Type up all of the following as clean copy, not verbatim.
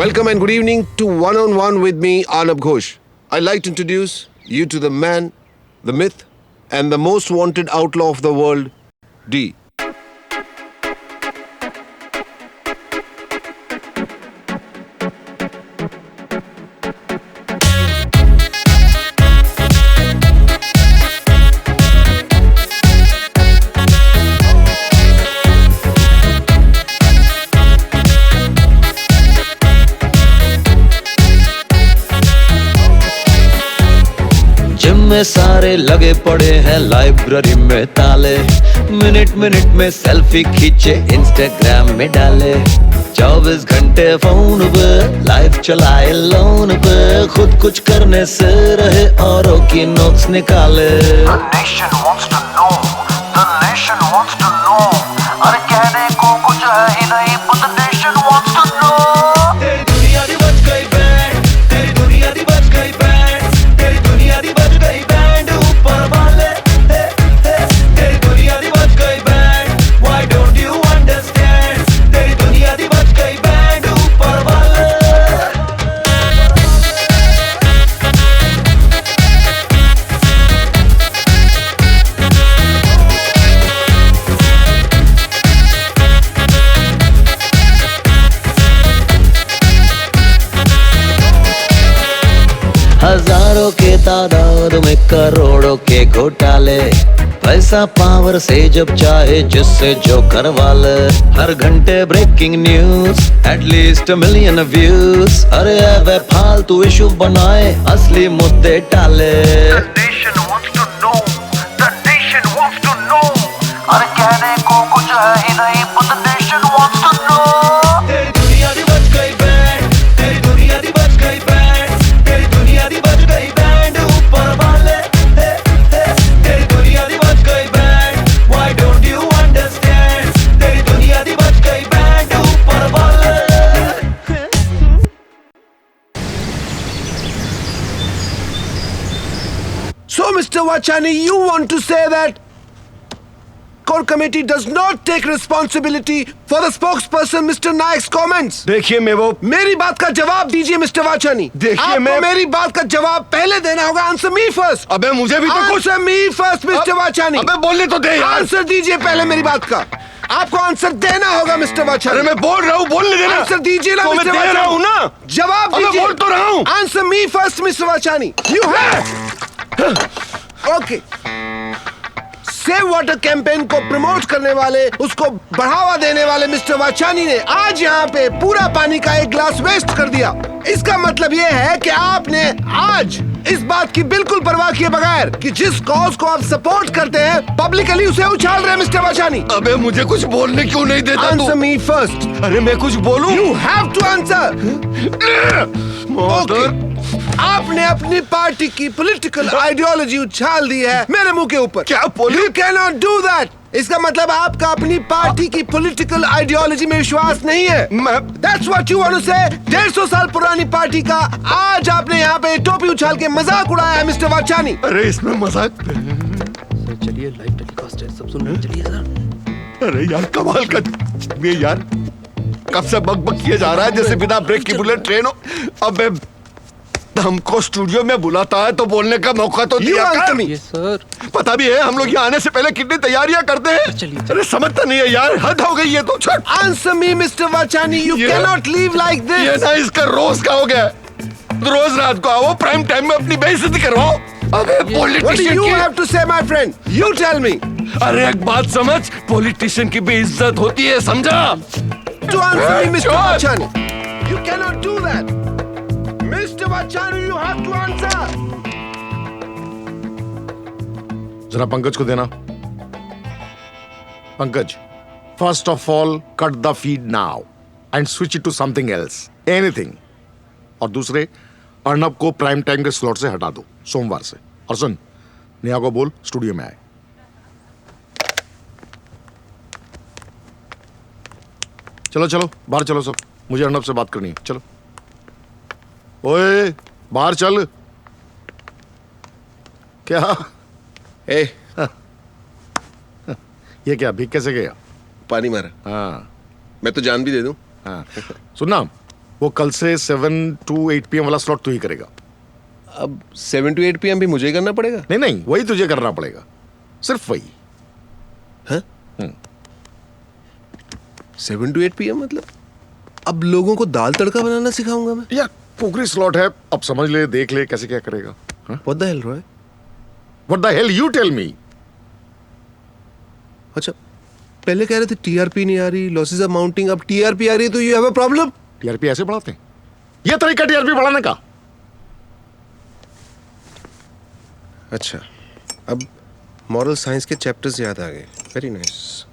Welcome and good evening to One on One with me, Arnab Ghosh. I'd like to introduce you to the man, the myth, and the most wanted outlaw of the world, D. Gym में सारे लगे पड़े हैं, library में ताले, minute minute में selfie खींचे Instagram में डाले, 24 घंटे फोन पे लाइफ चलाए लोन पे, खुद कुछ करने से रहे औरों की नोट्स निकाले। The nation wants to know, the nation wants to know, अरे कहने को कुछ है ही नहीं, but the nation wants to know। तेरी दुनिया दी बच गई बैंड, तेरी दुनिया दी बच गई बैंड, तेरी दुनिया दी बच गई बैंड, ऊपर वाले तेरी दुनिया दी बच गई band, why don't you understand? तेरी दुनिया दी बच गई बैंड, ऊपर वाले। हजारों के तादाद में करोड़ों के घोटाले, पैसा पावर से जब चाहे जिससे जो करवा ले, हर घंटे breaking news, at least million views, अरे वे फालतू इशू बनाए, असली मुद्दे टाले। The nation wants to know, the nation wants to know, अरे कहने को कुछ है ही नहीं, but the nation wants to know। तेरी दुनिया दी बच गई बैंड, तेरी दुनिया दी बच गई बैंड, तेरी दुनिया दी बच गई बैंड, ऊपर वाले तेरी दुनिया दी बच गई band, why don't you understand? तेरी दुनिया दी बच गई बैंड, ऊपर वाले। So, Mr. Vachani, you want to say that core committee does not take responsibility for the spokesperson Mr. Naik's comments? देखिए मैं वो मेरी बात का जवाब दीजिए मिस्टर वाचानी। देखिए, आपको मैं- मेरी बात का जवाब पहले देना होगा। Answer me first. अबे मुझे भी तो कुछ आंसर मी फर्स्ट मिस्टर वाचानी। अबे बोलने तो दे यार। आंसर दीजिए पहले मेरी बात का। आपको आंसर देना होगा मिस्टर वाचानी। अरे मैं बोल रहा हूँ, बोलने देना। आंसर दीजिए ना तो मैं मिस्टर दे वाचानी। रहा हूँ ना। जवाब अबे दीजिए। बोल तो रहा हूँ। Answer me first mister Vachani. You have okay. Save water campaign को प्रमोट करने वाले, उसको बढ़ावा देने वाले मिस्टर वाचानी ने आज यहाँ पे पूरा पानी का एक ग्लास वेस्ट कर दिया। इसका मतलब ये है कि आपने आज इस बात की बिल्कुल परवाह किए बगैर कि जिस कॉज को आप सपोर्ट करते हैं, पब्लिकली उसे उछाल रहे हैं मिस्टर वाचानी। अबे मुझे कुछ बोलने क्यों नहीं देता तू? Answer me first. अरे मैं कुछ बोलूं? You have to answer. Mother आपने अपनी पार्टी की पॉलिटिकल आइडियोलॉजी उछाल दी है मेरे मुंह के ऊपर। क्या बोली? You cannot do that। इसका मतलब आपका अपनी पार्टी की पॉलिटिकल आइडियोलॉजी में विश्वास नहीं है। मैं That's what you want to say। 150 साल पुरानी पार्टी का आज आपने यहाँ पे टोपी उछाल के मजाक उड़ाया है मिस्टर वाचानी। अरे इसमें मजाक। सर चलिए, लाइव टेलीकास्ट है, सब सुन रहे हैं, चलिए सर। अरे यार कमाल का ये यार कब से बक किया जा रहा है जैसे बिना ब्रेक की बुलेट ट्रेन हो। अबे हमको स्टूडियो में बुलाता है तो बोलने का मौका तो You दिया answer कर। me। ये सर पता भी है हम लोग यहाँ आने से पहले कितनी तैयारियां करते हैं। चलिए। अरे समझता नहीं है यार, हद हो गई ये तो। छट Answer me mister Vachani. You ये- cannot leave like ये this। ना इसका रोज का हो गया। रोज रात को आओ, प्राइम टाइम में अपनी बेइज्जती करवाओ। अबे What do पॉलिटिशियन you की have to say my friend? You tell me। अरे एक बात समझ, पॉलिटिशियन की भी इज्जत होती है, समझा? To answer me mister Sure। Vachani. You cannot do that। Mister Vachani you have to answer। जरा पंकज को देना। Pankaj, first of all cut the feed now and switch it to something else, anything. और दूसरे, अर्नब को प्राइम टाइम के स्लॉट से हटा दो सोमवार से। और सुन, नेहा को बोल स्टूडियो में आए। चलो चलो बाहर चलो सब, मुझे अर्नब से बात करनी है। चलो ओए बाहर चल। क्या ए ये क्या भीख कैसे गया? पानी मारा। हाँ मैं तो जान भी दे दूं। हाँ सुनना, वो कल से 7 to 8 PM वाला स्लॉट तू ही करेगा। अब 7 to 8 PM भी मुझे ही करना पड़ेगा? नहीं नहीं, वही तुझे करना पड़ेगा, सिर्फ वही। 7 to 8 PM मतलब अब लोगों को दाल तड़का बनाना सिखाऊंगा मैं? यार पोखरी स्लॉट है, अब समझ ले, देख ले कैसे क्या करेगा। What the hell, Roy? What the hell you tell me? अच्छा, पहले कह रहे थे टीआरपी नहीं आ रही, लॉसेस आर माउंटिंग, अब टीआरपी आ रही है तो you have a problem. TRP ऐसे बढ़ाते हैं? ये तरीका टीआरपी बढ़ाने का? अच्छा, अब मॉरल साइंस के चैप्टर्स याद आ गए। Very nice.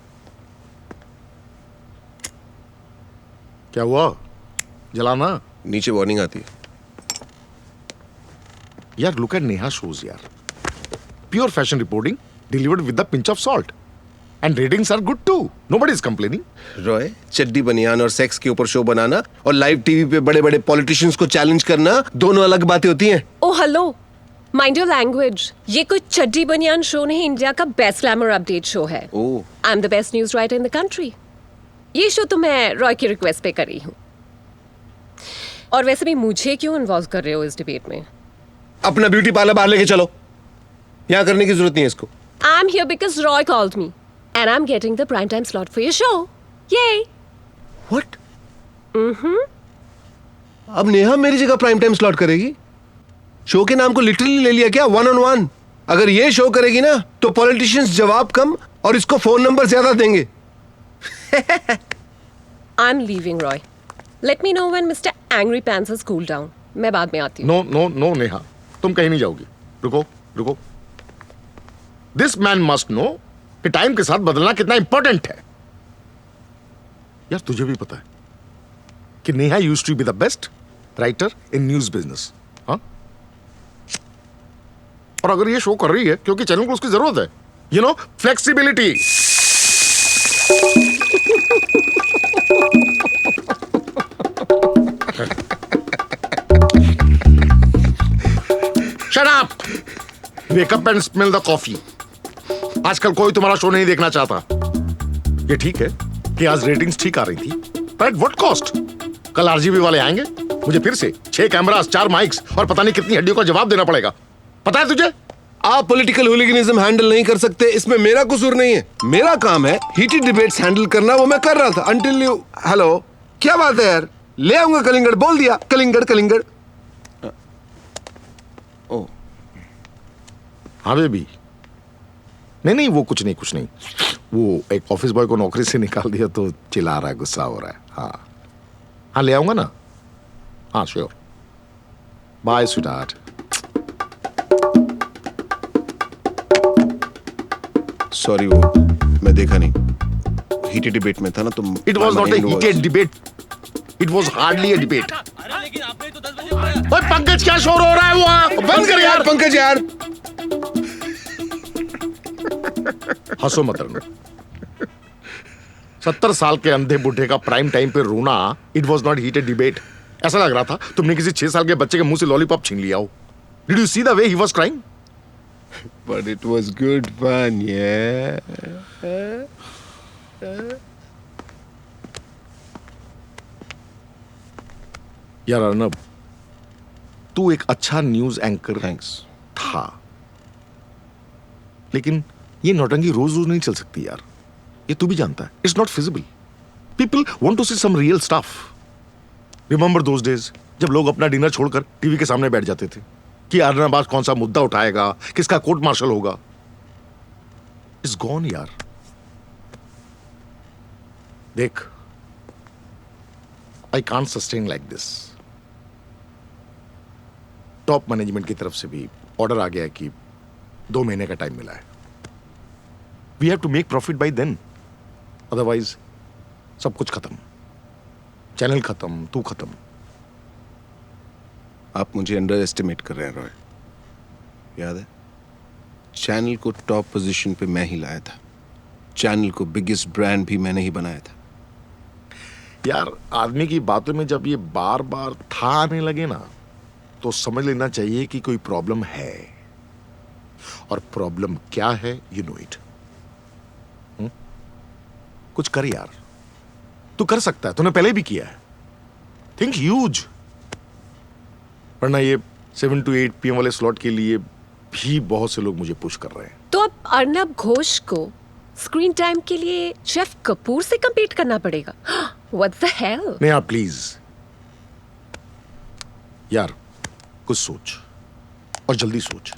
क्या हुआ? जलाना? नीचे वार्निंग आती है। यार लुक एट नेहा शोज यार, pure fashion reporting delivered with the pinch of salt, and ratings are good too, nobody is complaining. Roy, चड्डी बनियान और सेक्स के ऊपर शो बनाना और लाइव टीवी पे बड़े बड़े पॉलिटिशियंस को चैलेंज करना दोनों अलग बातें होती हैं। ओ हेलो, माइंड योर लैंग्वेज। ये कोई चड्डी बनियान शो नहीं, इंडिया का बेस्ट ग्लैमर अपडेट शो है। Oh. I am the best news writer in the country. ये शो तो मैं रॉय की रिक्वेस्ट पे कर रही हूँ। और वैसे भी मुझे क्यों इन्वॉल्व कर रहे हो इस डिबेट में? अपना ब्यूटी पार्लर बाहर लेके चलो, यहाँ करने की जरूरत नहीं है इसको। I am here because Roy called me and I am getting the prime time slot for your show. ये व्हाट? अब नेहा मेरी जगह प्राइम टाइम स्लॉट करेगी? शो के नाम को लिटरली ले लिया क्या? 1-on-1? अगर ये शो करेगी ना तो पॉलिटिशियंस जवाब कम और इसको फोन नंबर ज्यादा देंगे। I am leaving Roy. Let me know when mister angry pants has cooled down. मैं बाद में आती हूँ। नो नो नो नेहा, तुम कहीं नहीं जाओगी। रुको रुको, दिस मैन मस्ट नो कि टाइम के साथ बदलना कितना इंपॉर्टेंट है। यार तुझे भी पता है कि Neha used to be the best writer in news business, हाँ? और अगर ये शो कर रही है क्योंकि चैनल को उसकी जरूरत है, you know, flexibility. Shut up! Wake up and smell the coffee. आजकल कोई तुम्हारा शो नहीं देखना चाहता। ये ठीक है कि आज रेटिंग्स ठीक आ रही थी, but at what cost? कल आरजीबी वाले आएंगे, मुझे फिर से 6 कैमरास, 4 माइक्स और पता नहीं कितनी हड्डियों का जवाब देना पड़ेगा। पता है तुझे? आप पॉलिटिकल हुलिगनिज्म हैंडल नहीं कर सकते, इसमें मेरा कसूर नहीं है। मेरा काम है हीटेड डिबेट्स हैंडल करना, वो मैं कर रहा था अंटिल यू। हेलो, क्या बात है यार? ले आऊंगा कलिंगड़, बोल दिया कलिंगड़ कलिंगड़। ओ हाँ बेबी, नहीं वो कुछ नहीं, वो एक ऑफिस बॉय को नौकरी से निकाल दिया तो चिल्ला रहा है, गुस्सा हो रहा है। हाँ ले आऊंगा ना। हाँ श्योर, बाय स्वीटहार्ट। सॉरी, वो मैं देखा नहीं, हीटेड डिबेट में था ना तुम। It was not a heated debate, it was hardly A debate. ओए पंकज, क्या शोर हो रहा है वहां? बंद कर यार पंकज यार। हंसो मत रनो। 70 साल के अंधे बुढ़े का प्राइम टाइम पे रोना, it was not heated debate. ऐसा लग रहा था तुमने किसी 6 साल के बच्चे के मुंह से लॉलीपॉप छीन लिया हो। Did you see the way he was crying? But it was good fun, yeah. यार अर्नब, तू एक अच्छा न्यूज एंकर Thanks. था, लेकिन ये नौटंकी रोज रोज नहीं चल सकती यार। ये तू भी जानता है, it's not feasible. People want to see some real stuff. Remember those days जब लोग अपना डिनर छोड़कर टीवी के सामने बैठ जाते थे कि अर्नब आज कौन सा मुद्दा उठाएगा, किसका कोर्ट मार्शल होगा। इट्स गॉन यार। देख, I can't sustain like this. Top management की तरफ से भी ऑर्डर आ गया है कि 2 महीने का टाइम मिला है। We have to make profit by then, otherwise सब कुछ खत्म। चैनल खत्म, तू खत्म। आप मुझे अंडर एस्टिमेट कर रहे हैं रॉय। याद है, चैनल को टॉप पोजीशन पे मैं ही लाया था, चैनल को बिगेस्ट ब्रांड भी मैंने ही बनाया था। यार आदमी की बातों में जब ये बार बार था आने लगे ना, तो समझ लेना चाहिए कि कोई प्रॉब्लम है। और प्रॉब्लम क्या है, यू नो इट। कुछ कर यार, तू कर सकता है, तूने पहले भी किया है। Think huge. वरना ये 7 to 8 PM वाले स्लॉट के लिए भी बहुत से लोग मुझे पुश कर रहे हैं। तो अब अर्नब घोष को स्क्रीन टाइम के लिए शेफ कपूर से compete करना पड़ेगा। What the hell? Neha please यार कुछ सोच और जल्दी सोच।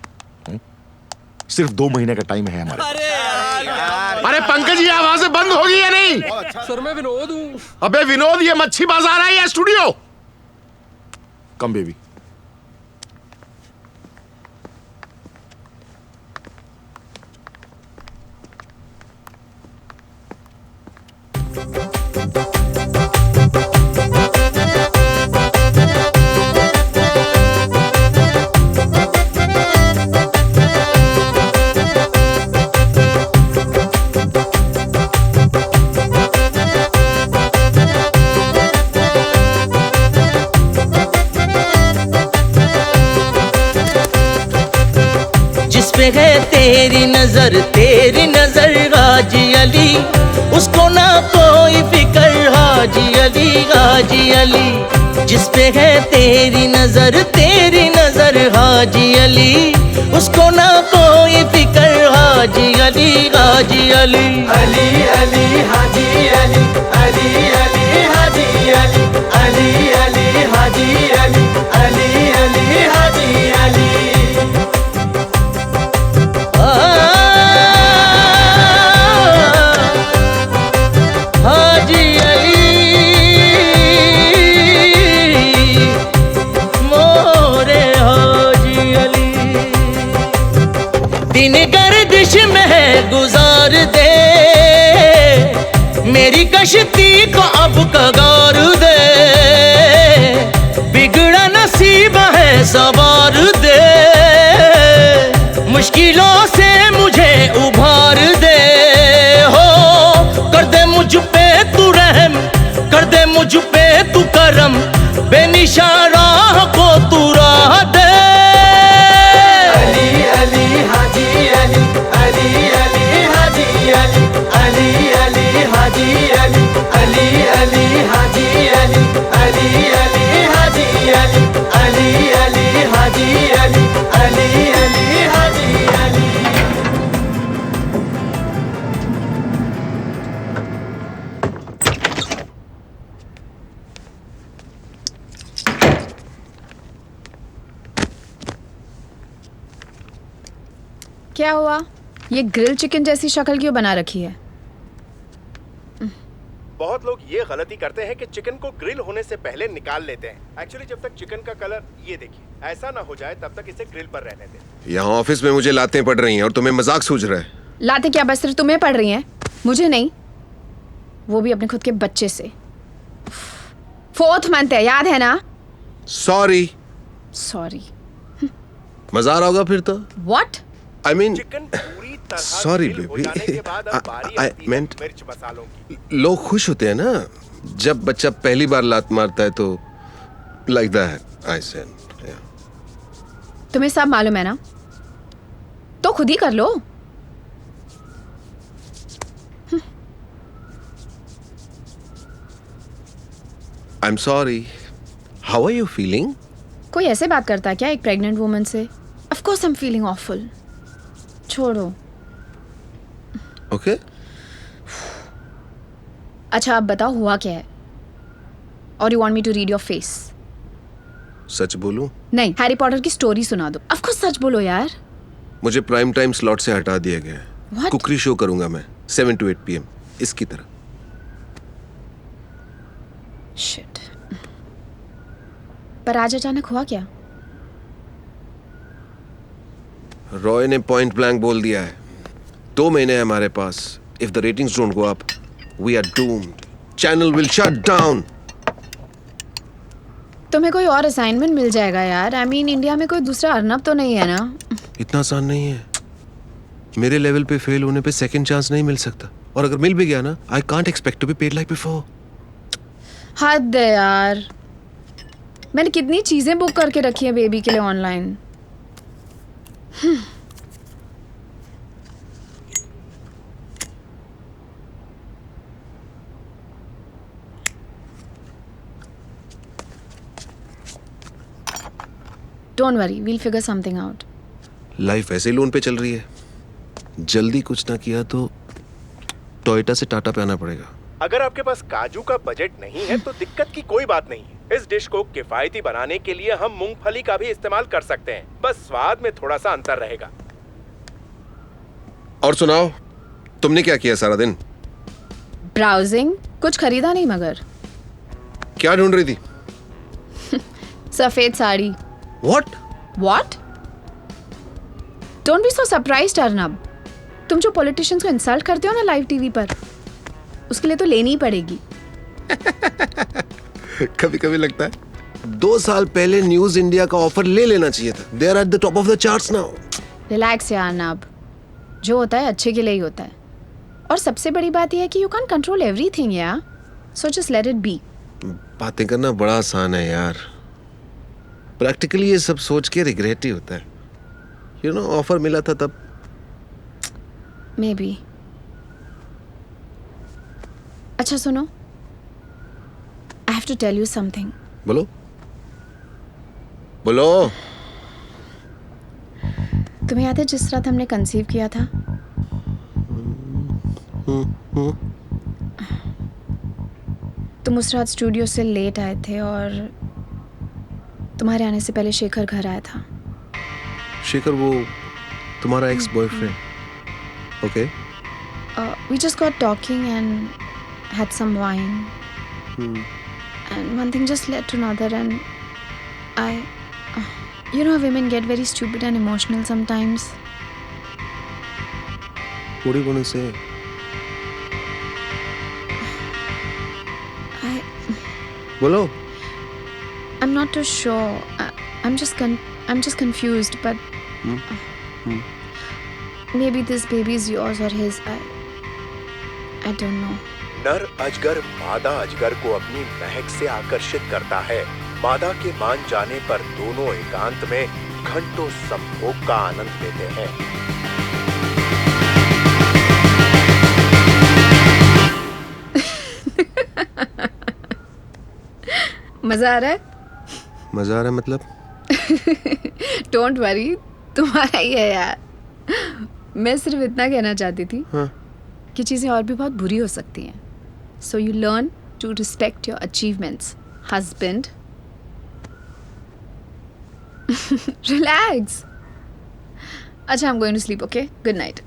सिर्फ 2 महीने का टाइम है हमारे पास। अरे पंकज, ये आवाजें बंद होगी या नहीं? सर मैं विनोद हूँ। अबे विनोद, ये मच्छी बाजार है या स्टूडियो? Come baby. जिस पे है तेरी नजर हाजी अली, उसको ना कोई फिकर हाजी अली। जिस पे है तेरी नजर हाजी अली, उसको ना कोई फिकर हाजी अली। अली अली हाजी अली, अली अली हाजी अली, अली अली हाजी अली, अली अली हाजी अली। हाजी अली मोरे हाजी अली। दिन गर्दिश में गुजार दे, मेरी कश्ती को अब कगार दे। बिगड़ा नसीब है सवार दे, मुश्किलों से मुझे उभार दे। हो कर दे मुझ पे तू रहम, कर दे मुझ पे तू करम, बेनिशाना को तू राह दे। अली अली हाजी अली, अली अली हाजी अली, अली अली हाजी अली, अली अली हाजी अली, अली अली हाजी अली, अली अली हाजी अली, अली अली हाजी अली। क्या हुआ? ये ग्रिल चिकन जैसी शक्ल क्यों बना रखी है? बहुत लोग ये गलती करते हैं कि चिकन को ग्रिल होने से पहले निकाल लेते हैं। एक्चुअली जब तक चिकन का कलर, ये देखिए, ऐसा ना हो जाए तब तक इसे ग्रिल पर रहने दें। यहाँ ऑफिस में मुझे लातें पड़ रही हैं और तुम्हें मजाक सूझ रहा है। लाते क्या बस सिर्फ तुम्हें पड़ रही हैं, मुझे नहीं। वो भी अपने खुद के बच्चे से। 4th मंथ है, याद है ना? सॉरी। सॉरी। मजा आ रहा होगा फिर तो। व्हाट? आई मीन चिकन पूरी तरह सॉरी ग्रिल हो बेबी। जाने के बाद अब बारी आई आती है मेंट मिर्च मसालों की। लोग खुश होते हैं ना जब बच्चा पहली बार लात मारता है, तो लाइक दैट आई सेड। तुम्हें सब मालूम है ना, तो खुद ही कर लो। I am sorry. How are you feeling? कोई ऐसे बात करता है क्या एक प्रेग्नेंट वुमन से? Of course I am feeling awful. छोड़ो। ओके। अच्छा आप बताओ हुआ क्या है? और you want me to read your face? सच बोलूं? नहीं, हैरी पॉटर की स्टोरी सुना दो। ऑफ कोर्स सच बोलो यार। मुझे प्राइम टाइम स्लॉट से हटा दिया गया है। What? कुकरी शो करूंगा मैं 7 to 8 PM इसकी तरह। शिट। पर आज अचानक हुआ क्या? रॉय ने पॉइंट ब्लैंक बोल दिया है, 2 महीने हैं हमारे पास। If the ratings don't go up, we are doomed. Channel will shut down. तुम्हें कोई और असाइनमेंट मिल जाएगा यार। आई मीन इंडिया में कोई दूसरा अर्नब तो नहीं है ना? इतना आसान नहीं है। मेरे लेवल पे फेल होने पे सेकंड चांस नहीं मिल सकता, और अगर मिल भी गया ना, I can't expect to be paid like before. हद है यार। मैंने कितनी चीजें बुक करके रखी है बेबी के लिए online. Don't worry, we'll figure something out. Life ऐसे ही लोन पे चल रही है. जल्दी कुछ ना किया तो टोयोटा से टाटा पे आना पड़ेगा. अगर आपके पास काजू का बजट नहीं है तो दिक्कत की कोई बात नहीं है. इस डिश को किफायती बनाने के लिए हम मूंगफली का भी इस्तेमाल कर सकते हैं. बस स्वाद में थोड़ा सा अंतर रहेगा. और सुनाओ, तुमने क्या किया सारा दिन? ब्राउजिंग. कुछ खरीदा नहीं मगर. क्या ढूंढ रही थी? सफेद sari. What? Don't be so surprised Arnab. तुम जो पॉलिटिशियंस को इंसल्ट करते हो ना लाइव टीवी पर, उसके लिए तो लेनी ही पड़ेगी. कभी कभी लगता है 2 साल पहले न्यूज इंडिया का ऑफर ले लेना चाहिए था. They are at the top of the charts now. Relax यार अर्नब. जो होता है अच्छे के लिए ही होता है. और सबसे बड़ी बात यह है कि यू कैन कंट्रोल एवरीथिंग यार. So just let it be. बातें करना बड़ा आसान है यार. प्रैक्टिकली ये सब सोच के रिग्रेट ही होता है. यू नो, ऑफर मिला था तब. Maybe. अच्छा सुनो, I have to tell you something. बोलो. तुम्हें याद है जिस रात हमने कंसीव किया था? तुम उस रात स्टूडियो से लेट आए थे और तुम्हारे आने से पहले शेखर घर आया था. शेखर वो तुम्हारा ex boyfriend? Okay. We just got talking and had some wine. And one thing just led to another and you know how women get very stupid and emotional sometimes. What are you gonna say? Bolo. I'm not too sure. I'm just confused, but maybe this baby is yours or his. I don't know. नर अजगर मादा अजगर को अपनी महक से आकर्षित करता है. मादा के मान जाने पर दोनों एकांत में घंटों संभोग का आनंद लेते हैं. मजा आ रहा है? मजा आ रहा है मतलब? डोंट वरी, तुम्हारा ही है यार. मैं सिर्फ इतना कहना चाहती थी कि चीजें और भी बहुत बुरी हो सकती हैं. So you learn to respect your achievements, husband. Relax. अच्छा, I am going to sleep. Okay, good night.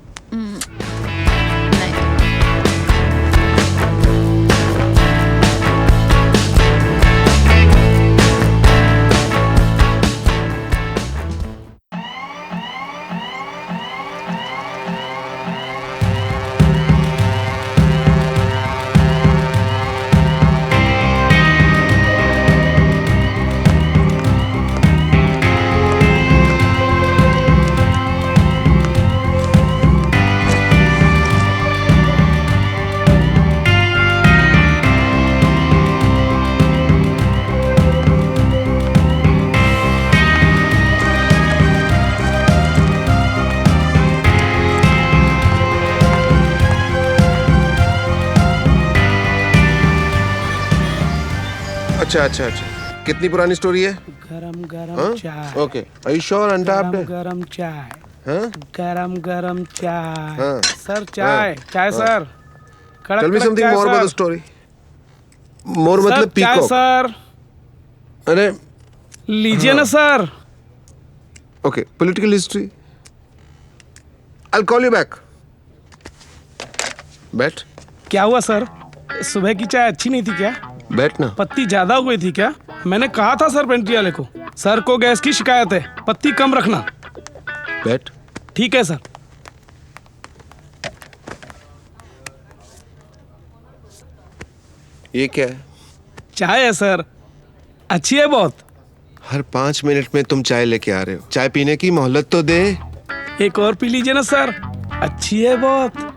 अच्छा. कितनी पुरानी स्टोरी है? गरम चाय. Okay. Are you sure? Untapped? गरम चाय. हाँ? गरम चाय. हाँ. सर चाय. चाय sir. Tell me something more about the story. More मतलब चाय पीकॉक. सर. अरे लीजिए ना sir. Okay. Political history. I'll call you back. बैठ. क्या हुआ सर? सुबह की चाय अच्छी नहीं थी क्या? बैठ ना. पत्ती ज्यादा हो गई थी क्या? मैंने कहा था सर पेंट्री वाले को, सर को गैस की शिकायत है, पत्ती कम रखना. बैठ. ठीक है सर. ये क्या है? चाय है सर. अच्छी है बहुत. हर 5 मिनट में तुम चाय लेके आ रहे हो. चाय पीने की मोहलत तो दे. एक और पी लीजिए ना सर. अच्छी है बहुत.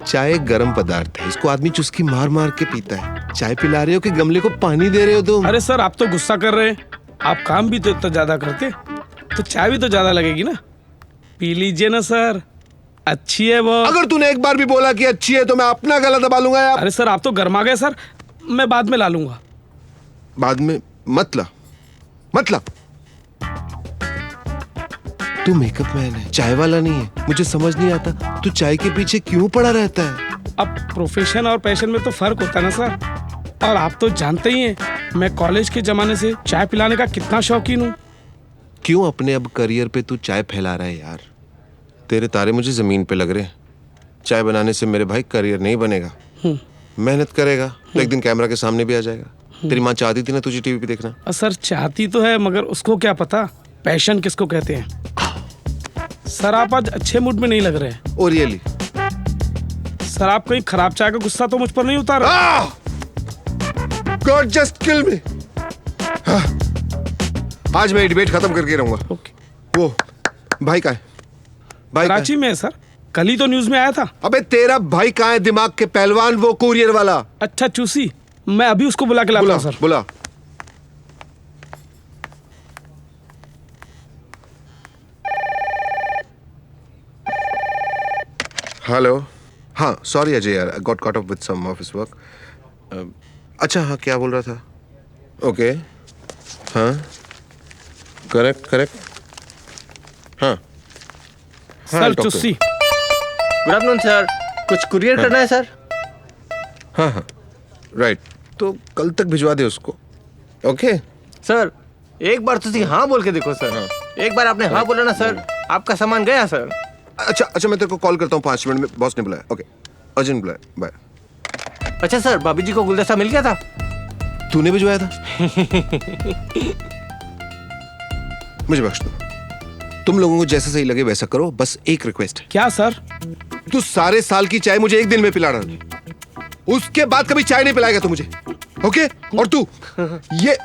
चाय एक गर्म पदार्थ है. इसको आदमी चुस्की मार मार के पीता है. चाय पिला रहे हो कि गमले को पानी दे रहे हो तुम? अरे सर, आप तो गुस्सा कर रहे हैं. आप काम भी तो इतना ज्यादा करते, तो चाय भी तो ज्यादा लगेगी ना. पी लीजिए ना सर. अच्छी है बहुत. अगर तूने एक बार भी बोला कि अच्छी है तो मैं अपना गला दबा लूंगा यार. अरे सर, आप तो गर्मा गए सर. मैं बाद में ला लूंगा. बाद में? मतलब तू मेकअप मैन है, चाय वाला नहीं है। मुझे समझ नहीं आता तू चाय के पीछे क्यों पड़ा रहता है। अब प्रोफेशन और पैशन में तो फर्क होता है ना सर। और आप तो जानते ही हैं मैं कॉलेज के जमाने से चाय पिलाने का कितना शौकीन हूँ। क्यों अपने अब करियर पे तू चाय फैला रहा है यार। तेरे तारे मुझे जमीन पे लग रहे हैं। चाय बनाने से मेरे भाई करियर नहीं बनेगा। मेहनत करेगा तो एक दिन कैमरा के सामने भी आ जाएगा। तेरी माँ चाहती थी ना तुझे टीवी पे देखना। सर चाहती तो है मगर उसको क्या पता पैशन किसको कहते हैं। सर आप आज अच्छे मूड में नहीं लग रहे हैं। Oh really? सर आप कहीं खराब चाय का गुस्सा तो मुझ पर नहीं उतार रहे? गॉड जस्ट किल मी। आज मैं डिबेट खत्म करके रहूंगा। ओके। वो भाई का है? भाई कहाँ है? कराची में है सर। कल ही तो न्यूज में आया था। अबे तेरा भाई कहाँ है? दिमाग के पहलवान, वो कुरियर वाला। अच्छा चूसी, मैं अभी उसको बुला के लाता बुला हूँ सर। बुला। हेलो। हाँ सॉरी अजय यार, I got caught up with some office work. अच्छा हाँ, क्या बोल रहा था? ओके हाँ करेक्ट हाँ सर चूसी। गुड आफ्टरनून सर, कुछ कुरियर करना है सर। हाँ राइट, तो कल तक भिजवा दे उसको। ओके सर एक बार तुसी हाँ बोल के देखो सर। एक बार आपने हाँ बोला ना सर, आपका सामान गया सर। अच्छा मैं तेरे को कॉल करता हूँ 5 मिनट में। बॉस ने बुलाया। ओके अर्जेंट बुलाया, बाय। अच्छा सर, भाभी जी को गुलदस्ता मिल गया था? तूने भिजवाया था? मुझे बख्श दो। तुम लोगों को जैसा सही लगे वैसा करो, बस एक रिक्वेस्ट है। क्या सर? तू सारे साल की चाय मुझे एक दिन में पिला रहा है, उसके बाद कभी चाय नहीं पिलाएगा तू मुझे। ओके? और तू ये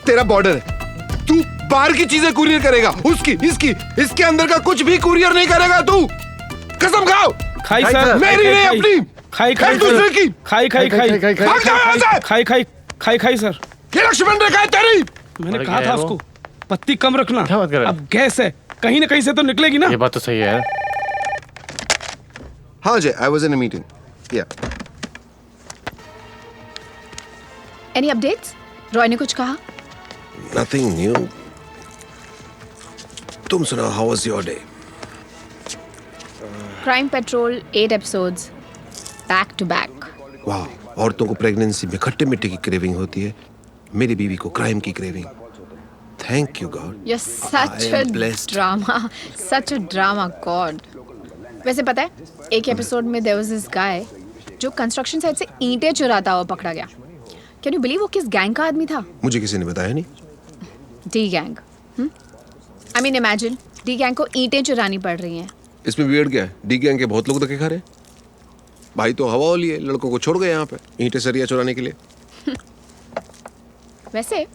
तेरा बॉर्डर है। तू बाहर की चीजें कुरियर करेगा, उसकी इसके अंदर का कुछ भी कुरियर नहीं करेगा तू। कसम खाओ। खाई सर। मेरी नहीं अपनी। खाई दूसरे की। खाई सर। ये लक्ष्मण रेखा है तेरी। मैंने कहा था उसको पत्ती कम रखना। क्या बात कर रहा है? अब गैस है, कहीं ना कहीं से तो निकलेगी ना। ये बात तो सही है। हाँ Jay, I was in a meeting. Yeah any updates? Roy ने कुछ कहा? Nothing new. तुम सुनाओ, how was your day? Crime patrol 8 episodes back to back. वाह, औरतों को प्रेगनेंसी में खट्टे मिट्टी की क्रेविंग होती है, मेरी बीवी को क्राइम की craving. Thank you God. You're such I am a blessed. drama, such a drama, God. वैसे पता है, एक एपिसोड में there was this guy जो कंस्ट्रक्शन साइट से ईंटें चुराता हुआ पकड़ा गया। Can you believe वो किस गैंग का आदमी था? मुझे किसी ने बताया नहीं। D gang. I mean imagine, D gang को ईंटें चुरानी पड़ रही हैं। इसमें वियर्ड क्या है? डी गैंग के बहुत लोग धक्के खा रहे हैं। भाई तो हवा हो लिए, लड़कों को छोड़ गए यहाँ पे ईंटें सरिया चुराने के लिए। वैसे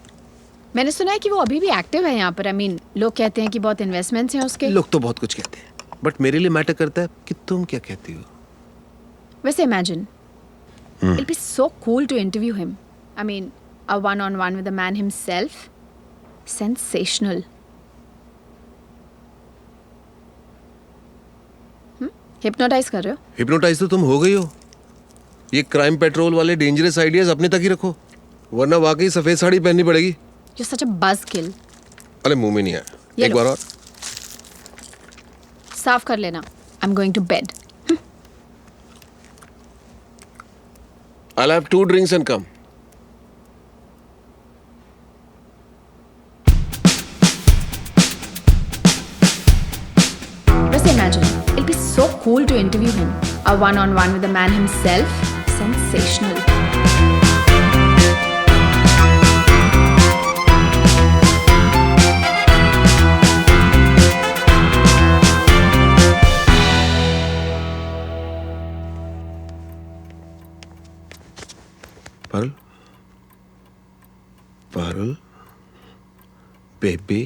मैंने सुना है कि वो अभी भी एक्टिव है यहाँ पर। I mean, लोग कहते हैं कि बहुत इन्वेस्टमेंट्स हैं उसके। लोग तो बहुत कुछ कहते हैं, बट मेरे लिए मैटर करता है कि तुम क्या कहती हो। वैसे imagine, it'll be so cool to interview him. I mean, a one-on-one with the man himself. Sensational. Hypnotize कर रहे हो? हिप्नोटाइज तो तुम हो गई हो। ये क्राइम पेट्रोल वाले डेंजरस आइडियाज अपने तक ही रखो, वरना वाकई सफेद साड़ी पहननी पड़ेगी। You're such a buzzkill. अरे मुंह में नहीं आया। ये एक लो। बार और। साफ कर लेना। I'm going to bed. I'll have 2 drinks and come. वैसे imagine, it'll be so cool to interview him. A one-on-one with the man himself. Sensational. Parul baby.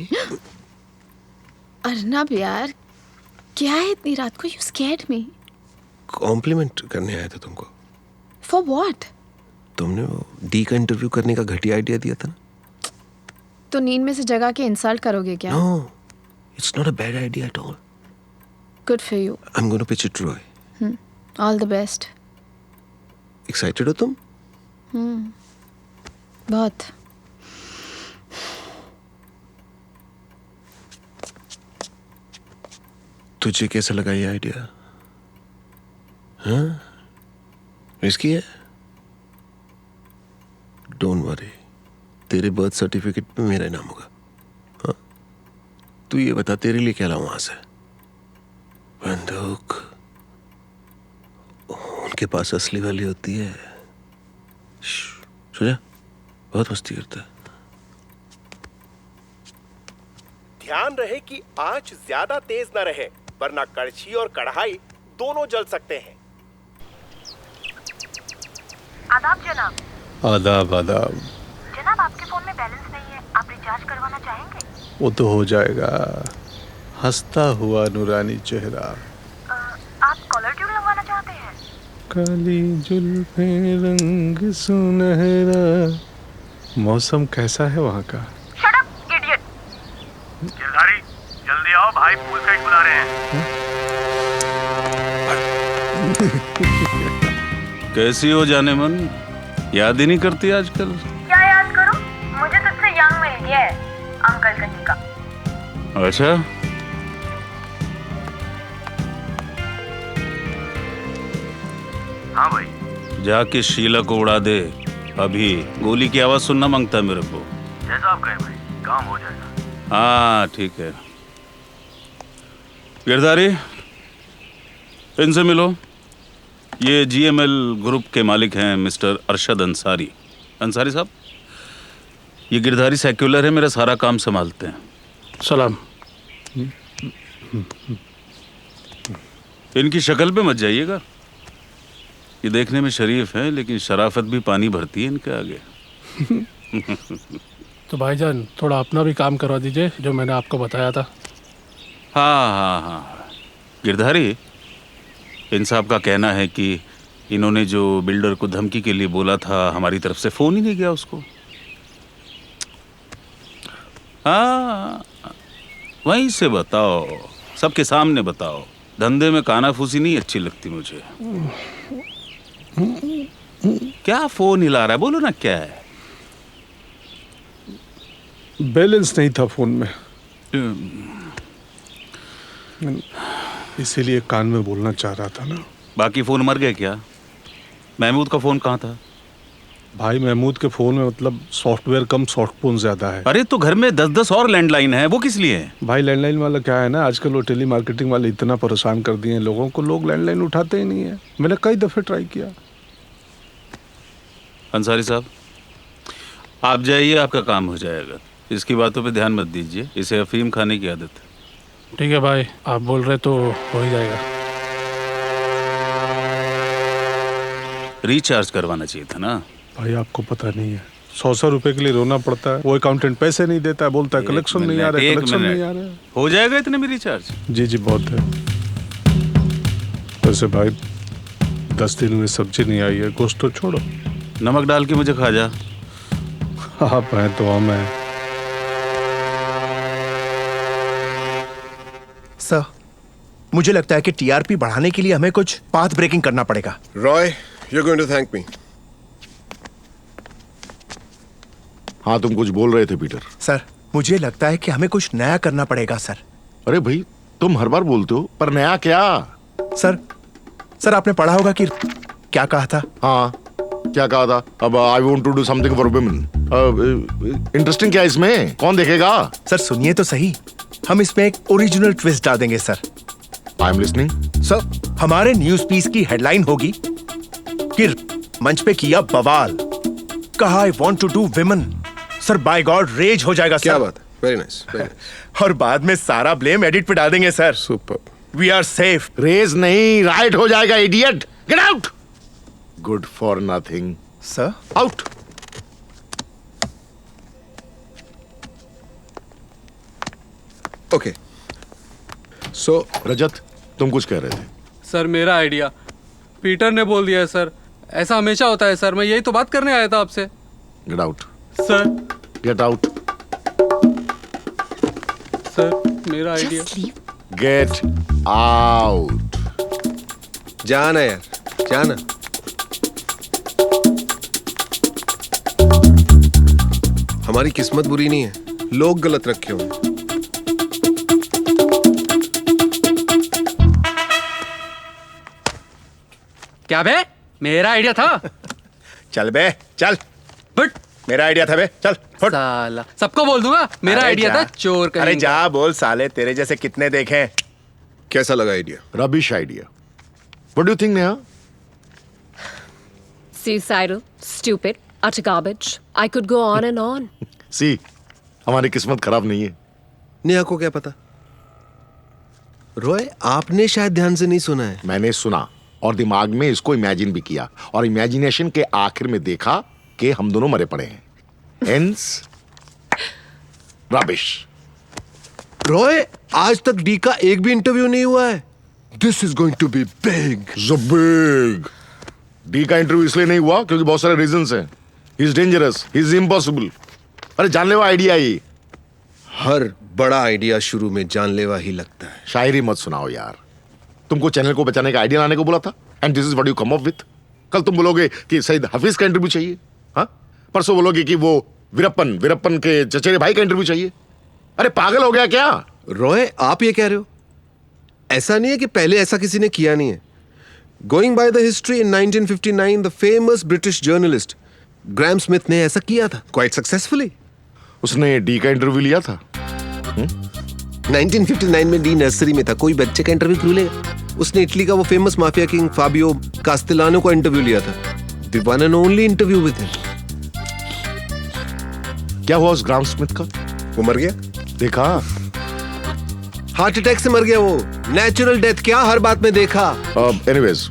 Arnab यार, क्या है इतनी रात को? You scared me. कॉम्प्लीमेंट करने आया था तुमको। For what? तुमने वो डी का इंटरव्यू करने का घटिया आइडिया दिया था ना। तो नींद में से जगा के इंसल्ट करोगे क्या? No, it's not a bad idea at all. Good for you. I'm going to pitch it to Roy. All the best. Excited हो तुम? बहुत। तुझे कैसा लगा ये आइडिया? हाँ, रिस्की है? डोंट वरी, तेरे बर्थ सर्टिफिकेट पे मेरा नाम होगा। हाँ, तू ये बता, तेरे लिए क्या लाऊं वहां से? बंदूक उनके पास असली वाली होती है। सुना, बहुत मस्ती करता है। ध्यान रहे कि आंच ज्यादा तेज न रहे, वरना कड़छी और कढ़ाई दोनों जल सकते हैं। आदाब जनाब। आदाब आदाब। जनाब, आपके फोन में बैलेंस नहीं है, आप रिचार्ज करवाना चाहेंगे? वो तो हो जाएगा। हंसता हुआ नूरानी चेहरा। आप कॉलर ट्यून लगवाना चाहते हैं? काली जुल्फें रंग सुनहरा। मौसम कैसा है वहाँ का? Shut up idiot. गिरधारी, जल्दी आओ, भाई पूल साइड बुला रहे हैं। कैसी हो जाने मन? याद ही नहीं करती आजकल। क्या याद करूं? मुझे तुझसे यंग मिल गया है, अंकल कहीं का। अच्छा, हाँ भाई। जाके शीला को उड़ा दे। अभी गोली की आवाज सुनना मांगता है मेरे को। जैसा आप कहें भाई, काम हो जाएगा। हाँ ठीक है। गिरधारी, इनसे मिलो। ये जीएमएल ग्रुप के मालिक हैं मिस्टर अरशद अंसारी। अंसारी साहब, ये गिरधारी सेक्युलर है, मेरा सारा काम संभालते हैं। सलाम। इनकी शक्ल पे मत जाइएगा। ये देखने में शरीफ है, लेकिन शराफत भी पानी भरती है इनके आगे। तो भाईजान, थोड़ा अपना भी काम करवा दीजिए, जो मैंने आपको बताया था। हाँ हाँ हाँ। गिरधारी, इन साहब का कहना है कि इन्होंने जो बिल्डर को धमकी के लिए बोला था, हमारी तरफ से फोन ही नहीं गया उसको। हाँ, वहीं से बताओ, सबके सामने बताओ। धंधे में कानाफूसी नहीं अच्छी लगती मुझे। क्या फोन हिला रहा है? बोलो ना, क्या है? बैलेंस नहीं था फोन में, इसीलिए कान में बोलना चाह रहा था ना। बाकी फोन मर गए क्या? महमूद का फोन कहाँ था? भाई, महमूद के फोन में मतलब सॉफ्टवेयर कम स्मार्टफोन ज्यादा है। अरे तो घर में 10-10 और लैंडलाइन है, वो किस लिए है? भाई, लैंडलाइन वाला क्या है ना, आजकल वो टेली मार्केटिंग वाले इतना परेशान कर दिए हैं लोगों को, लोग लैंडलाइन उठाते ही नहीं है। मैंने कई दफे ट्राई किया। अंसारी साहब, आप जाइए, आपका काम हो जाएगा। इसकी बातों पे ध्यान मत दीजिए, इसे अफीम खाने की आदत है। ठीक है भाई, आप बोल रहे तो हो ही जाएगा। रिचार्ज करवाना चाहिए था ना। भाई, आपको पता नहीं है, 100 रुपए के लिए रोना पड़ता है। वो अकाउंटेंट पैसे नहीं देता है, बोलता है कलेक्शन नहीं आ रहा है, कलेक्शन नहीं आ रहा है। हो जाएगा इतने में रिचार्ज? जी जी, बहुत है। वैसे भाई, 10 दिन में सब्जी नहीं आई है, गोश्त तो छोड़ो। नमक डाल के मुझे खा जा। आप हैं तो हम हैं। सर, मुझे लगता है कि टीआरपी बढ़ाने के लिए हमें कुछ पाथ ब्रेकिंग करना पड़ेगा। Roy, you are going to thank me. हाँ, तुम कुछ बोल रहे थे पीटर। सर, मुझे लगता है कि हमें कुछ नया करना पड़ेगा सर। अरे भाई, तुम हर बार बोलते हो, पर नया क्या? सर आपने पढ़ा होगा कि क्या कहा था? हाँ, क्या कहा था? अब I want to do something for women. Interesting क्या इसमें? कौन देखेगा? सर सुनिए तो सही, हम इसमें एक ओरिजिनल ट्विस्ट डाल देंगे sir. I am listening. Sir, हमारे न्यूज पीस की हेडलाइन होगी कि मंच पे किया बवाल, कहा I want to do women. Sir, by God, rage हो जाएगा सर। क्या बात है, वेरी नाइस, वेरी नाइस। और बाद में सारा ब्लेम एडिट पे डाल देंगे sir. Super. We are safe. रेज नहीं, राइट हो जाएगा, idiot. Get out. Good for nothing. Sir, out. Okay, so Rajat, तुम कुछ कह रहे थे। सर, मेरा आइडिया पीटर ने बोल दिया है सर। ऐसा हमेशा होता है सर, मैं यही तो बात करने आया था आपसे। Get out. Sir, get out. Sir, मेरा आइडिया। Get out. जाना यार, जाना। हमारी किस्मत बुरी नहीं है, लोग गलत रखे होंगे। क्या बे, मेरा आइडिया था। चल बे चल, बट मेरा आइडिया था बे, चल फुट। साला सबको बोल दूंगा मेरा अरे आइडिया जा। था, चोर कहीं अरे जा बोल साले, तेरे जैसे कितने देखे हैं। कैसा लगा idea? Rubbish idea. What do you think Neha? Suicidal, stupid, utter garbage. I could go on and on. सी, हमारी किस्मत खराब नहीं है। नेहा को क्या पता? रॉय, आपने शायद ध्यान से नहीं सुना है। मैंने सुना और दिमाग में इसको इमेजिन भी किया और इमेजिनेशन के आखिर में देखा कि हम दोनों मरे पड़े हैं। Hence, rubbish. रॉय, आज तक डी का एक भी इंटरव्यू नहीं हुआ है। This is going to be big. Big. D का इंटरव्यू इसलिए नहीं हुआ क्योंकि बहुत सारे रीजंस हैं। He is dangerous, he is impossible. अरे जानलेवा आइडिया ही। हर बड़ा आइडिया शुरू में जानलेवा ही लगता है। शायरी मत सुनाओ यार। तुमको चैनल को बचाने का आइडिया लाने को बोला था and this is what you come up with. कल तुम बोलोगे कि सईद हफीज का इंटरव्यू चाहिए, हाँ? परसों बोलोगे कि वो वीरप्पन के चचेरे भाई का इंटरव्यू चाहिए। अरे पागल हो गया क्या? रॉय, आप ये कह रहे हो? ऐसा नहीं है कि पहले ऐसा किसी ने किया नहीं है। Going by the history, in 1959 the famous British journalist Graham Smith ने ऐसा किया था, क्वाइट सक्सेसफुली। उसने डी का इंटरव्यू लिया था। 1959 में डी नर्सरी में था, कोई बच्चे का इंटरव्यू क्यों लेगा? उसने इटली का वो फेमस माफिया किंग फाबियो कास्टेलानो का इंटरव्यू लिया था। The one and only interview with him. क्या हुआ उस ग्राहम स्मिथ का? वो मर गया। देखा? हार्ट अटैक से मर गया वो। नेचुरल डेथ क्या हर बात में देखा। Anyways,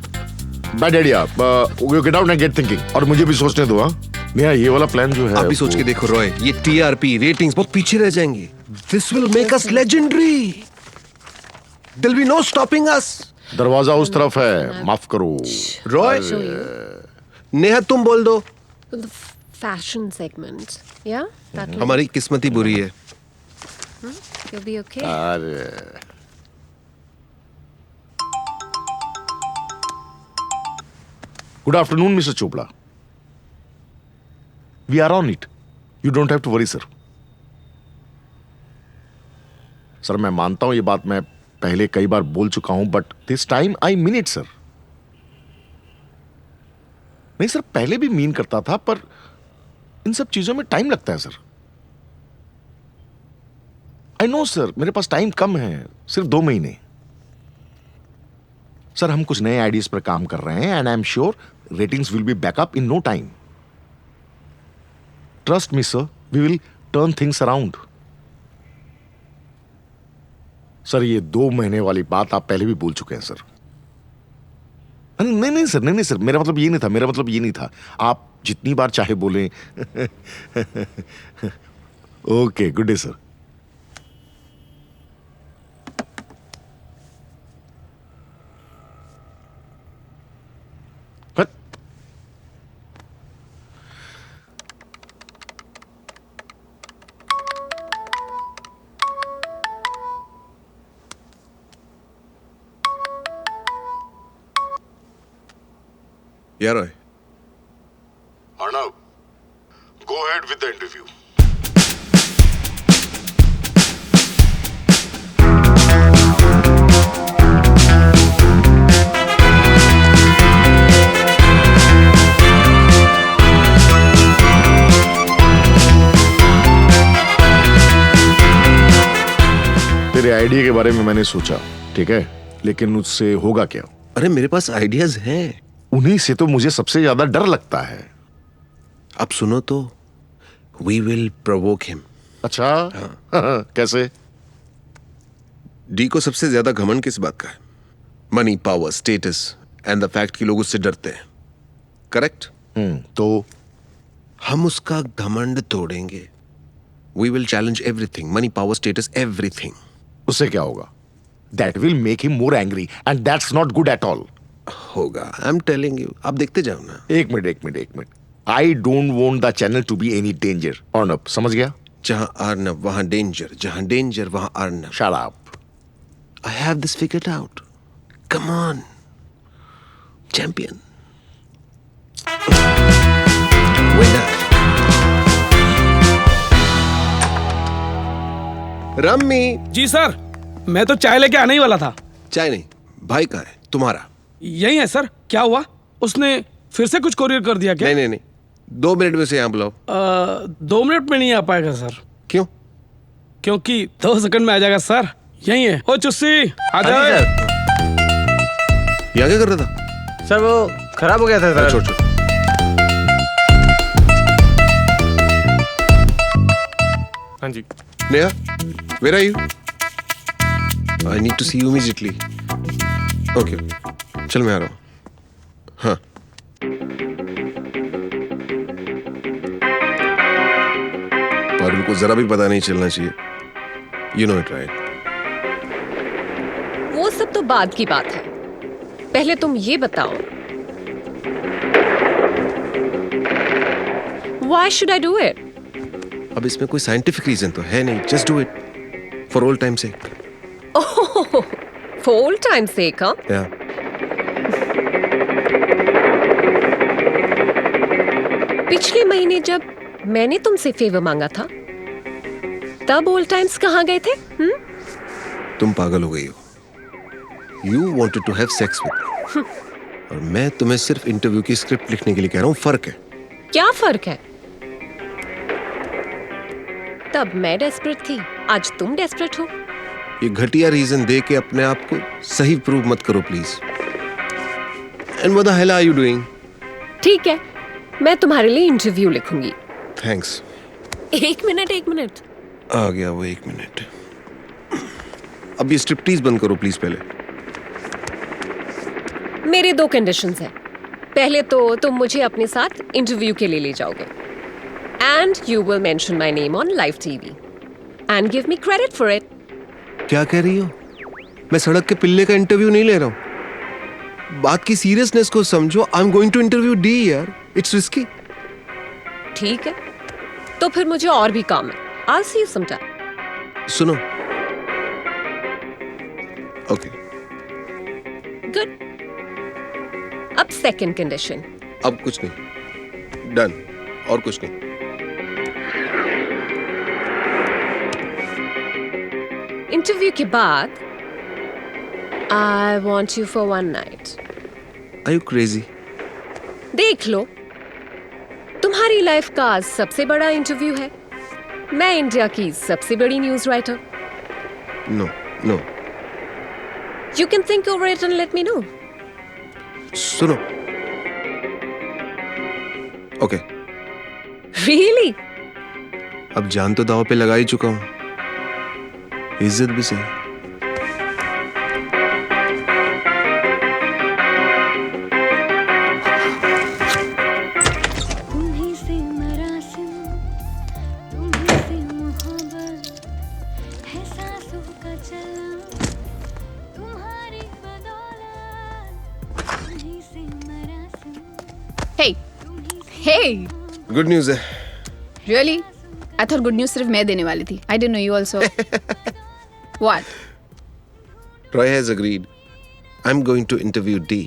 bad idea. You get out and get thinking. और मुझे भी सोचने दो। हाँ नेहा, ये वाला प्लान जो है आप भी सोच के देखो रॉय, ये टीआरपी रेटिंग्स बहुत पीछे रह जाएंगे। This will make us legendary. There will be no stopping us. दरवाजा उस तरफ है, माफ करो। रॉय, नेहा तुम बोल दो। The fashion segment. Yeah? That will... हमारी किस्मत ही बुरी है। You'll be okay. अरे good afternoon mister Chopra. We are on it, you don't have to worry sir. Sir मैं मानता हूं ये बात मैं पहले कई बार बोल चुका हूं, but this time I mean it sir. नहीं सर, पहले भी मीन करता था, पर इन सब चीजों में टाइम लगता है सर। आई नो सर, मेरे पास टाइम कम है, सिर्फ 2 महीने। सर हम कुछ नए आइडियाज पर काम कर रहे हैं and I am sure ratings will be back up in no time. Trust me sir, we will turn things around. Sir ये 2 महीने वाली बात आप पहले भी बोल चुके हैं सर। नहीं सर, नहीं सर, मेरा मतलब ये नहीं था। आप जितनी बार चाहे बोलें। Okay, good day sir. Yeah, Roy. Arnav, go ahead with the interview. तेरे आइडिया के बारे में मैंने सोचा, ठीक है, लेकिन उससे होगा क्या? अरे मेरे पास आइडियाज हैं। उन्हीं से तो मुझे सबसे ज्यादा डर लगता है। अब सुनो तो, वी विल प्रोवोक हिम। अच्छा, हाँ। कैसे? डी को सबसे ज्यादा घमंड किस बात का है? Money, power, status and the fact कि लोग उससे डरते हैं। करेक्ट? तो हम उसका घमंड तोड़ेंगे। We will challenge everything, money, power, status, everything. उससे क्या होगा? That will make him more angry and that's not good at all. होगा, आई एम टेलिंग यू। आप देखते जाओ ना। एक minute. I don't want the channel to be any danger. Arnab, समझ गया? जहां अर्नब वहां डेंजर, जहां डेंजर वहां Arnab. Shut up. I have this figured out. Come on, champion. Winner. Rummy. जी सर, मैं तो चाय लेके आने ही वाला था। चाय नहीं, भाई कहाँ है तुम्हारा? यही है सर। क्या हुआ? उसने फिर से कुछ कोरियर कर दिया क्या? नहीं नहीं नहीं, 2 मिनट में से यहाँ बुलाओ। 2 मिनट में नहीं आ पाएगा सर। क्यों? क्योंकि 2 सेकंड में आ जाएगा सर। यही है। ओ चुस्सी आ जाओ। यहाँ क्या कर रहा था? सर वो खराब हो गया था सर। छोड़ छोड़। हाँ जी। Neha, where are you? I need to see you immediately. Okay, चल मैं आ रहा हूँ। हाँ। पारुल को जरा भी पता नहीं चलना चाहिए। You know it, right? वो सब तो बाद की बात है, पहले तुम ये बताओ, Why should I do it? अब इसमें कोई साइंटिफिक रीजन तो है नहीं, just do it for old time's sake. Oh, for old time's sake, huh? Yeah. पिछले महीने जब मैंने तुमसे फेवर मांगा था, तब ओल्ड टाइम्स कहाँ गए थे? तुम पागल हो गई हो। You wanted to have sex with me. और मैं तुम्हें सिर्फ इंटरव्यू की स्क्रिप्ट लिखने के लिए कह रहा हूँ, फर्क है। क्या फर्क है? तब मैं डेस्परेट थी, आज तुम डेस्परेट हो। ये घटिया रीजन दे के अपने आप को सही प्रूव मत करो please. And what the hell are you doing? ठीक है, मैं तुम्हारे लिए इंटरव्यू लिखूंगी। थैंक्स। एक मिनट। आ गया वो 1 मिनट। अब ये स्ट्रिप्टीज बंद करो प्लीज पहले। मेरे 2 कंडीशंस हैं। पहले तो तुम मुझे अपने साथ इंटरव्यू के लिए ले जाओगे, and you will mention my name on live TV and give me credit for it. क्या कह रही हो? मैं सड़क के पिल्ले का इंटरव्यू नहीं ले रहा हूँ। बात की सीरियसनेस को समझो। I am going to interview D यार, इट्स रिस्की। ठीक है, तो फिर मुझे और भी काम है। I'll see you sometime. सुनो। ओके। Good. अब सेकंड कंडीशन। अब कुछ नहीं, डन। और कुछ नहीं। इंटरव्यू के बाद I want you for one night. Are you crazy? देख लो, तुम्हारी लाइफ का सबसे बड़ा इंटरव्यू है। मैं इंडिया की सबसे बड़ी news writer. No, no. You can think over it and let me know. सुनो। ओके। Really? अब जान तो दांव पे लगा ही चुका हूं, इज्जत भी सही। Hey, गुड न्यूज है। really? I thought good news सिर्फ मैं देने वाली थी. I didn't know you also. What? Roy has agreed. I'm going to interview D.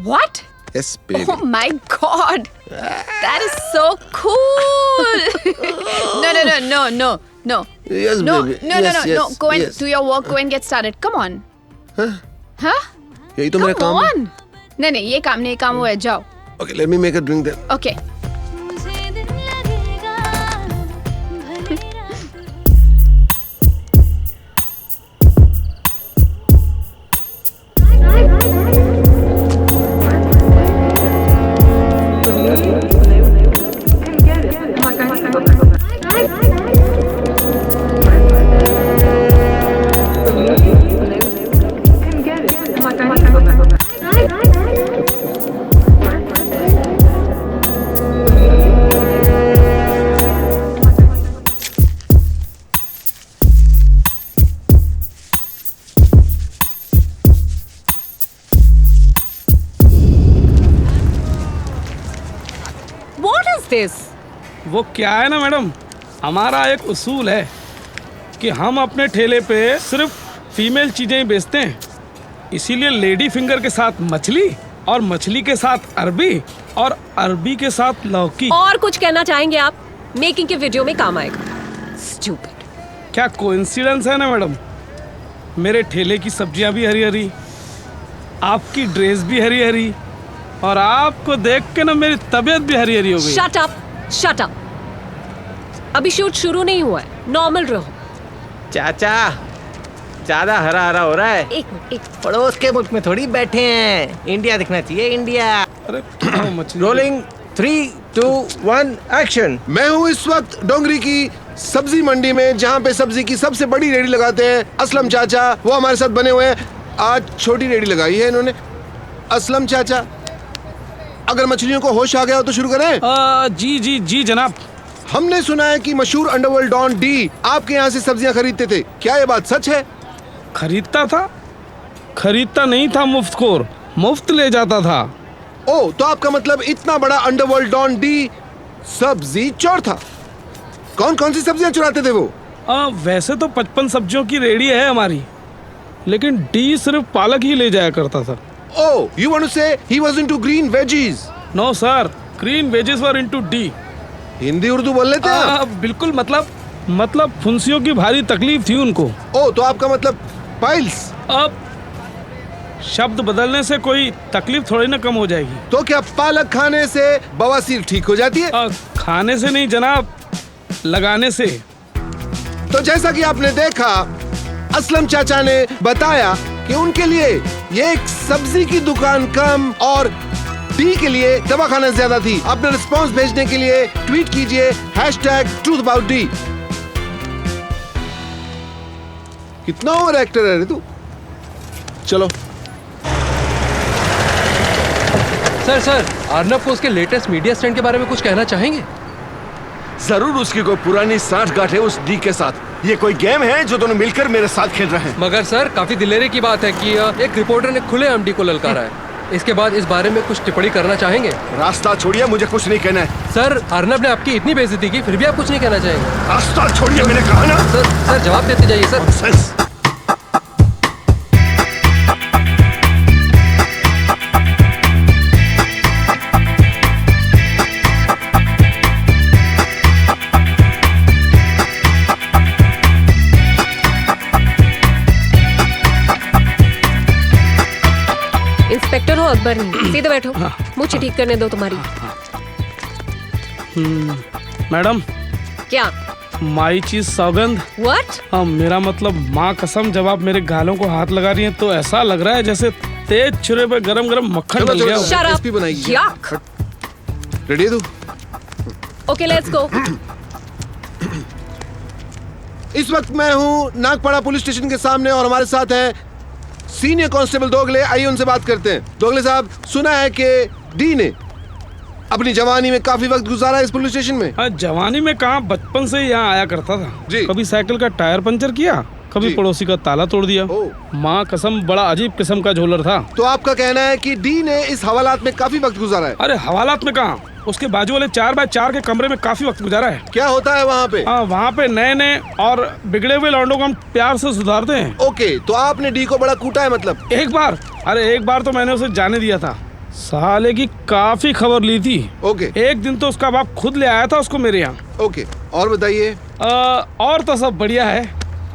What? Yes, baby. Oh my God! That is so cool! No. Yes, No, baby. no. Yes, Go and yes. do your work. Go and get started. Come on. Huh? यही तो मेरा Come काम है। on. नहीं, ये काम नहीं, काम वो है, जाओ. Okay, let me make a drink then. Okay. this? वो क्या है ना मैडम, हमारा एक उसूल है कि हम अपने ठेले पे सिर्फ फीमेल चीजें ही बेचते हैं। इसीलिए लेडी फिंगर के साथ मछली और मछली के साथ अरबी और अरबी के साथ लौकी। और कुछ कहना चाहेंगे आप? मेकिंग के वीडियो में काम आएगा। Stupid. क्या कोइंसिडेंस है ना मैडम, मेरे ठेले की सब्जियां भी हरी हरी, आपकी ड्रेस भी हरी हरी, और आपको देख के ना मेरी तबीयत भी हरी हरी हो गई। Shut up, shut up. अभी शूट शुरू नहीं हुआ है, नॉर्मल रहो। चाचा ज्यादा हरा हरा हो रहा है। एक मिनट, एक पड़ोस के मुल्क में थोड़ी बैठे हैं, इंडिया दिखना चाहिए, इंडिया। अरे मछली रोलिंग 3, 2, 1 एक्शन। मैं हूँ इस वक्त डोंगरी की सब्जी मंडी में, जहाँ पे सब्जी की सबसे बड़ी रेडी लगाते हैं असलम चाचा। वो हमारे साथ बने हुए हैं। आज छोटी रेडी लगाई है इन्होंने। असलम चाचा, अगर मछलियों को होश आ गया हो तो शुरू करें। जी जी जी जनाब। हमने सुना है कि मशहूर अंडरवर्ल्ड डॉन डी आपके यहाँ से सब्जियाँ खरीदते थे, क्या ये बात सच है? खरीदता था? खरीदता नहीं था, मुफ्तखोर, मुफ्त ले जाता था। ओ, तो आपका मतलब इतना बड़ा अंडरवर्ल्ड डॉन डी सब्जी चोर था। कौन कौन सी सब्जियां चुराते थे वो? वैसे तो 55 सब्जियों की रेडी है हमारी, लेकिन डी सिर्फ पालक ही ले जाया करता था। Oh, you want to say he was into green veggies? No sir, green veggies were into D. Hindi Urdu बोल लेते हैं आप? बिल्कुल, मतलब फुंसियों की भारी तकलीफ थी उनको। ओ, तो आपका मतलब पाइल्स? अब शब्द बदलने से कोई तकलीफ थोड़ी ना कम हो जाएगी। तो क्या पालक खाने से बवासीर ठीक हो जाती है? खाने से नहीं जनाब, लगाने से। तो जैसा कि आपने देखा, असलम चाचा ने बताया कि उनके लिए ये एक सब्जी की दुकान कम और डी के लिए दवाखाना ज्यादा थी। अपना रिस्पांस भेजने के लिए ट्वीट कीजिए #truth_about_d। कितना ओवर एक्टर है रे तू। चलो सर अर्नब को उसके लेटेस्ट मीडिया स्टंट के बारे में कुछ कहना चाहेंगे? जरूर, उसकी कोई पुरानी साठगांठ है उस डी के साथ। ये कोई गेम है जो दोनों मिलकर मेरे साथ खेल रहे हैं। मगर सर, काफी दिलेरी की बात है कि एक रिपोर्टर ने खुलेआम डी को ललकारा है। इसके बाद इस बारे में कुछ टिप्पणी करना चाहेंगे? रास्ता छोड़िए, मुझे कुछ नहीं कहना है। सर, अर्नब ने आपकी इतनी बेइज्जती की, फिर भी आप कुछ नहीं कहना चाहेंगे? रास्ता छोड़िए, मैंने कहा ना। सर जवाब देते जाइए सर। इंस्पेक्टर हो अकबर नहीं, सीधे बैठो। मुझे ठीक करने दो तुम्हारी। मैडम। क्या? माई चीज सौगंध। What? मेरा मतलब माँ कसम, जब आप मेरे गालों को हाथ लगा रही हैं तो ऐसा लग रहा है जैसे तेज छुरे पे गरम गरम मक्खन डल गया हो। Shut up. Yuck. रेडी है तू? Okay, let's go. इस वक्त मैं हूँ नागपाड़ा पुलिस स्टेशन के सामने और हमारे साथ है सीनियर कांस्टेबल दोगले। आइए उनसे बात करते हैं। दोगले साहब, सुना है कि डी ने अपनी जवानी में काफी वक्त गुजारा इस पुलिस स्टेशन में। हाँ, जवानी में कहाँ, बचपन से यहाँ आया करता था जी। कभी साइकिल का टायर पंचर किया, कभी पड़ोसी का ताला तोड़ दिया। माँ कसम, बड़ा अजीब किस्म का झोलर था। तो आपका कहना है कि डी ने इस हवालात में काफी वक्त गुजारा है? अरे हवालात में कहाँ, उसके बाजू वाले 4x4 के कमरे में काफी वक्त गुजारा है। क्या होता है वहाँ पे? हाँ, वहाँ पे नए नए और बिगड़े हुए लौंडों को हम प्यार से सुधारते हैं। ओके, तो आपने डी को बड़ा कूटा है मतलब? एक बार तो मैंने उसे जाने दिया था। साले की काफी खबर ली थी। ओके। एक दिन तो उसका बाप खुद ले आया था उसको मेरे यहाँ। ओके, और बताइए। और तो सब बढ़िया है।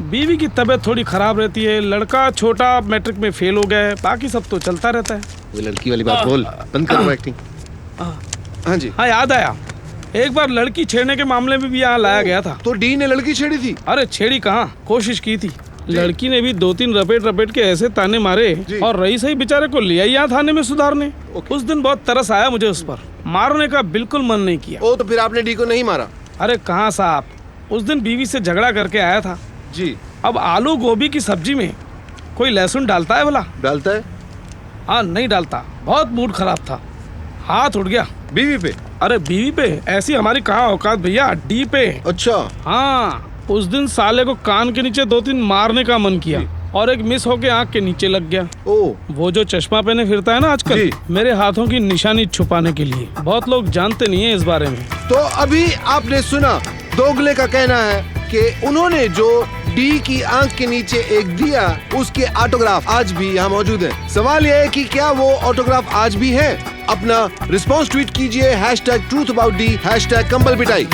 बीवी की तबीयत थोड़ी खराब रहती है, लड़का छोटा मैट्रिक में फेल हो गया है, बाकी सब तो चलता रहता है। वो लड़की वाली बात बोल, बंद करो एक्टिंग। हाँ जी। हाँ, याद आया, एक बार लड़की छेड़ने के मामले में भी यहाँ लाया गया था। तो डी ने लड़की छेड़ी थी? अरे छेड़ी कहाँ, कोशिश की थी। लड़की ने भी 2-3 रपेट के ऐसे ताने मारे और रईस ही बेचारे को लिया यहाँ थाने में सुधारने। उस दिन बहुत तरस आया मुझे उस पर, मारने का बिल्कुल मन नहीं किया। ओ, तो फिर आपने डी को नहीं मारा? अरे कहाँ साहब, उस दिन बीवी से झगड़ा करके आया था जी। अब आलू गोभी की सब्जी में कोई लहसुन डालता है भला? डालता है? हाँ, नहीं डालता। बहुत मूड खराब था, हाथ उठ गया। बीवी पे? अरे बीवी पे ऐसी हमारी कहाँ औकात भैया, डी पे। अच्छा। हाँ, उस दिन साले को कान के नीचे 2-3 मारने का मन किया और एक मिस होके आंख के नीचे लग गया। वो जो चश्मा पहने फिरता है ना आजकल, मेरे हाथों की निशानी छुपाने के लिए। बहुत लोग जानते नहीं है इस बारे में। तो अभी आपने सुना, दोगले का कहना है कि उन्होंने जो डी की आंख के नीचे एक दिया, उसके ऑटोग्राफ आज भी यहाँ मौजूद है। सवाल यह है कि क्या वो ऑटोग्राफ आज भी है? अपना रिस्पॉन्स ट्वीट कीजिए #truth_about_d #कंबल पिटाई।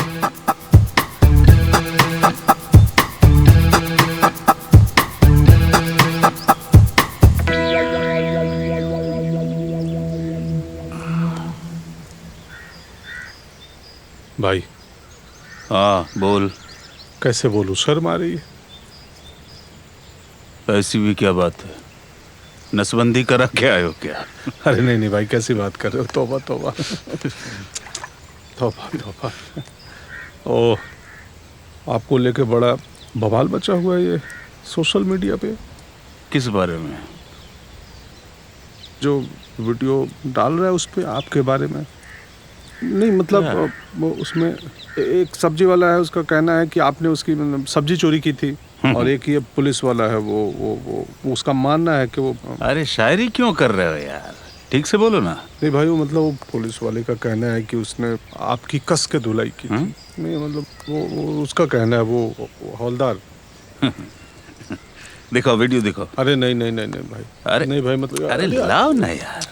भाई हाँ बोल। कैसे बोलूं, शर्म आ रही है। ऐसी भी क्या बात है, नसबंदी करा के आए हो क्या? अरे नहीं नहीं भाई, कैसी बात कर रहे हो, तौबा तौबा तौबा तौबा। ओह, आपको लेके बड़ा बवाल मचा हुआ है ये सोशल मीडिया पे। किस बारे में? जो वीडियो डाल रहा है उस पे आपके बारे में। नहीं मतलब वो उसमें एक सब्जी वाला है, उसका कहना है कि आपने उसकी मतलब सब्जी चोरी की थी, और एक ये पुलिस वाला है वो उसका मानना है कि वो। अरे शायरी क्यों कर रहे हो यार, ठीक से बोलो ना। नहीं भाई, वो मतलब वो पुलिस वाले का कहना है कि उसने आपकी कस के धुलाई की थी। नहीं मतलब वो उसका कहना है, वो हवलदार। दिखाओ वीडियो दिखाओ। अरे नहीं नहीं नहीं नहीं भाई, अरे नहीं भाई मतलब अरे लाओ ना यार।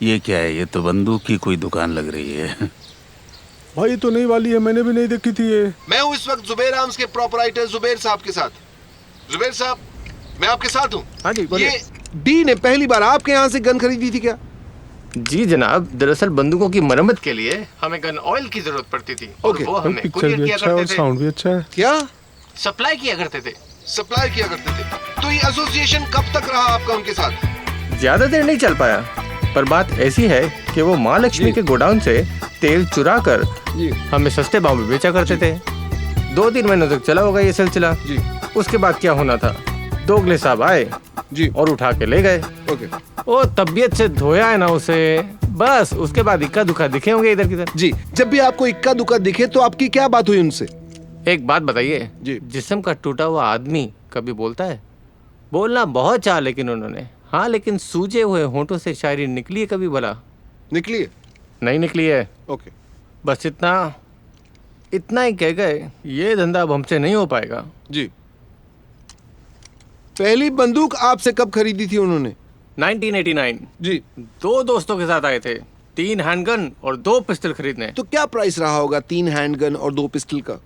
ये क्या है, ये तो बंदूक की कोई दुकान लग रही है। भाई ये तो नई वाली है, मैंने भी नहीं देखी थी ये। मैं हूँ इस वक्त जुबेर आर्म्स के प्रोपराइटर जुबेर साहब के साथ। जुबेर साहब, मैं आपके साथ हूँ। हाँ जी बोलिए। ये डी ने पहली बार आपके यहाँ से गन खरीदी थी क्या? जी जनाब, दरअसल बंदूकों की मरम्मत के लिए हमें गन ऑयल की जरूरत पड़ती थी, और वो हमें पिक्चर कुरियर भी किया अच्छा है और करते थे। साउंड भी अच्छा है। क्या सप्लाई किया करते थे। सप्लाई किया करते थे? तो ये एसोसिएशन कब तक रहा आपका उनके साथ? ज्यादा देर नहीं चल पाया, पर बात ऐसी है कि वो माँ लक्ष्मी के गोडाउन से तेल चुरा कर हमें सस्ते भाव में बेचा करते थे। 2-3 महीनों तक चला होगा ये सिलसिला। उसके बाद क्या होना था, दोगले साहब आए जी और उठा के ले गए। ओ तबीयत से धोया है ना उसे, बस उसके बाद इक्का दुक्का दिखे होंगे इधर किधर। जी, जब भी आपको इक्का दुक्का दिखे तो आपकी क्या बात हुई उनसे? एक बात बताइए, जिस्म का टूटा हुआ आदमी कभी बोलता है? बोलना बहुत चाहा लेकिन उन्होंने, हाँ लेकिन सूजे हुए होंठों से शायरी निकली है कभी भला? निकली है? नहीं निकली है। ओके, बस इतना ही कह गए, ये धंधा अब हमसे नहीं हो पाएगा। जी। पहली बंदूक आपसे कब खरीदी थी उन्होंने? 1989। जी। 2 दोस्तों के साथ आए थे, 3 हैंडगन और 2 पिस्टल खरीदने। तो क्या प्राइस रहा होगा 3 हैंडगन और 2 पिस्टल का?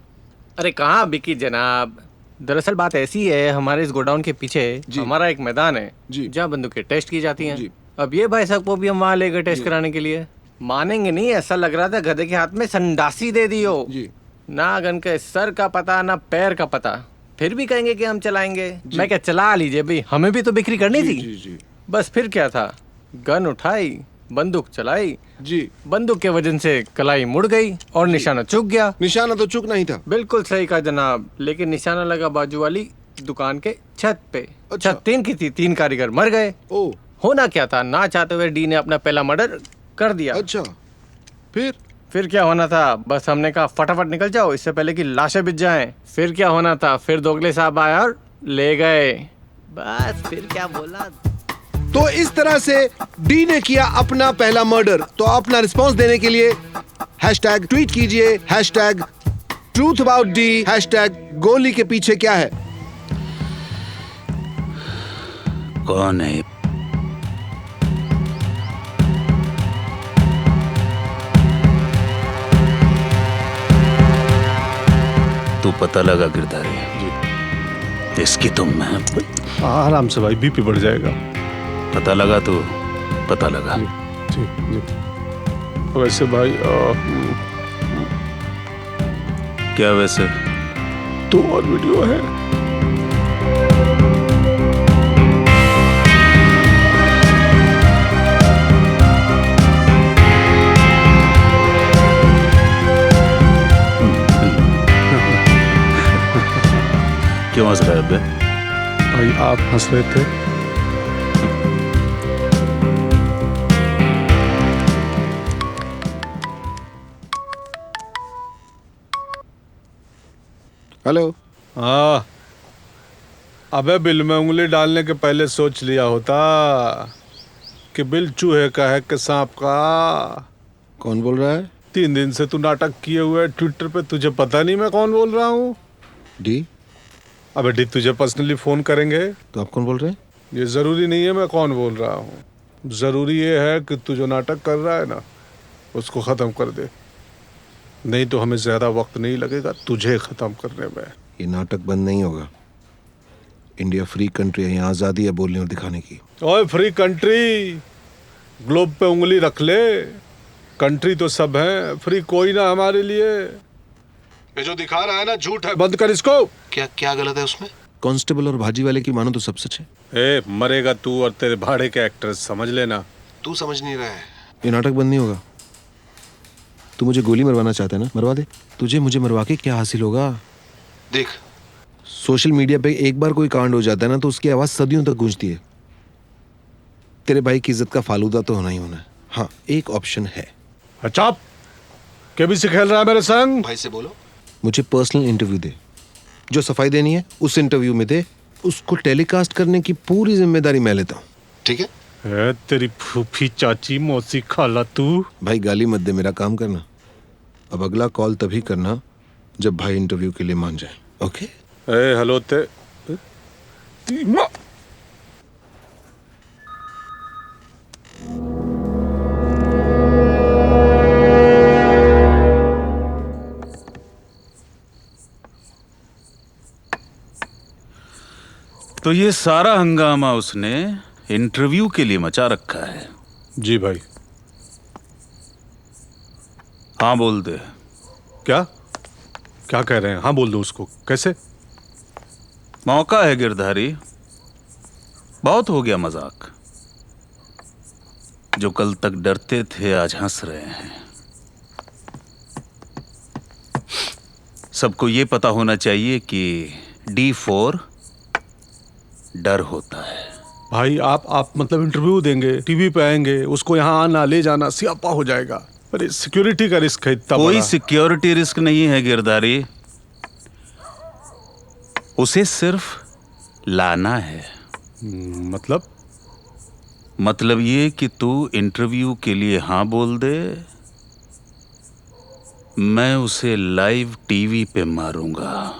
अरे कहाँ बिकी जनाब, दरअसल बात ऐसी है, हमारे इस गोडाउन के पीछे हमारा एक मैदान है जहाँ बंदूकें टेस्ट की जाती हैं। अब ये भाई साहब को भी हम वहाँ ले गए टेस्ट कराने के लिए। मानेंगे नहीं, ऐसा लग रहा था गधे के हाथ में संडासी दे दी हो। ना गन के सर का पता ना पैर का पता, फिर भी कहेंगे कि हम चलाएंगे। मैं क्या, चला लीजिए भाई, हमें भी तो बिक्री करनी थी। बस फिर क्या था, गन उठाई, बंदूक चलाई जी, बंदूक के वजन से कलाई मुड़ गई और निशाना चूक गया। निशाना तो चूक नहीं था। बिल्कुल सही कहा जनाब, लेकिन निशाना लगा बाजू वाली दुकान के छत पे। छत 3 की थी, 3 कारीगर मर गए। होना क्या था, ना चाहते हुए डी ने अपना पहला मर्डर कर दिया। अच्छा, फिर क्या होना था, बस हमने कहा फटाफट निकल जाओ इससे पहले कि लाशें बिछ जाएं। फिर क्या होना था, फिर दोगले साहब आए और ले गए। बस फिर क्या बोला। तो इस तरह से डी ने किया अपना पहला मर्डर। तो अपना रिस्पांस देने के लिए हैशटैग ट्वीट कीजिए, hashtag truth about D, hashtag गोली के पीछे क्या है। कौन है? तू पता लगा गिरधारी जी, इसकी तो मैं आराम से भाई, बीपी बढ़ जाएगा। पता लगा तो पता लगा। जी जी। वैसे भाई क्या वैसे? 2 और वीडियो है। क्यों हंस रहे थे? भाई आप हंस रहे थे। हेलो। हाँ, अबे बिल में उंगली डालने के पहले सोच लिया होता कि बिल चूहे का है कि सांप का। कौन बोल रहा है? 3 दिन से तू नाटक किए हुए ट्विटर पे, तुझे पता नहीं मैं कौन बोल रहा हूँ? डी। अबे डी तुझे पर्सनली फोन करेंगे। तो आप कौन बोल रहे हैं? ये जरूरी नहीं है मैं कौन बोल रहा हूँ, जरूरी ये है कि तू जो नाटक कर रहा है ना उसको खत्म कर दे, नहीं तो हमें ज्यादा वक्त नहीं लगेगा तुझे खत्म करने में। ये नाटक बंद नहीं होगा। इंडिया फ्री कंट्री है, यहाँ आजादी है बोलने और दिखाने की। ओए फ्री कंट्री, ग्लोब पे उंगली रख ले, कंट्री तो सब है, फ्री कोई ना हमारे लिए। ये जो दिखा रहा है ना झूठ है, बंद कर इसको। क्या क्या गलत है उसमें? कांस्टेबल और भाजी वाले की मानो तो सब सच है। ए, मरेगा तू और तेरे भाड़े के एक्टर्स, समझ लेना। तू समझ नहीं रहा है, ये नाटक बंद नहीं होगा। तू मुझे गोली मरवाना चाहता है ना, मरवा दे। तुझे मुझे मरवा के क्या हासिल होगा? देख, सोशल मीडिया पे एक बार कोई कांड हो जाता है ना तो उसकी आवाज सदियों तक गूंजती है। तेरे भाई की इज्जत का फालूदा तो होना ही होना है। हाँ, एक ऑप्शन है। अच्छा, केबीसी खेल रहा है मेरे संग? भाई से बोलो मुझे पर्सनल इंटरव्यू दे, जो सफाई देनी है उस इंटरव्यू में दे, उसको टेलीकास्ट करने की पूरी जिम्मेदारी मैं लेता हूँ, ठीक है? तेरी फूफी चाची मौसी खाला तू। भाई गाली मत दे, मेरा काम करना। अब अगला कॉल तभी करना जब भाई इंटरव्यू के लिए मान जाए, ओके? हेलो तो ये सारा हंगामा उसने इंटरव्यू के लिए मचा रखा है। जी भाई। हाँ बोल दे। क्या क्या कह रहे हैं? हाँ बोल दो उसको। कैसे? मौका है गिरधारी, बहुत हो गया मजाक। जो कल तक डरते थे आज हंस रहे हैं। सबको ये पता होना चाहिए कि D4 डर होता है। भाई आप मतलब इंटरव्यू देंगे, टीवी पे आएंगे, उसको यहाँ आना ले जाना सियापा हो जाएगा। अरे सिक्योरिटी का रिस्क है इतना। कोई सिक्योरिटी रिस्क नहीं है गिरधारी, उसे सिर्फ लाना है। मतलब ये कि तू इंटरव्यू के लिए हाँ बोल दे, मैं उसे लाइव टीवी पे मारूंगा।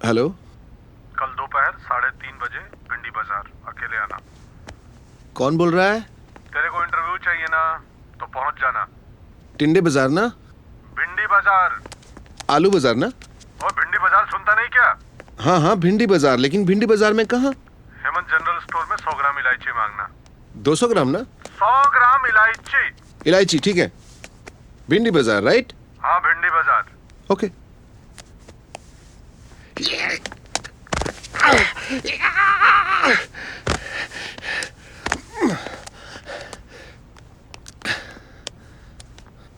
हेलो, कल दोपहर 3:30 बजे भिंडी बाजार, अकेले आना। कौन बोल रहा है? तेरे को इंटरव्यू चाहिए ना, तो पहुंच जाना। टिंडे बाजार ना? भिंडी बाजार। आलू बाजार ना? और भिंडी बाजार सुनता नहीं क्या? हाँ हाँ भिंडी बाजार, लेकिन भिंडी बाजार में कहाँ? हेमंत जनरल स्टोर में 100 ग्राम इलायची मांगना। 200 ग्राम ना? 100 ग्राम इलायची। इलायची, ठीक है। भिंडी बाजार, राइट? हाँ भिंडी बाजार। Okay.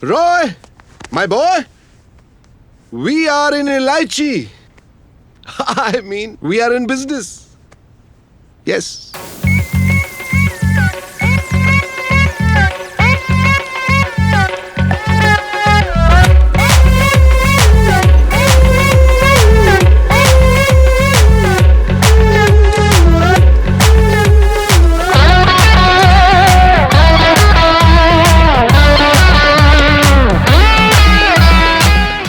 Roy, my boy, we are in Elaichi. I mean, we are in business. Yes.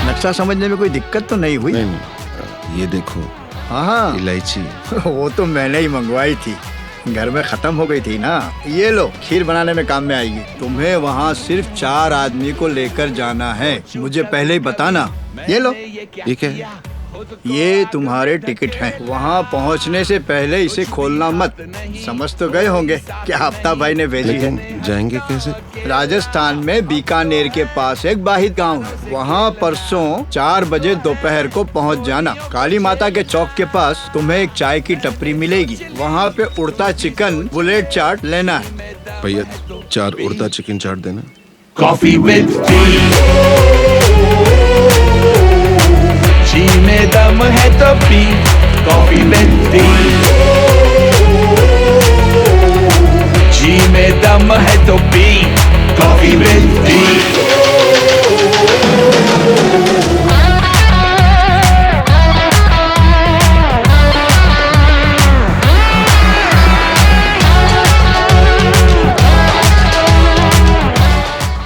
नक्शा समझने में कोई दिक्कत तो नहीं हुई? नहीं, ये देखो। हाँ इलायची। वो तो मैंने ही मंगवाई थी, घर में खत्म हो गई थी ना। ये लो, खीर बनाने में काम में आएगी। तुम्हें वहाँ सिर्फ 4 आदमी को लेकर जाना है, मुझे पहले ही बताना। ये लो। ठीक है। ये तुम्हारे टिकट हैं। वहाँ पहुँचने से पहले इसे खोलना मत। समझ तो गए होंगे क्या हफ्ता भाई ने भेजी है। जाएंगे कैसे? राजस्थान में बीकानेर के पास एक बाहित गांव है, वहाँ परसों 4 बजे दोपहर को पहुँच जाना। काली माता के चौक के पास तुम्हें एक चाय की टपरी मिलेगी, वहाँ पे उड़ता चिकन बुलेट चाट लेना है। भैया 4 उड़ता चिकन चाट देना। कॉफी विद जी में दम है तो पी, कॉफी विद जी में दम है तो पी, कॉफी विद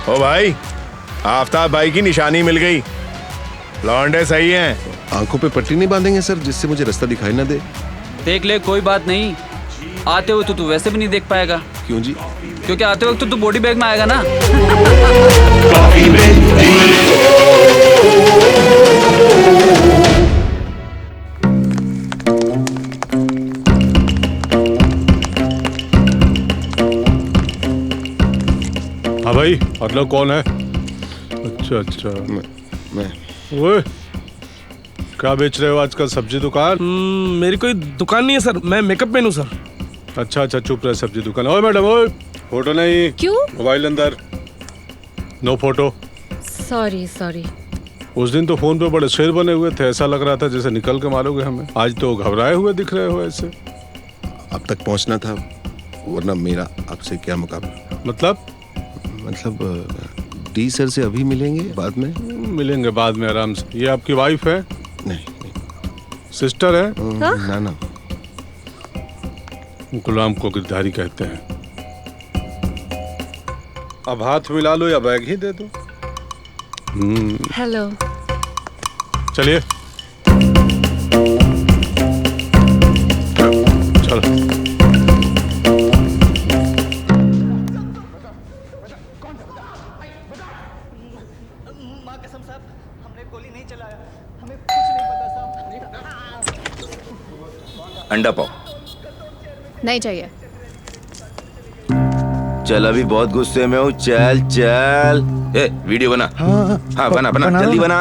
ओ भाई, आफ्ताब भाई की निशानी मिल गई। लौंडे सही हैं। आंखों पे पट्टी नहीं बांधेंगे सर, जिससे मुझे रास्ता दिखाई ना दे? देख ले, कोई बात नहीं, आते हुए तो तू वैसे भी नहीं देख पाएगा। क्यों जी? क्योंकि आते वक्त तो तू बॉडी बैग में आएगा ना। हाँ भाई, अर्नब कौन है? अच्छा अच्छा, मैं ओए, क्या बेच रहे हो आजकल? सब्जी दुकान? मेरी कोई दुकान नहीं है सर, मैं मेकअप मैन हूँ सर। अच्छा अच्छा, चुप रहे, सब्जी दुकान। ओए मैडम, ओए, फोटो नहीं। क्यों? मोबाइल अंदर, नो फोटो। Sorry sorry. उस दिन तो फोन पे बड़े शेर बने हुए थे, ऐसा लग रहा था जैसे निकल के मारोगे हमें। आज तो घबराए हुए दिख रहे हो ऐसे। अब तक पहुंचना था, वरना मेरा आपसे क्या मुकाबला। मतलब डी सर से अभी मिलेंगे, बाद में मिलेंगे, बाद में आराम से। ये आपकी वाइफ है? नहीं। सिस्टर है? ना ना, गुलाम को गिरधारी कहते हैं। अब हाथ मिला लो या बैग ही दे दो। हेलो। चलिए चलो। अंडा पाव। नहीं चाहिए। चल, अभी बहुत गुस्से में हूँ। चल चल, ए वीडियो बना। हाँ बना बना, जल्दी बना।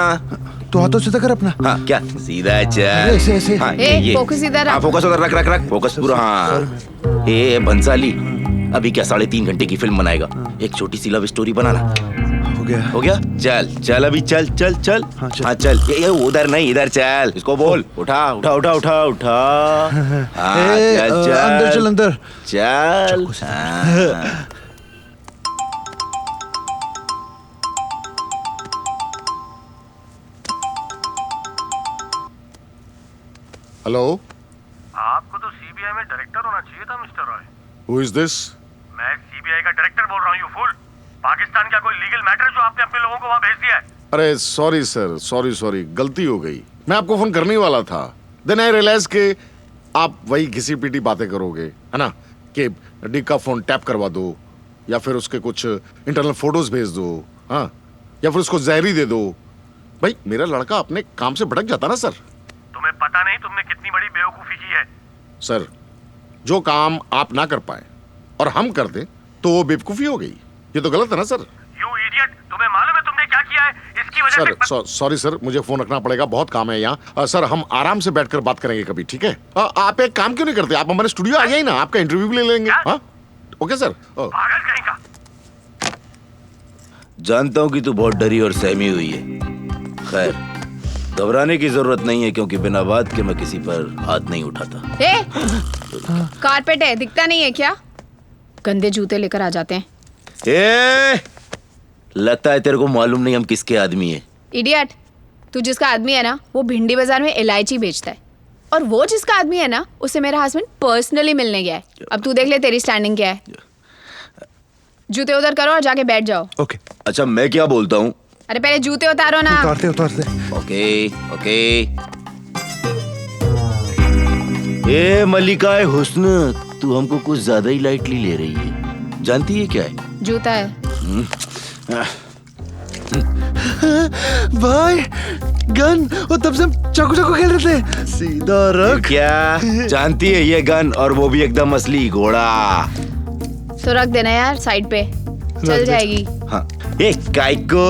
तो हाथों से कर अपना। हाँ क्या, सीधा चल। ऐसे ऐसे। हाँ, ए, फोकस इधर हाँ, फोकस उधर रख रख रख, फोकस पूरा। हाँ ए बंसाली, अभी क्या 3.5 घंटे की फिल्म बनाएगा? एक छोटी सी लव स्टोरी बनाना। हो गया? चल चल, अभी चल चल चल। हाँ चल, ये उधर नहीं, इधर चल। इसको बोल, उठा उठा उठा उठा उठा। हाँ चल चल, अंदर चल, अंदर चल। हेलो, आपको तो सीबीआई में डायरेक्टर होना चाहिए था mister Roy. Who is this? मैं सीबीआई का डायरेक्टर बोल रहा हूँ, यू फूल। पाकिस्तान का कोई लीगल मैटर जो आपने अपने लोगों को वहाँ भेज दिया है? अरे सॉरी सर, सॉरी, गलती हो गई। मैं आपको फोन करने वाला था, देन आई रियलाइज के आप वही घिसी पीटी बातें करोगे, है ना, कि डी का फोन टैप करवा दो, या फिर उसके कुछ इंटरनल फोटोज भेज दो, हाँ, या फिर उसको जहरी दे दो। भाई मेरा लड़का अपने काम से भटक जाता ना सर। तुम्हें पता नहीं तुमने कितनी बड़ी बेवकूफी की है। सर, जो काम आप ना कर पाए और हम कर दे तो वो बेवकूफी हो गई। ये तो गलत है ना सर। यू इडियट, तुम्हें मालूम है तुमने क्या किया है? इसकी वजह सर सॉरी सर, मुझे फोन रखना पड़ेगा, बहुत काम है यहाँ। सर हम आराम से बैठकर बात करेंगे कभी, ठीक है? आप एक काम क्यों नहीं करते, आप हमारे स्टूडियो आ जाइए ना, आपका इंटरव्यू भी ले लेंगे। हाँ ओके सर। पागल कहीं का। जानता हूँ कि तू बहुत डरी और सहमी हुई है। खैर, घबराने की जरूरत नहीं है, क्योंकि बिना बात के मैं किसी पर हाथ नहीं उठाता। कारपेट है, दिखता नहीं है क्या? गंदे जूते लेकर आ जाते हैं। लगता है तेरे को मालूम नहीं हम किसके आदमी हैं। इडियट, तू जिसका आदमी है ना, वो भिंडी बाजार में इलायची बेचता है, और वो जिसका आदमी है ना, उसे मेरा हस्बैंड पर्सनली मिलने गया है। अब तू देख ले तेरी स्टैंडिंग क्या है। जूते उधर करो और जाके बैठ जाओ। ओके। अच्छा मैं क्या बोलता हूँ? अरे पहले जूते उतारो ना। उतारते। ओके। ए मल्लिका हुस्न, तू हमको कुछ ज्यादा ही लाइटली ले रही है। जानती है क्या है? जूता है। भाई गन, वो तब से चाकू खेल रहे थे। सीधा रख। क्या जानती है ये गन, और वो भी एकदम असली घोड़ा। तो रख देना यार साइड पे, चल जाएगी। हाँ। काइको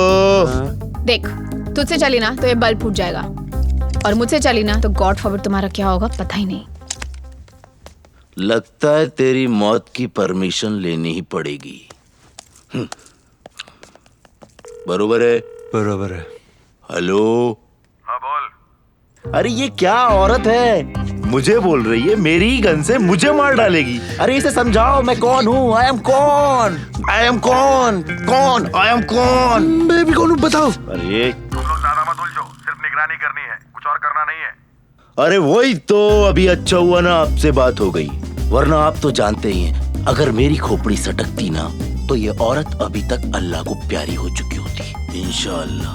देख, तुझसे चली ना तो ये बल्ब फूट जाएगा, और मुझसे चली ना तो गॉड फॉरबिड तुम्हारा क्या होगा पता ही नहीं। लगता है तेरी मौत की परमिशन लेनी ही पड़ेगी। बरोबर है? बरोबर है। हेलो। हाँ बोल। अरे ये क्या औरत है, मुझे बोल रही है मेरी ही गन से मुझे मार डालेगी। अरे इसे समझाओ मैं कौन हूँ। आई एम कौन। मैं भी कौन हूँ बताओ। अरे तुम लोग ज्यादा मत उलझो, सिर्फ निगरानी करनी है, कुछ और करना नहीं है। अरे वही तो, अभी अच्छा हुआ ना आपसे बात हो गई, वरना आप तो जानते ही हैं, अगर मेरी खोपड़ी सटकती ना तो ये औरत अभी तक अल्लाह को प्यारी हो चुकी होती। इंशाअल्लाह।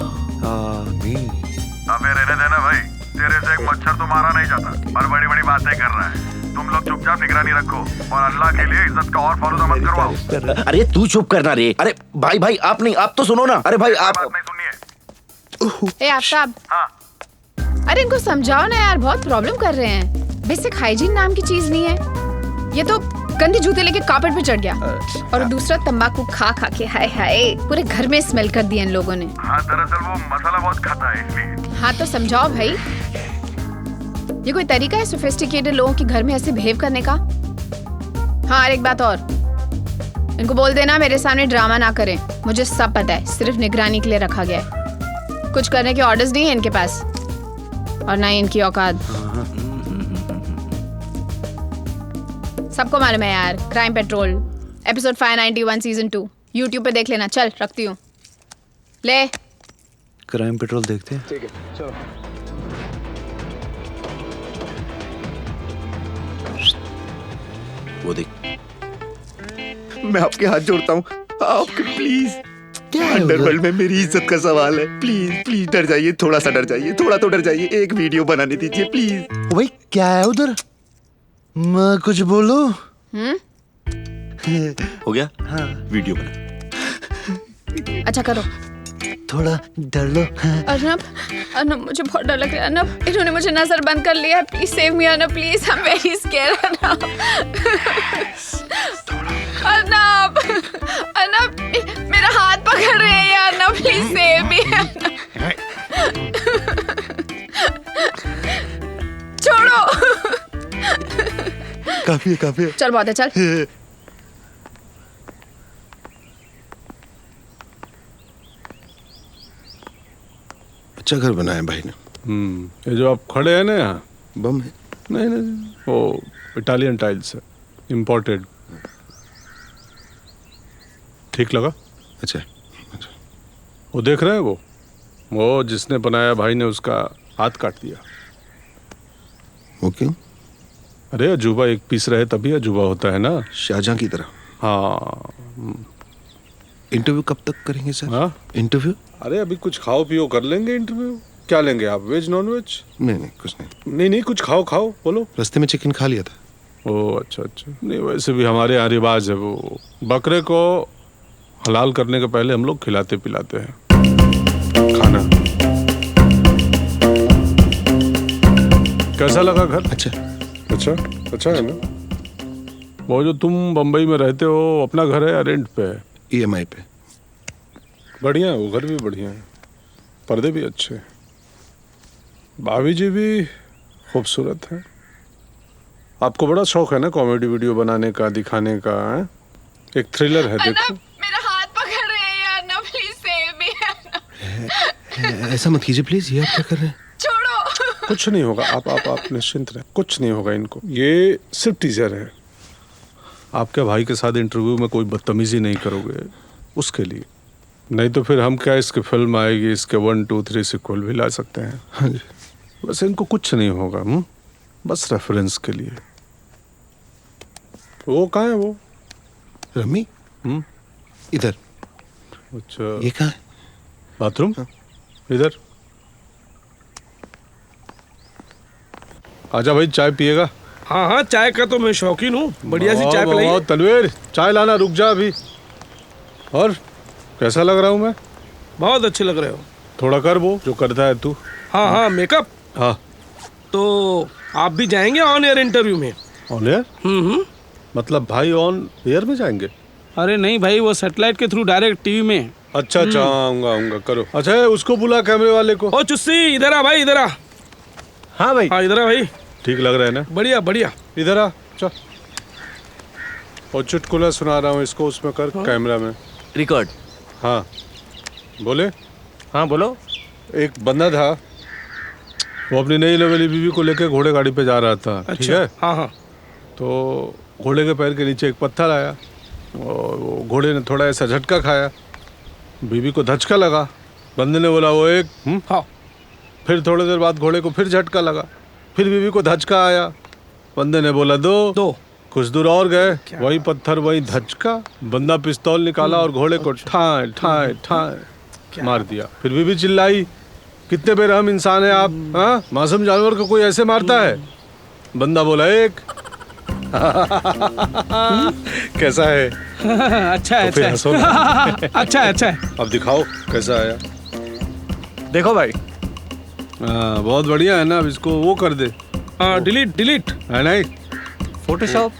अबे रहने देना भाई, तेरे से एक मच्छर तो मारा नहीं जाता, और बड़ी बड़ी बातें कर रहा है। तुम लोग चुपचाप निगरानी रखो और अल्लाह के लिए इज्जत का और फालूदा मत करवाओ। अरे तू चुप करना रे। अरे भाई भाई आप नहीं, आप तो सुनो ना। अरे भाई आप ए आफ्ताब, अरे इनको समझाओ ना यार, बहुत प्रॉब्लम कर रहे हैं। बेसिक हाइजीन नाम की चीज नहीं है। ये तो गंदे जूते लेके कार्पेट पे चढ़ गया और दूसरा तंबाकू खा खा के हाय हाय पूरे घर में स्मेल कर दिया इन लोगों ने। हाँ दरअसल वो मसाला बहुत खाता है इसलिए। हाँ तो समझाओ भाई, ये कोई तरीका है सोफिस्टिकेटेड लोगों के घर में ऐसे बिहेव करने का? हाँ और एक बात और, इनको बोल देना मेरे सामने ड्रामा ना करें। मुझे सब पता है, सिर्फ निगरानी के लिए रखा गया है। कुछ करने के ऑर्डर्स नहीं है इनके पास और ना ही इनकी औकात। सबको मालूम है यार, crime petrol episode 591 season 2 YouTube पे देख लेना। चल रखती हूँ। ले क्राइम पेट्रोल देखते हैं। ठीक है चलो। वो देख, मैं आपके हाथ जोड़ता हूँ, आपके प्लीज। अंडरवर्ल्ड में मेरी इज्जत का सवाल है, प्लीज प्लीज डर जाइए, थोड़ा सा डर जाइए, थोड़ा तो डर जाइए। एक वीडियो बनाने दीजिए प्लीज। भाई क्या है उधर? मैं कुछ बोलूं? हो गया? हाँ। वीडियो बना। अच्छा करो। थोड़ा डर लो। अर्नब, अर्नब मुझे बहुत डर लग रहा है। अर्नब, इन्होंने मुझे नजर बंद कर लिया है। Please save me Arnab, please. I am very scared Arnab. Arnab, Arnab मेरा हाथ पकड़ रहे हैं यार। Arnab please save me. छोड़ो। काफी है, काफी है। चल बहुत है, चल। अच्छा घर बनाया भाई ने। ये जो आप खड़े हैं ना यहाँ, बम है? नहीं नहीं, वो इटालियन टाइल्स है, इम्पोर्टेड। ठीक लगा? अच्छा। वो देख रहे हैं वो जिसने बनाया भाई ने उसका हाथ काट दिया। वो क्यों? अरे अजूबा एक पीस रहे तभी अजूबा होता है ना, शाहजहां की तरह। हाँ। इंटरव्यू कब तक करेंगे सर? हाँ इंटरव्यू? अरे अभी कुछ खाओ पियो कर लेंगे इंटरव्यू। क्या लेंगे आप, वेज नॉन वेज? नहीं कुछ नहीं। नहीं कुछ खाओ बोलो। रास्ते में चिकन खा लिया था। ओह अच्छा। नहीं वैसे भी हमारे यहाँ रिवाज है, वो बकरे को हलाल करने के पहले हम लोग खिलाते पिलाते हैं खाना। कैसा लगा घर? अच्छा है ना? वो जो तुम बम्बई में रहते हो अपना घर है या रेंट पे है? EMI पे। बढ़िया है, वो घर भी बढ़िया है, पर्दे भी अच्छे हैं, भाभी जी भी खूबसूरत है। आपको बड़ा शौक है ना कॉमेडी वीडियो बनाने का, दिखाने का है? एक थ्रिलर है, देखो। मेरा हाथ पकड़ रहे हैं यार। ना प्लीज सेव मी। ऐसा मत कीजिए प्लीज। ये आप क्या कर रहे हैं? छोड़ो। कुछ नहीं होगा, आप निश्चिंत रहे, कुछ नहीं होगा इनको। ये सिर्फ टीजर है। आपके भाई के साथ इंटरव्यू में कोई बदतमीजी नहीं करोगे उसके लिए, नहीं तो फिर हम क्या इसकी फिल्म आएगी, इसके 1, 2, 3 सिक्वल भी ला सकते हैं। हाँ जी। वैसे इनको कुछ नहीं होगा, बस रेफरेंस के लिए। वो कहाँ है वो? रमी? इधर। अच्छा ये कहाँ है? बाथरूम? इधर। आजा भाई, चाय पिएगा? हाँ चाय का तो मैं शौकीन हूँ। बढ़िया सी चाय पिलाइए। तलवेर चाय लाना, रुक जा अभी। और कैसा लग रहा हूँ मैं? बहुत अच्छे लग रहे हो। थोड़ा कर वो जो करता है तू। हाँ मेकअप। हाँ तो आप भी जाएंगे ऑन एयर इंटरव्यू में? On air? मतलब भाई ऑन एयर में जाएंगे? अरे नहीं भाई, वो सैटेलाइट के थ्रू डायरेक्ट टीवी में। अच्छा आऊंगा करो। अच्छा उसको बुला कैमरे वाले को। ओ चुस्सी इधर आ भाई, इधर आ। हाँ भाई। हाँ इधर आ भाई। ठीक लग रहा है ना? बढ़िया। इधर आ, चल। और चुटकुला सुना रहा हूँ इसको, उसमें कर। हाँ? कैमरा में रिकॉर्ड। हाँ बोले। हाँ बोलो। एक बंदा था, वो अपनी नई लवेली बीवी को लेकर घोड़े गाड़ी पे जा रहा था। अच्छा। ठीक है? हाँ। तो घोड़े के पैर के नीचे एक पत्थर आया और वो घोड़े ने थोड़ा ऐसा झटका खाया, बीवी को धचका लगा। बंदे ने बोला वो एक। हाँ। फिर थोड़ी देर बाद घोड़े को फिर झटका लगा, फिर बीवी को धचका आया। बंदे ने बोला दो। कुछ दूर और गए, वही पत्थर वही धचका। बंदा पिस्तौल निकाला और घोड़े को ठाए ठाए ठाए मार दिया। फिर बीवी चिल्लाई, कितने बेरहम इंसान है आप, हाँ? मासूम जानवर को कोई ऐसे मारता है? बंदा बोला एक। कैसा है? अच्छा है, तो फिर अच्छा हंसो ना। है। अच्छा है, अच्छा है। अब दिखाओ कैसा आया। देखो भाई। बहुत बढ़िया है ना। अब इसको वो कर दे। डिलीट डिलीट है नहीं? फोटोशॉप।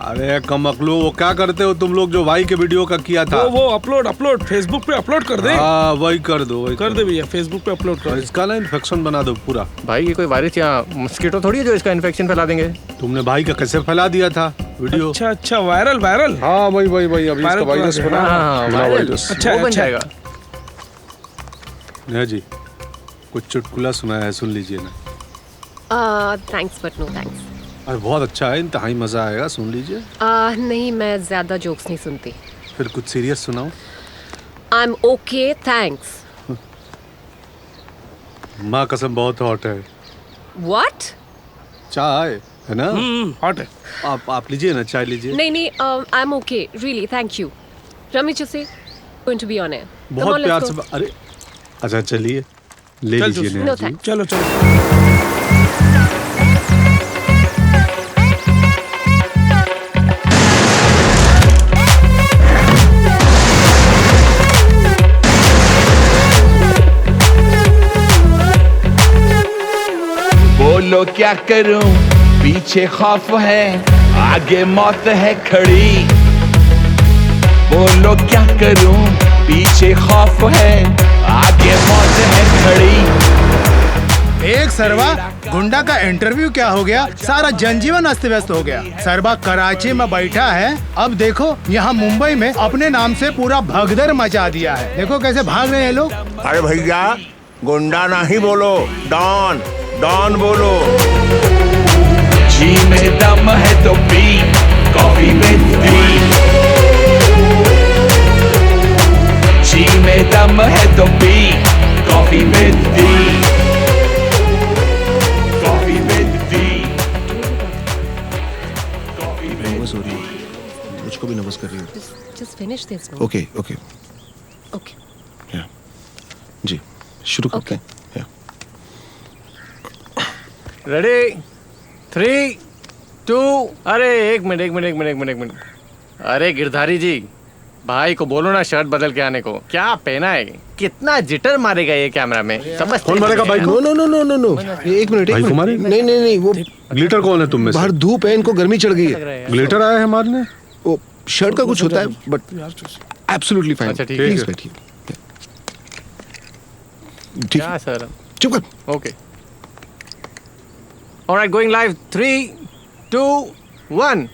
अरे कम अकलो, वो क्या करते हो तुम लोग जो भाई के वीडियो का किया था? वो अपलोड फेसबुक पे अपलोड कर दे। हाँ वही कर दो, वही कर दे भैया, फेसबुक पे अपलोड कर। इसका ना इन्फेक्शन बना दो पूरा। भाई ये कोई वायरस या मस्कीटो थोड़ी है जो इसका इन्फेक्शन फैला देंगे। तुमने भाई का कैसे फैला दिया था वीडियो? अच्छा अच्छा, वायरल। हाँ वही अभी इसका वायरस बना। वायरस अच्छा बन जाएगा। नेहा जी कुछ चुटकुला सुनाया है, सुन लीजिए ना। Thanks but no thanks. अरे बहुत अच्छा है, इंतहाई मजा आएगा, सुन लीजिए। नहीं, मैं ज्यादा जोक्स नहीं सुनती। फिर कुछ सीरियस सुनाओ। आई एम ओके थैंक्स। माँ कसम बहुत हॉट है। व्हाट? चाय है ना? हॉट है। आप लीजिए ना, चाय लीजिए। नहीं, I am okay really, thank you. Ramesh से going to be on air. बहुत प्यार से। अरे अच्छा चलिए ले लीजिए नेहा जी। चलो चलो। बोलो क्या करूं, पीछे खौफ है, आगे मौत है खड़ी। बोलो क्या करूं, पीछे खौफ है, आगे मौत है खड़ी। एक सरवा गुंडा का इंटरव्यू क्या हो गया, सारा जनजीवन अस्त व्यस्त हो गया। सरवा कराची में बैठा है, अब देखो यहाँ मुंबई में अपने नाम से पूरा भगदड़ मचा दिया है। देखो कैसे भाग रहे हैं लोग। अरे भैया गुंडा नहीं बोलो, डॉन बोलो। जी में दम है तो पी, कॉफी में दी। जी में दम है तो पी, कॉफी में दी। कॉफी में दी। नर्वस हो रही है, मुझको भी नर्वस कर रही है। Just finish this. ओके जी शुरू करते हैं। रेडी 3 2। अरे एक मिनट। अरे गिरधारी जी, भाई को बोलो ना शर्ट बदल के आने को। क्या पहना है, कितना जिटर मारेगा ये कैमरा में, समझ? कौन मारेगा भाई को? नो एक मिनट। भाई को मारे? नहीं वो ग्लिटर कौन है तुम में से? बाहर धूप है, इनको गर्मी चढ़ गई है। ग्लिटर आया है मारने? वो शर्ट का कुछ होता है बट एब्सोल्युटली फाइन। अच्छा, ठीक है। प्लीज बैठिए। ठीक क्या सर? चुप कर। Okay alright, going live 3 2 1।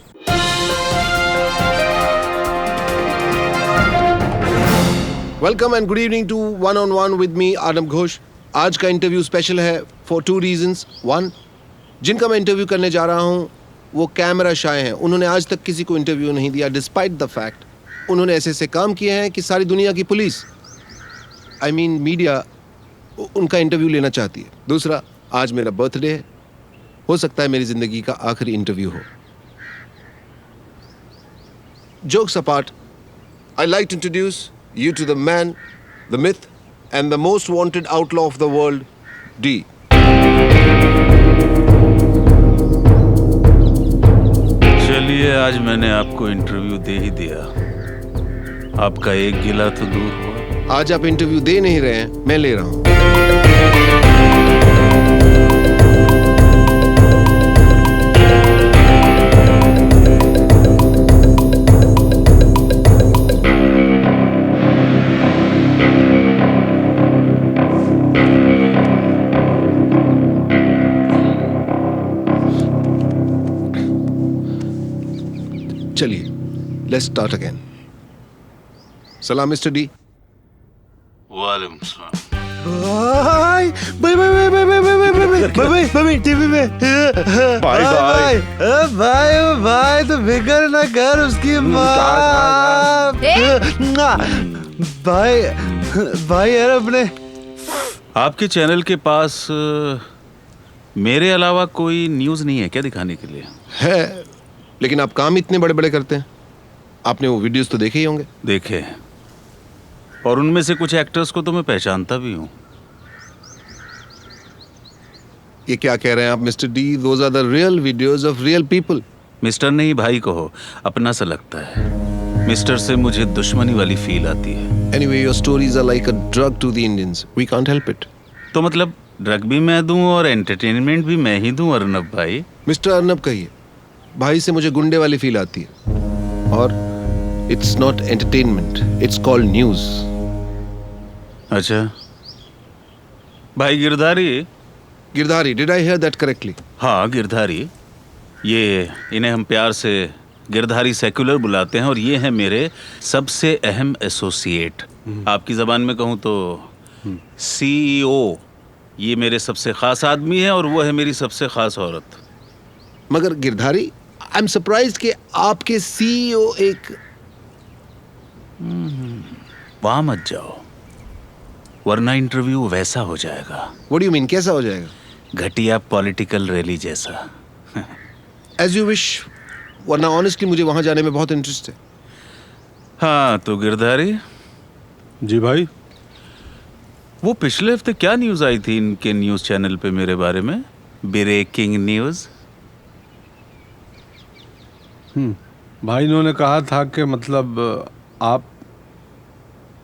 Welcome and good evening to one on one with me Adam Ghosh. आज का इंटरव्यू स्पेशल है फॉर 2 रीजंस। 1, जिनका मैं इंटरव्यू करने जा रहा हूं वो कैमरा शाय हैं। उन्होंने आज तक किसी को इंटरव्यू नहीं दिया, डिस्पाइट द फैक्ट उन्होंने ऐसे काम किए हैं कि सारी दुनिया की पुलिस, आई मीन मीडिया, उनका इंटरव्यू लेना चाहती है। दूसरा, आज मेरा बर्थडे है, हो सकता है मेरी जिंदगी का आखिरी इंटरव्यू हो। Jokes apart, I like to introduce you to the man, the myth, and the most wanted outlaw of the world, D. चलिए आज मैंने आपको इंटरव्यू दे ही दिया, आपका एक गिला तो दूर हुआ। आज आप इंटरव्यू दे नहीं रहे हैं, मैं ले रहा हूं। चलिए, लेट्स स्टार्ट अगेन। सलाम मिस्टर डी। वालेकुम सलाम। भाई टीवी में भाई तो फिक्र ना कर उसकी माँ। भाई यार अपने आपके चैनल के पास मेरे अलावा कोई न्यूज़ नहीं है क्या दिखाने के लिए? है, लेकिन आप काम इतने बड़े बड़े करते हैं, आपने वो वीडियोस तो देखे ही होंगे। देखे, और उनमें से कुछ एक्टर्स को तो मैं पहचानता भी हूँ। ये क्या कह रहे हैं आप mister D? Those are the real videos of real people. Mister नहीं भाई कहो, अपना सा लगता है। मिस्टर से मुझे दुश्मनी वाली फील आती है। Anyway, your stories are like a drug to the Indians. We can't help it. तो मतलब ड्रग भी मैं दूं और एंटरटेनमेंट भी मैं ही दूं अर्नब भाई? मिस्टर अर्नब कहिए, भाई से मुझे गुंडे वाली फील आती है। और it's not entertainment, it's called news. अच्छा भाई Girdhari? Girdhari, did I hear that correctly? हाँ गिरधारी, ये इन्हें हम प्यार से गिरधारी सेक्युलर बुलाते हैं और ये है मेरे सबसे अहम एसोसिएट। आपकी जबान में कहूँ तो CEO। ये मेरे सबसे खास आदमी है और वो है मेरी सबसे खास औरत। मगर गिरधारी, आई एम सरप्राइज्ड कि आपके CEO एक वहां मत जाओ वरना इंटरव्यू वैसा हो जाएगा। What do you mean? कैसा हो जाएगा? घटिया पॉलिटिकल रैली जैसा। As you wish, वरना ऑनेस्टली मुझे वहां जाने में बहुत इंटरेस्ट है। हाँ तो गिरधारी जी भाई, वो पिछले हफ्ते क्या न्यूज़ आई थी इनके न्यूज़ चैनल पे मेरे बारे में? Breaking news. भाई इन्होंने कहा था कि मतलब आप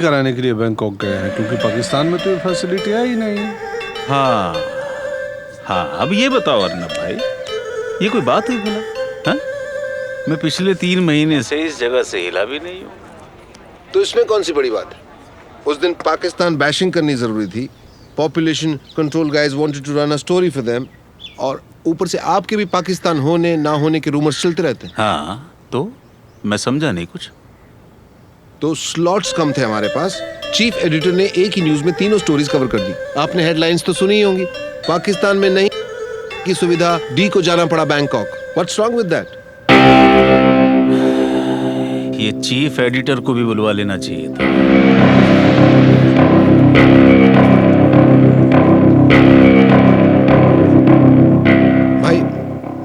कराने के लिए बैंकॉक गए हैं क्योंकि पाकिस्तान में तो ये फैसिलिटी है ही नहीं। हाँ हाँ, अब ये बताओ अर्नब भाई, ये कोई बात हुई भला? हाँ? मैं पिछले 3 महीने से इस जगह से हिला भी नहीं हूँ। तो इसमें कौन सी बड़ी बात है? उस दिन पाकिस्तान बैशिंग करनी जरूरी थी। Population control guys wanted to run a story for them, और ऊपर से आपके भी पाकिस्तान होने ना होने के रूमर्स चलते रहते हैं। हाँ तो मैं समझा नहीं कुछ। तो स्लॉट्स कम थे हमारे पास। चीफ एडिटर ने एक ही न्यूज में 3 स्टोरीज कवर कर दी। आपने हेडलाइंस तो सुनी ही होंगी। पाकिस्तान में नहीं की सुविधा, डी को जाना पड़ा Bangkok. What's wrong with that? ये चीफ एडिटर को भी बुलवा लेना चाहिए था। भाई,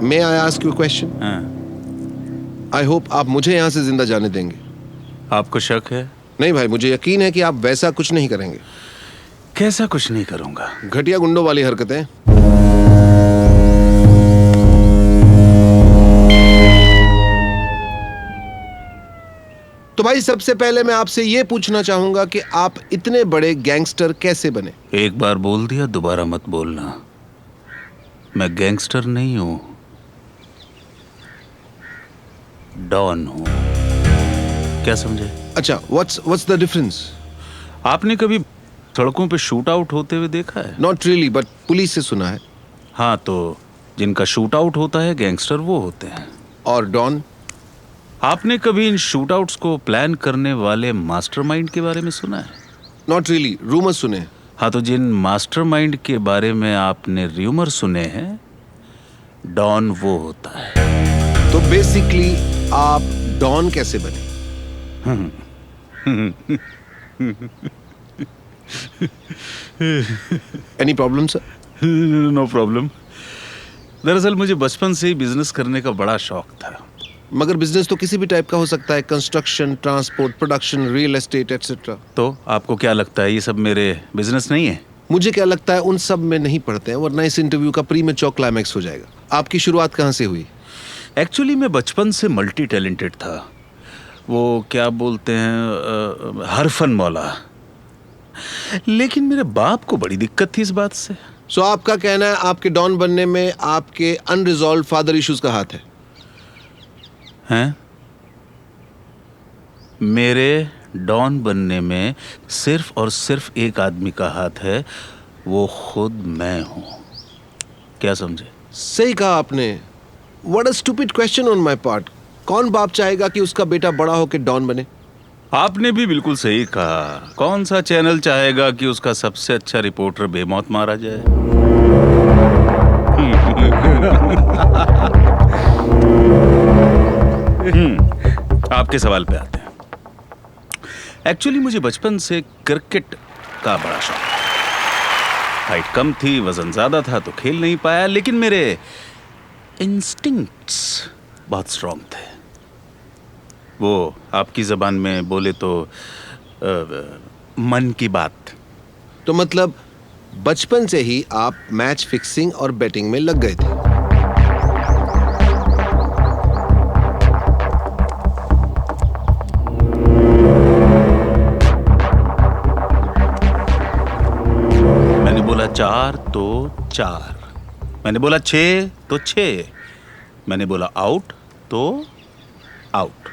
may I ask you a question? I hope आप मुझे यहाँ से जिंदा जाने देंगे। आपको शक है? नहीं भाई, मुझे यकीन है कि आप वैसा कुछ नहीं करेंगे। कैसा कुछ नहीं करूंगा? घटिया गुंडों वाली हरकतें। तो भाई सबसे पहले मैं आपसे ये पूछना चाहूंगा कि आप इतने बड़े गैंगस्टर कैसे बने? एक बार बोल दिया, दोबारा मत बोलना। मैं गैंगस्टर नहीं हूं, डॉन हूं। क्या समझे? अच्छा, व्हाट्स द डिफरेंस? आपने कभी सड़कों पे शूट आउट होते हुए देखा है? नॉट रियली, बट पुलिस से सुना है। हाँ तो जिनका शूट आउट होता है गैंगस्टर वो होते हैं। और डॉन? आपने कभी इन शूट आउट्स को प्लान करने वाले मास्टरमाइंड के बारे में सुना है? नॉट रियली, रूमर सुने। हाँ तो जिन मास्टरमाइंड के बारे में आपने रूमर सुने हैं, डॉन वो होता है। तो बेसिकली आप डॉन कैसे बने? Any problem sir? No problem. दरअसल मुझे बचपन से ही बिजनेस करने का बड़ा शौक था। मगर बिजनेस तो किसी भी टाइप का हो सकता है, construction, transport, production, real estate etcetera. तो आपको क्या लगता है ये सब मेरे बिजनेस नहीं है? मुझे क्या लगता है उन सब में नहीं पढ़ते हैं, वरना इस इंटरव्यू का प्री मैच्योर क्लाइमैक्स हो जाएगा। आपकी शुरुआत कहाँ से हुई? एक्चुअली मैं बचपन से मल्टी टैलेंटेड था। वो क्या बोलते हैं, हरफन मौला। लेकिन मेरे बाप को बड़ी दिक्कत थी इस बात से। सो आपका कहना है आपके डॉन बनने में आपके अनरिजॉल्व फादर इश्यूज का हाथ है? हैं? मेरे डॉन बनने में सिर्फ और सिर्फ एक आदमी का हाथ है, वो खुद मैं हूं। क्या समझे? सही कहा आपने। What a stupid question on my part. कौन बाप चाहेगा कि उसका बेटा बड़ा होकर डॉन बने? आपने भी बिल्कुल सही कहा। कौन सा चैनल चाहेगा कि उसका सबसे अच्छा रिपोर्टर बेमौत मारा जाए? आपके सवाल पे आते हैं। एक्चुअली मुझे बचपन से क्रिकेट का बड़ा शौक था। हाइट कम थी, वजन ज्यादा था तो खेल नहीं पाया, लेकिन मेरे इंस्टिंक्ट्स बहुत स्ट्रांग थे। वो आपकी जबान में बोले तो मन की बात। तो मतलब बचपन से ही आप मैच फिक्सिंग और बैटिंग में लग गए थे? 4 तो 4, मैंने बोला 6 तो 6, मैंने बोला आउट तो out.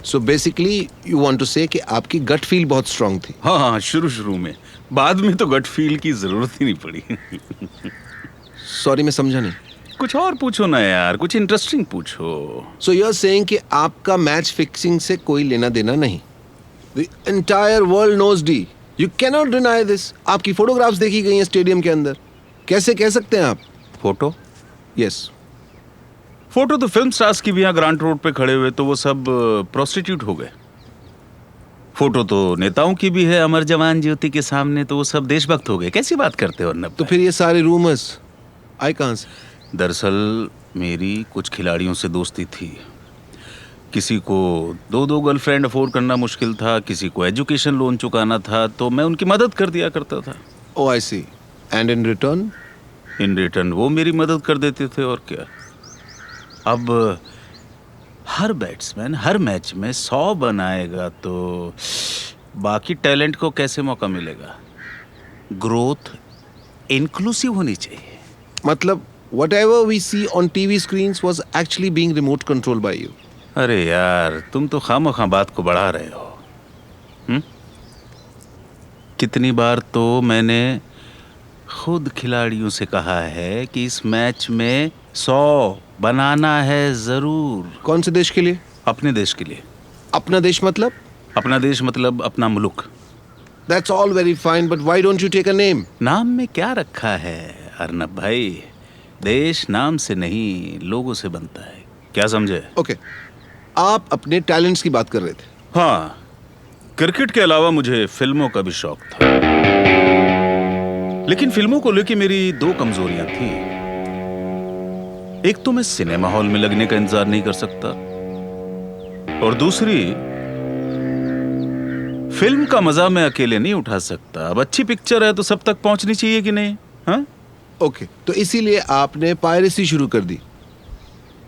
So basically you want to say कि आपकी गट फील बहुत स्ट्रांग थी। हाँ हाँ, शुरू में, बाद में तो गट फील की जरूरत ही नहीं पड़ी। सॉरी, मैं समझा नहीं। कुछ और पूछो ना यार, कुछ इंटरेस्टिंग पूछो। सो यू आर सेइंग कि आपका मैच फिक्सिंग से कोई लेना देना नहीं। The entire world knows D, you cannot deny this. आपकी फोटोग्राफ्स देखी गई हैं स्टेडियम के अंदर, कैसे कह सकते हैं आप? फोटो? यस। फोटो तो फिल्म स्टार्स की भी यहाँ ग्रांट रोड पे खड़े हुए, तो वो सब प्रोस्टिट्यूट हो गए। फोटो तो नेताओं की भी है, अमर जवान ज्योति के सामने, तो वो सब देशभक्त हो गए। कैसी बात करते हो अर्नब? तो फिर ये सारे रूमर्स आए कहाँ से? दरअसल मेरी कुछ खिलाड़ियों से दोस्ती थी। किसी को 2 गर्लफ्रेंड अफोर्ड करना मुश्किल था, किसी को एजुकेशन लोन चुकाना था, तो मैं उनकी मदद कर दिया करता था। Oh I see. And in return? In return वो मेरी मदद कर देते थे, और क्या। अब हर बैट्समैन हर मैच में 100 बनाएगा तो बाकी टैलेंट को कैसे मौका मिलेगा? ग्रोथ इंक्लूसिव होनी चाहिए। मतलब whatever we see on TV screens was actually being remote controlled by you. अरे यार, तुम तो खामखा बात को बढ़ा रहे हो। कितनी बार तो मैंने खुद खिलाड़ियों से कहा है कि इस मैच में 100 बनाना है जरूर। कौन से देश के लिए? अपने देश के लिए। अपना देश मतलब? अपना देश मतलब अपना मुल्क। That's all very fine, but why don't you take a name? नाम में क्या रखा है अर्नब भाई? देश नाम से नहीं, लोगों से बनता है। क्या समझे? ओके, आप अपने टैलेंट्स की बात कर रहे थे। हाँ, क्रिकेट के अलावा मुझे फिल्मों का भी शौक था, लेकिन फिल्मों को लेकर मेरी 2 कमजोरियां थी। एक तो मैं सिनेमा हॉल में लगने का इंतजार नहीं कर सकता, और दूसरी, फिल्म का मजा मैं अकेले नहीं उठा सकता। अब अच्छी पिक्चर है तो सब तक पहुंचनी चाहिए कि नहीं? हाँ, ओके, तो इसीलिए आपने पायरेसी शुरू कर दी।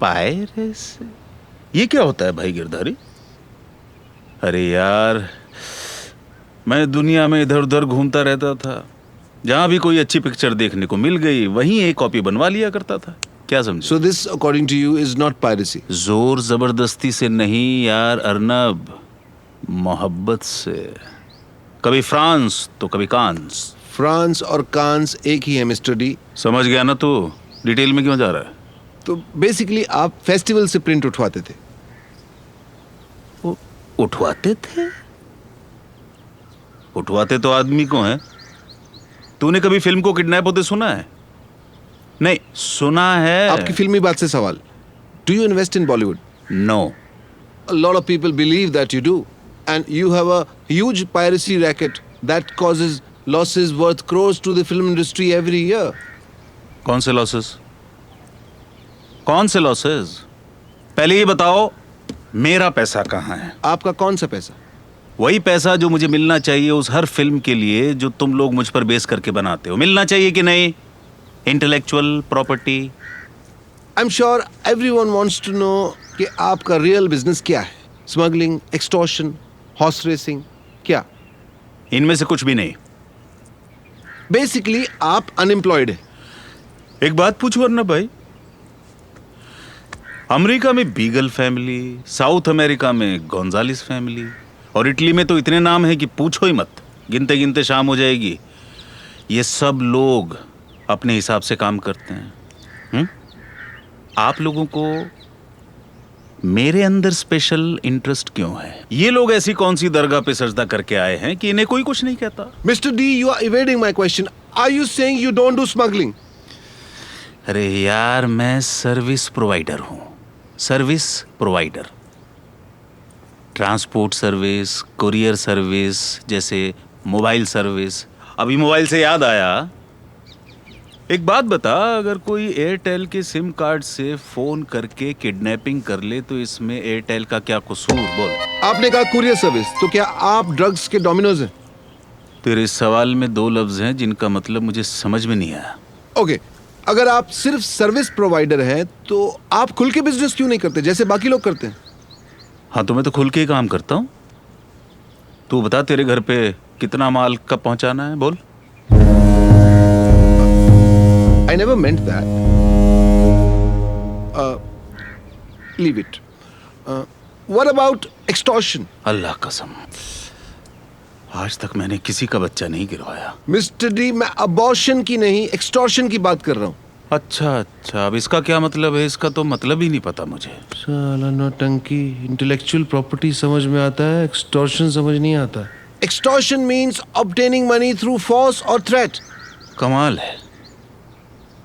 पायरेसी? ये क्या होता है भाई गिरधारी? अरे यार, मैं दुनिया में इधर उधर घूमता रहता था, जहां भी कोई अच्छी पिक्चर देखने को मिल गई वहीं एक कॉपी बनवा लिया करता था। क्या समझे? So this according to you is not piracy? जोर जबरदस्ती से नहीं यार अर्नब, मोहब्बत से। कभी फ्रांस तो कभी कांस। फ्रांस और कांस एक ही है मिस्टर डी। समझ गया ना तू? डिटेल में क्यों जा रहा है? तो बेसिकली आप फेस्टिवल से प्रिंट उठवाते थे। उठवाते थे? उठवाते तो आदमी को हैं। तूने कभी फिल्म को किडनैप होते सुना है? नहीं सुना है। आपकी फिल्मी बात से सवाल, do you invest in Bollywood? No. A lot of people believe that you do, and you have a huge piracy racket that causes losses worth crores to the film industry every year. कौन से losses? कौन से losses? पहले ये बताओ, मेरा पैसा कहाँ है? आपका कौन सा पैसा? वही पैसा जो मुझे मिलना चाहिए उस हर फिल्म के लिए जो तुम लोग मुझ पर बेस करके बनाते हो। मिलना चाहिए कि नहीं? Intellectual property. I'm sure everyone wants to know कि आपका रियल बिजनेस क्या है? स्मगलिंग, एक्सटॉर्शन, हॉर्स रेसिंग, क्या? इनमें से कुछ भी नहीं। बेसिकली आप अनएम्प्लॉयड हैं। एक बात पूछूं अर्नब भाई, अमेरिका में बीगल फैमिली, साउथ अमेरिका में गोंजालिस फैमिली, और इटली में तो इतने नाम हैं कि पूछो ही मत, गिनते गिनते शाम हो जाएगी। ये सब लोग अपने हिसाब से काम करते हैं। आप लोगों को मेरे अंदर स्पेशल इंटरेस्ट क्यों है? ये लोग ऐसी कौन सी दरगाह पे सजदा करके आए हैं कि इन्हें कोई कुछ नहीं कहता? Mister D, you are evading my question. Are you saying you don't do smuggling? अरे यार, मैं सर्विस प्रोवाइडर हूं। Service provider, transport service, courier service, जैसे मोबाइल सर्विस। अभी मोबाइल से याद आया, एक बात बता, अगर कोई एयरटेल के सिम कार्ड से फोन करके किडनैपिंग कर ले तो इसमें एयरटेल का क्या कसूर? बोल। आपने कहा कुरियर सर्विस, तो क्या आप ड्रग्स के डोमिनोज हैं? तेरे सवाल में 2 लफ्ज हैं जिनका मतलब मुझे समझ में नहीं आया। ओके, अगर आप सिर्फ सर्विस प्रोवाइडर हैं तो आप खुल के बिजनेस क्यों नहीं करते जैसे बाकी लोग करते हैं? हाँ, तो मैं तो खुल के ही काम करता हूँ। तू बता, तेरे घर पे कितना माल कब पहुंचाना है? बोल। I never meant that. Leave it. What about extortion? अल्लाह कसम, आज तक मैंने किसी का बच्चा नहीं गिरवाया। मिस्टर डी, मैं अबॉर्शन की नहीं, एक्सटॉर्शन की बात कर रहा हूँ। अच्छा अच्छा, अब इसका क्या मतलब है? इसका तो मतलब ही नहीं पता मुझे। साला नौटंकी, इंटेलेक्चुअल प्रॉपर्टी समझ में आता है, एक्सटॉर्शन समझ नहीं आता। Extortion means obtaining money through force और थ्रेट। कमाल है,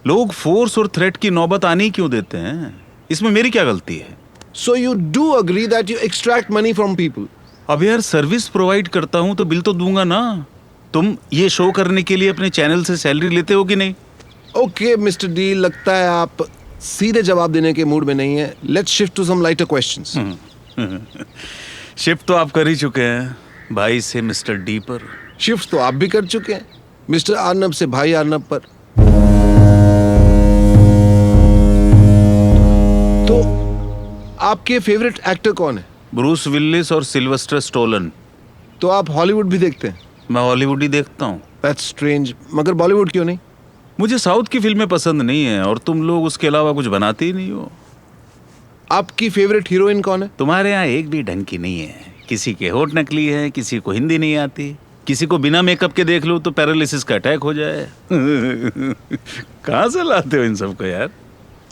लोग फोर्स और थ्रेट की नौबत आने ही क्यों देते हैं? इसमें मेरी क्या गलती है? So you do agree that you extract money from people? अब यार सर्विस प्रोवाइड करता हूँ तो बिल तो दूंगा ना। तुम ये शो करने के लिए अपने चैनल से सैलरी लेते हो कि नहीं? ओके मिस्टर डी, लगता है आप सीधे जवाब देने के मूड में नहीं है। Let's shift to some lighter questions. Shift तो आप कर ही चुके हैं, भाई से मिस्टर डी पर। शिफ्ट तो आप भी कर चुके हैं, मिस्टर अर्नब से भाई अर्नब पर। तो आपके फेवरेट एक्टर कौन है? ब्रूस विल्लिस और सिल्वेस्टर स्टोलन। तो आप हॉलीवुड भी देखते हैं? मैं हॉलीवुड ही देखता हूँ। दैट्स स्ट्रेंज, मगर बॉलीवुड क्यों नहीं? मुझे साउथ की फिल्में पसंद नहीं है, और तुम लोग उसके अलावा कुछ बनाते ही नहीं हो। आपकी फेवरेट हीरोइन कौन है? तुम्हारे यहाँ एक भी ढंग की नहीं है। किसी के होठ नकली है, किसी को हिंदी नहीं आती, किसी को बिना मेकअप के देख लो तो पैरालिसिस का अटैक हो जाए। कहाँ से लाते हो इन सबको यार?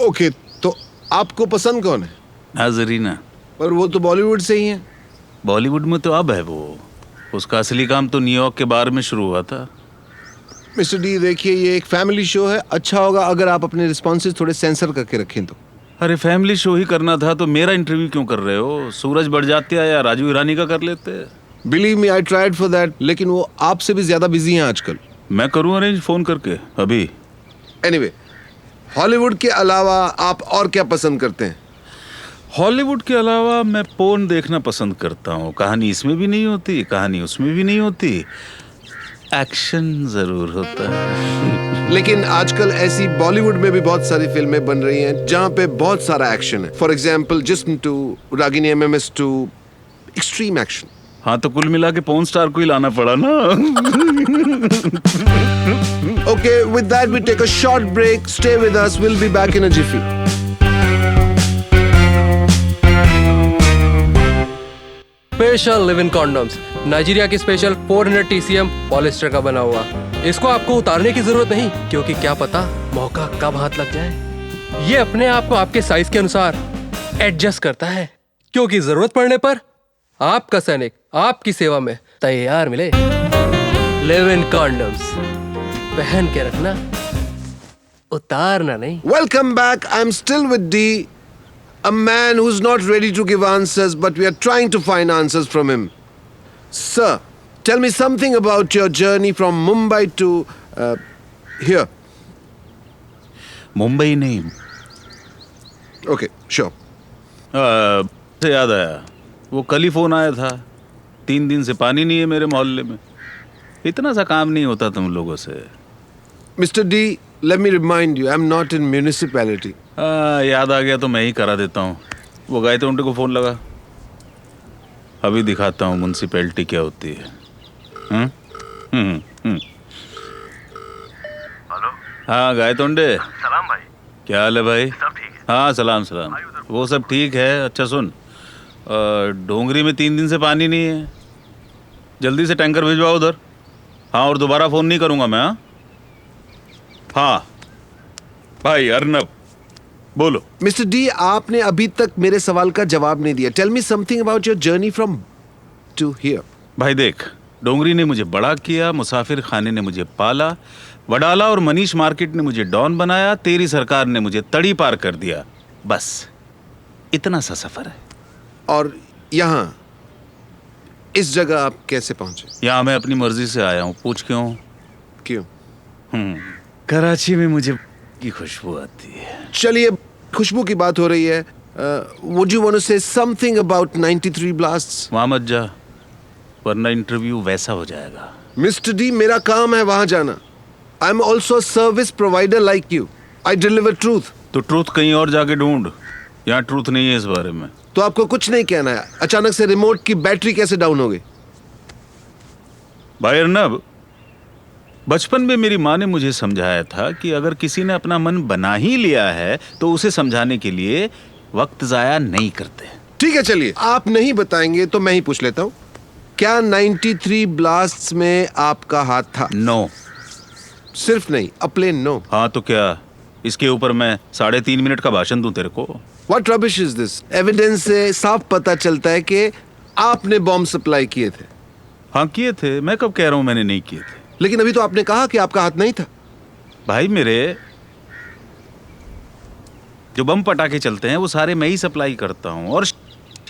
ओके, तो आपको पसंद कौन है? नाजरीना। पर वो तो बॉलीवुड से ही है। बॉलीवुड में तो अब है वो, उसका असली काम तो न्यूयॉर्क के बार में शुरू हुआ था। मिस्टर डी देखिए, ये एक फैमिली शो है, अच्छा होगा अगर आप अपने रिस्पॉन्सेज थोड़े सेंसर करके रखें तो। अरे फैमिली शो ही करना था तो मेरा इंटरव्यू क्यों कर रहे हो? सूरज बढ़जात्या या राजू ईरानी का कर लेते। Believe me, I tried for that, लेकिन वो आपसे भी ज्यादा बिजी हैं आजकल। मैं करूँ अरेंज फोन करके अभी? एनीवे, हॉलीवुड के अलावा आप और क्या पसंद करते हैं? हॉलीवुड के अलावा मैं पोर्न देखना पसंद करता हूँ। कहानी इसमें भी नहीं होती, कहानी उसमें भी नहीं होती, एक्शन जरूर होता है। लेकिन आजकल ऐसी बॉलीवुड में भी बहुत सारी फिल्में बन रही हैं जहाँ पे बहुत सारा एक्शन है। फॉर एग्जाम्पल जिस्म 2, रागिनी MMS 2, एक्सट्रीम एक्शन। हाँ, तो कुल मिला के पोर्न स्टार को ही लाना पड़ा ना। Okay, with that we take a short break. Stay with us. We'll be back in a jiffy. Special live in condoms, Nigeria की स्पेशल 400 TCM पॉलिस्टर का बना हुआ। इसको आपको उतारने की जरूरत नहीं, क्योंकि क्या पता मौका कब हाथ लग जाए। ये अपने आप को आपके साइज के अनुसार एडजस्ट करता है, क्योंकि जरूरत पड़ने पर आपका सैनिक आपकी सेवा में तैयार मिले। लिव इन कॉन्डम्स, पहन के रखना, उतारना नहीं। Welcome back. I'm still with D, a man who's not ready to give answers, but we are trying to find answers from him. Sir, tell me something about your journey from Mumbai to here. Mumbai नहीं। Okay, sure. से याद आया, वो कल ही phone आया था। 3 दिन से पानी नहीं है मेरे मोहल्ले में। इतना सा काम नहीं होता तुम लोगों से। Mr. D, let me remind you, I'm not in municipality. याद आ गया तो मैं ही करा देता हूँ। वो गए थे, उनको फोन लगा। अभी दिखाता हूँ म्युनिसिपैलिटी क्या होती है। हेलो। हाँ गाय तोंडे, सलाम भाई। क्या हाल है भाई? सब ठीक है। हाँ सलाम सलाम। वो सब ठीक है। अच्छा सुन, डोंगरी में 3 दिन से पानी नहीं है, जल्दी से टैंकर भिजवाओ उधर। हाँ, और दोबारा फ़ोन नहीं करूँगा मैं। हाँ भाई अर्नब, बोलो। मिस्टर डी, आपने अभी तक मेरे सवाल का जवाब नहीं दिया। Tell me something about your journey from to here. भाई देख, डोंगरी ने मुझे बड़ा किया, मुसाफिर खाने ने मुझे पाला, वडाला और मनीष मार्केट ने मुझे डॉन बनाया, तेरी सरकार ने मुझे तड़ी पार कर दिया। बस इतना सा सफर है। और यहाँ इस जगह आप कैसे पहुंचे? यहाँ मैं अपनी मर्जी से आया हूँ। पूछ क्यों? कराची में मुझे की खुशबू आती है। चलिए, खुशबू की बात हो रही है। Would you want to say something about 93 blasts? वहाँ मत जा, वरना इंटरव्यू वैसा हो जाएगा। मिस्टर डी, मेरा काम है वहाँ जाना। I am also service provider like you. I deliver truth. तो ट्रूथ कहीं और जाके ढूंढ, यहाँ ट्रूथ नहीं है इस बारे में। तो आपको कुछ नहीं कहना है? अचानक से रिमोट की बैटरी कैसे डाउन हो गई? भाई अर्नब, बचपन में मेरी माँ ने मुझे समझाया था कि अगर किसी ने अपना मन बना ही लिया है तो उसे समझाने के लिए वक्त जाया नहीं करते। ठीक है, चलिए, आप नहीं बताएंगे तो मैं ही पूछ लेता हूँ। क्या 93 ब्लास्ट्स में आपका हाथ था? नो। सिर्फ नहीं, अ प्लेन नो। हाँ तो क्या इसके ऊपर मैं 3.5 मिनट का भाषण दूं तेरे को? What rubbish is this? Evidence से साफ पता चलता है कि आपने बॉम्ब सप्लाई किए थे। हाँ किए थे, मैं कब कह रहा हूँ मैंने नहीं किए थे। लेकिन अभी तो आपने कहा कि आपका हाथ नहीं था। भाई मेरे जो बम पटाखे चलते हैं वो सारे मैं ही सप्लाई करता हूँ और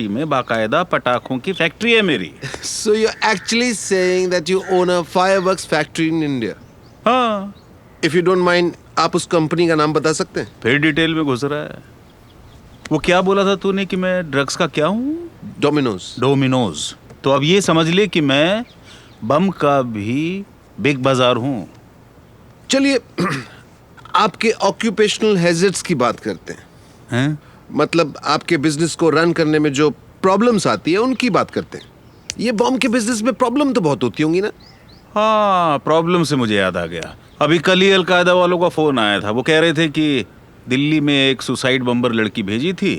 में बाकायदा पटाखों की फैक्ट्री है मेरी। So you're actually saying that you own a fireworks factory in India? हाँ। If you don't mind, आप उस कंपनी का नाम बता सकते हैं? फिर डिटेल में घुस रहा है। वो क्या बोला था तूने कि मैं ड्रग्स का क्या हूँ? डोमिनोज। तो अब ये समझ ले कि मैं बम का भी बिग बाजार हूँ। चलिए आपके ऑक्यूपेशनल हैजर्ड्स की बात करते हैं। मतलब आपके बिजनेस को रन करने में जो प्रॉब्लम्स आती है उनकी बात करते हैं। ये बॉम्ब के बिजनेस में प्रॉब्लम तो बहुत होती होंगी ना? हाँ, प्रॉब्लम से मुझे याद आ गया। अभी कल ही अलकायदा वालों का फोन आया था। वो कह रहे थे कि दिल्ली में एक सुसाइड बम्बर लड़की भेजी थी।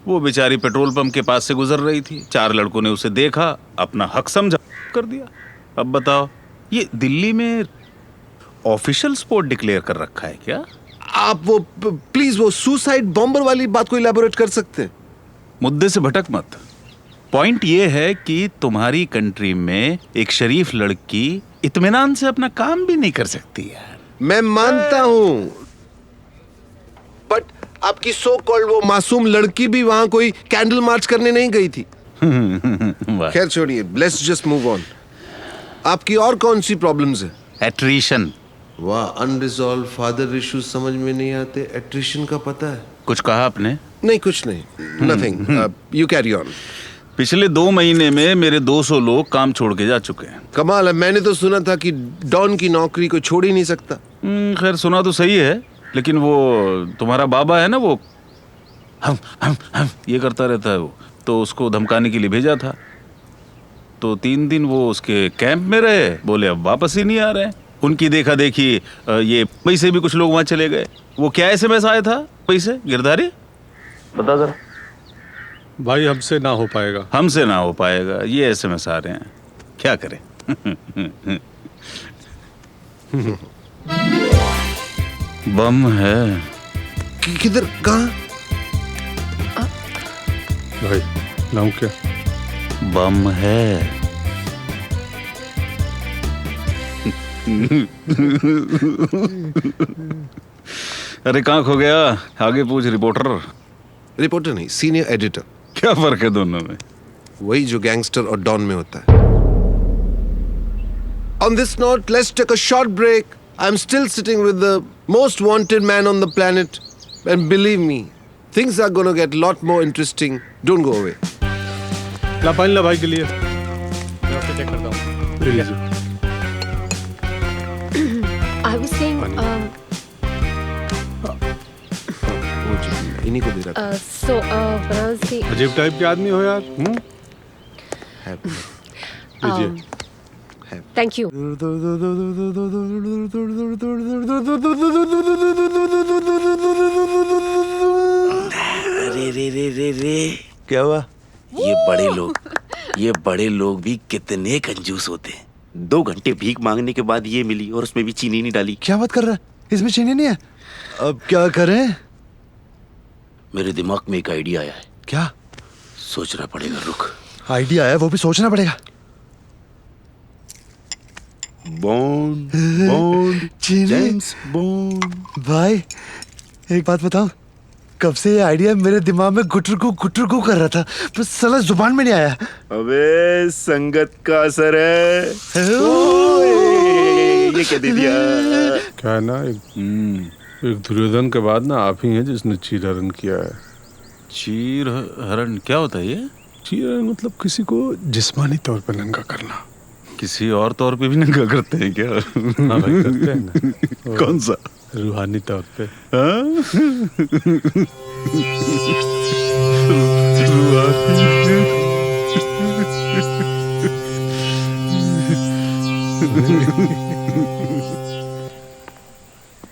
वो बेचारी पेट्रोल पंप के पास से गुजर रही थी। 4 लड़कों ने उसे देखा, अपना हक समझा, कर दिया। अब बताओ, ये दिल्ली में ऑफिशियल स्पॉट डिक्लेयर कर रखा है क्या? आप वो प्लीज वो सुसाइड बॉम्बर वाली बात को इलैबोरेट कर सकते हैं? मुद्दे से भटक मत। पॉइंट ये है कि तुम्हारी कंट्री में एक शरीफ लड़की इत्मीनान से अपना काम भी नहीं कर सकती है। मैं मानता हूं, बट आपकी सो कॉल्ड वो मासूम लड़की भी वहां कोई कैंडल मार्च करने नहीं गई थी। खैर छोड़िए, लेट्स जस्ट मूव ऑन। आपकी और कौन सी प्रॉब्लम्स है? एट्रिशन। वाह, अनरिजॉल्व फादर इश्यूज समझ में नहीं आते, एट्रिशन का पता है? कुछ कहा आपने? नहीं, कुछ नहीं, नथिंग। You carry on. पिछले 2 महीने में मेरे 200 लोग काम छोड़ के जा चुके हैं। कमाल है, मैंने तो सुना था कि डॉन की नौकरी को छोड़ ही नहीं सकता। खैर सुना तो सही है, लेकिन वो तुम्हारा बाबा है ना, वो हम ये करता रहता है वो, तो उसको धमकाने के लिए भेजा था। तो 3 दिन वो उसके कैंप में रहे, बोले अब वापस ही नहीं आ रहे हैं। उनकी देखा देखी ये मुंबई से भी कुछ लोग वहां चले गए। वो क्या SMS आया था मुंबई से? गिरधारी बता जरा। भाई हमसे ना हो पाएगा। हमसे ना हो पाएगा, ये SMS आ रहे हैं, क्या करें? बम है। किधर, कहाँ? भाई लाऊं क्या? बम है। अरे कहाँ खो गया? आगे पूछ। रिपोर्टर नहीं, सीनियर एडिटर। क्या फर्क है दोनों में? वही जो गैंगस्टर और डॉन में होता है। On this note, let's take a short break. I'm still sitting with the most wanted man on the planet, and believe me, things are gonna get a lot more interesting. Don't go away. ला पानी ला भाई के लिए। मैं उससे check करता हूँ। Please. I was saying, इन्हीं को दे रहा था। so when I was saying, अजीब टाइप के आदमी हो यार। लीजिए। thank you. रे क्या हुआ? ये बड़े लोग भी कितने कंजूस होते हैं। 2 घंटे भीख मांगने के बाद ये मिली और उसमें भी चीनी नहीं डाली। क्या बात कर रहा है? इसमें चीनी नहीं है। अब क्या करें? मेरे दिमाग में एक आइडिया आया है। क्या? सोचना पड़ेगा, रुक। आइडिया है, वो भी सोचना पड़ेगा। बॉन्ड चीनी। James bond. भाई एक बात बताऊं, कब से ये आइडिया मेरे दिमाग में गुटरगू कर रहा था, बस साला जुबान में नहीं आया। अबे संगत का असर है। ये क्या दे दिया? क्या है ना, एक दुर्योधन के बाद ना आप ही हैं जिसने चीर हरण किया है। चीर हरण क्या होता है ये? चीर हरण मतलब किसी को जिस्मानी तौर पर नंगा करना। किसी और तौर पे भी नंगा करते हैं क्या? हाँ भाई करते हैं ना। कौन सा? रूहानी तौर पे।